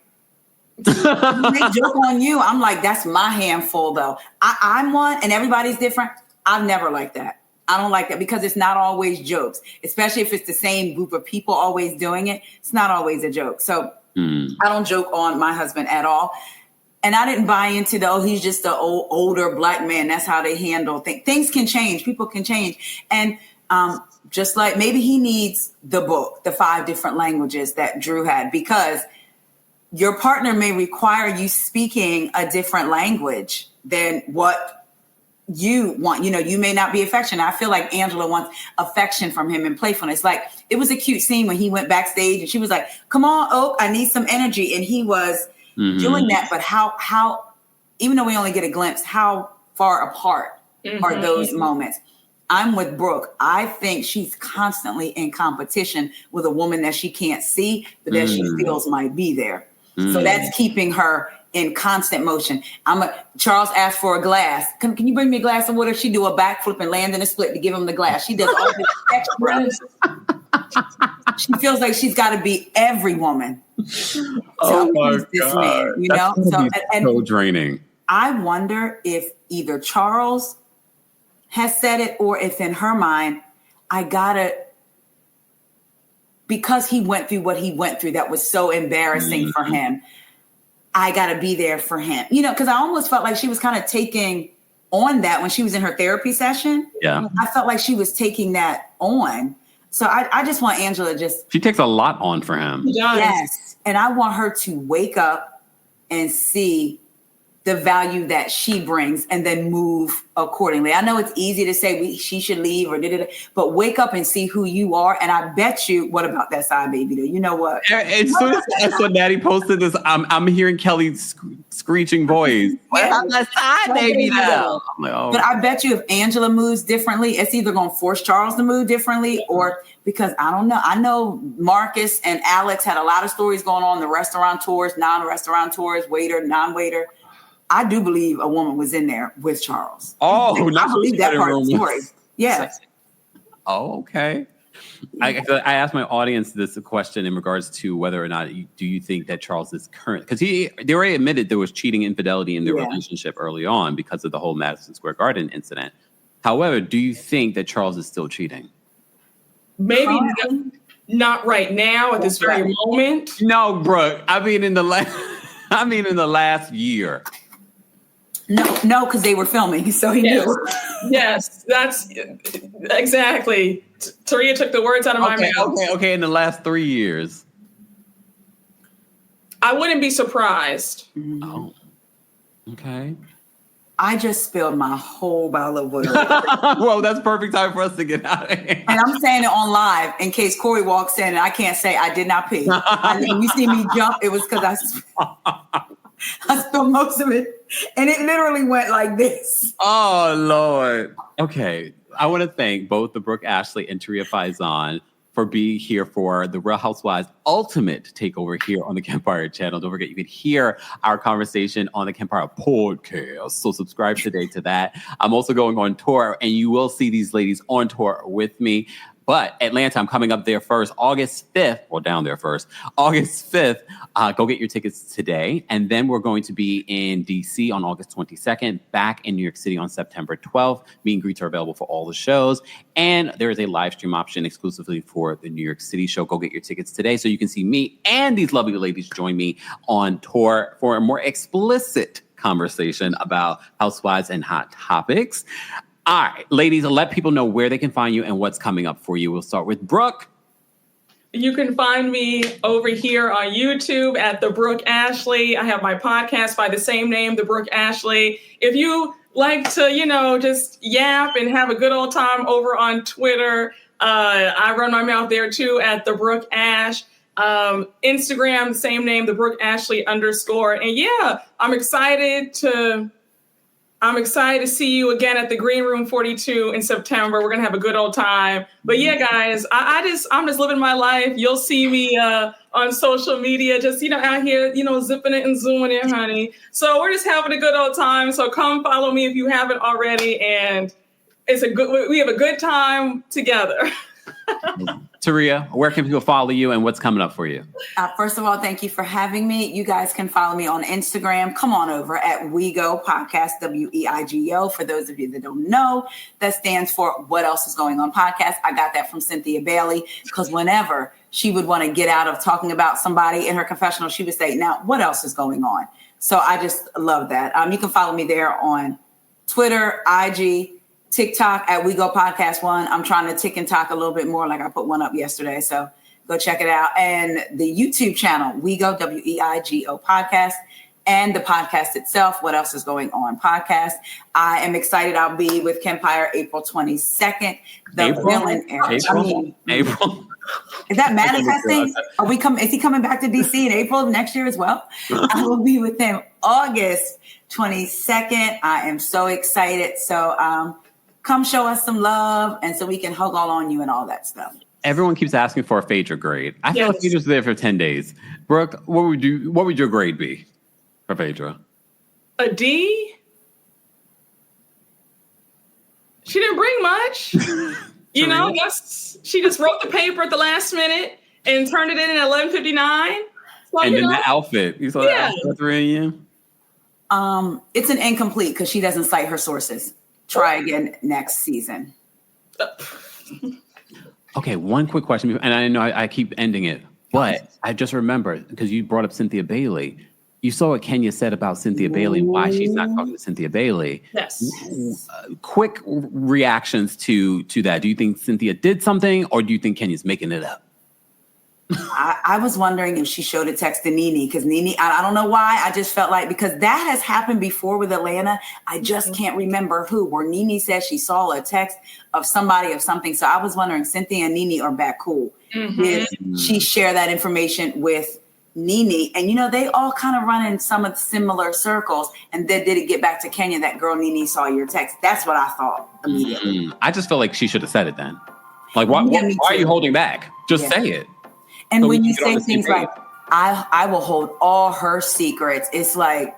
When they joke on you, I'm like, that's my handful, though. I'm one and everybody's different. I've never liked that. I don't like that because it's not always jokes, especially if it's the same group of people always doing it. It's not always a joke. So I don't joke on my husband at all. And I didn't buy into he's just an older black man. That's how they handle things. Things can change. People can change. And just like maybe he needs the book, the 5 different languages that Drew had, because your partner may require you speaking a different language than what you want. You know, you may not be affectionate. I feel like Angela wants affection from him and playfulness. Like it was a cute scene when he went backstage and she was like, come on, Oak, I need some energy. And he was doing that, but how, even though we only get a glimpse, how far apart are those moments? I'm with Brooke. I think she's constantly in competition with a woman that she can't see, but that she feels might be there. So that's keeping her in constant motion. Charles asked for a glass. Can you bring me a glass of water? She do a backflip and land in a split to give him the glass. She does all this extra. She feels like she's got to be every woman. Oh my God. Man, you know, so draining. I wonder if either Charles has said it or if in her mind, because he went through what he went through, that was so embarrassing for him. I got to be there for him, you know, because I almost felt like she was kind of taking on that when she was in her therapy session. Yeah. I felt like she was taking that on. So I just want Angela she takes a lot on for him. Yes. And I want her to wake up and see the value that she brings and then move accordingly. I know it's easy to say she should leave but wake up and see who you are. And I bet you, what about that side baby though? You know what? As soon as that's what Natty posted this, I'm hearing Kelly's screeching voice. What about that side baby though? Like, oh. But I bet you if Angela moves differently, it's either going to force Charles to move differently or because I don't know. I know Marcus and Alex had a lot of stories going on, the restaurateurs, non-restaurateurs, waiter, non-waiter. I do believe a woman was in there with Charles. Oh, I believe that part of the story. Yeah. Oh, okay. I asked my audience this question in regards to whether or not do you think that Charles is current, because they already admitted there was cheating infidelity in their relationship early on because of the whole Madison Square Garden incident. However, do you think that Charles is still cheating? Maybe not right now at this very moment. No, Brooke. I mean in the last year. No, because they were filming, so he knew. Yes, that's exactly. Taria took the words out of my mouth. Okay. In the last 3 years, I wouldn't be surprised. Oh, okay. I just spilled my whole bottle of water. Well, that's perfect time for us to get out of here. And I'm saying it on live in case Corey walks in and I can't say I did not pee. When you see me jump, it was because I spilled most of it. And it literally went like this. Oh, Lord. Okay. I want to thank both the Brooke Ashley and Taria Faison for being here for the Real Housewives Ultimate Takeover here on the Kempire channel. Don't forget, you can hear our conversation on the Kempire podcast. So subscribe today to that. I'm also going on tour, and you will see these ladies on tour with me. But Atlanta, I'm coming up there first, August 5th. Well, down there first, August 5th. Go get your tickets today. And then we're going to be in D.C. on August 22nd, back in New York City on September 12th. Meet and greets are available for all the shows. And there is a live stream option exclusively for the New York City show. Go get your tickets today so you can see me and these lovely ladies join me on tour for a more explicit conversation about housewives and hot topics. All right, ladies, let people know where they can find you and what's coming up for you. We'll start with Brooke. You can find me over here on YouTube at The Brooke Ashley. I have my podcast by the same name, The Brooke Ashley. If you like to, just yap and have a good old time over on Twitter, I run my mouth there too at The Brooke Ash. Instagram, same name, The Brooke Ashley _. And yeah, I'm excited to see you again at the Green Room 42 in September. We're going to have a good old time. But yeah, guys, I'm just living my life. You'll see me on social media, just, out here, zipping it and zooming it, honey. So we're just having a good old time. So come follow me if you haven't already. And we have a good time together. Taria, where can people follow you and what's coming up for you? First of all, thank you for having me. You guys can follow me on Instagram. Come on over at WeGo Podcast, WEIGO. For those of you that don't know, that stands for What Else Is Going On Podcast. I got that from Cynthia Bailey, because whenever she would want to get out of talking about somebody in her confessional, she would say, now, what else is going on? So I just love that. You can follow me there on Twitter, IG, TikTok at WeGo Podcast 1. I'm trying to tick and talk a little bit more. Like I put one up yesterday. So go check it out. And the YouTube channel, WeGo, WEIGO Podcast, and the podcast itself, What Else Is Going On Podcast. I am excited. I'll be with Kempire April 22nd. April. Is that manifesting? Is he coming back to DC in April of next year as well? I will be with him August 22nd. I am so excited. So, come show us some love, and so we can hug all on you and all that stuff. Everyone keeps asking for a Phaedra grade. I feel like Phaedra's there for 10 days. Brooke, what would your grade be for Phaedra? A D? She didn't bring much. She just wrote the paper at the last minute and turned it in at 11:59. So, and then the outfit. You saw that outfit at 3 a.m.? It's an incomplete because she doesn't cite her sources. Try again next season. Okay, one quick question, and I know I keep ending it, but I just remembered, because you brought up Cynthia Bailey. You saw what Kenya said about Cynthia Bailey and why she's not talking to Cynthia Bailey. Yes. Quick reactions to that. Do you think Cynthia did something, or do you think Kenya's making it up? I was wondering if she showed a text to Nene, because Nene, I don't know why. I just felt like, because that has happened before with Atlanta. I just can't remember who, where Nene said she saw a text of somebody of something. So I was wondering, Cynthia and Nene are back cool. Mm-hmm. Did she share that information with Nene? And, they all kind of run in some of the similar circles. And then did it get back to Kenya, that girl Nene saw your text? That's what I thought immediately. Mm-hmm. I just feel like she should have said it then. Like, why are you holding back? Just say it. And so when you say things like, I will hold all her secrets, it's like,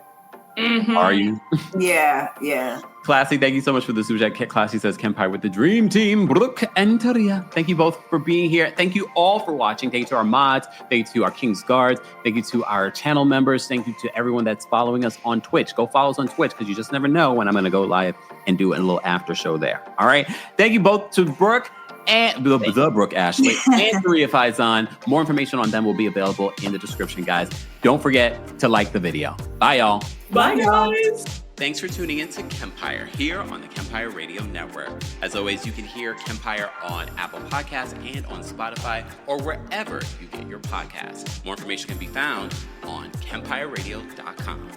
are you? Yeah. Classy, thank you so much for the super chat. Classy says Kempire with the dream team, Brooke and Taria. Thank you both for being here. Thank you all for watching. Thank you to our mods. Thank you to our King's Guards. Thank you to our channel members. Thank you to everyone that's following us on Twitch. Go follow us on Twitch because you just never know when I'm going to go live and do a little after show there. All right. Thank you both to Brooke and the Brooke Ashley and Taria Faison. More information on them will be available in the description, guys. Don't forget to like the video. Bye, y'all. Bye, guys. Thanks for tuning in to Kempire here on the Kempire Radio Network. As always, you can hear Kempire on Apple Podcasts and on Spotify or wherever you get your podcasts. More information can be found on KempireRadio.com.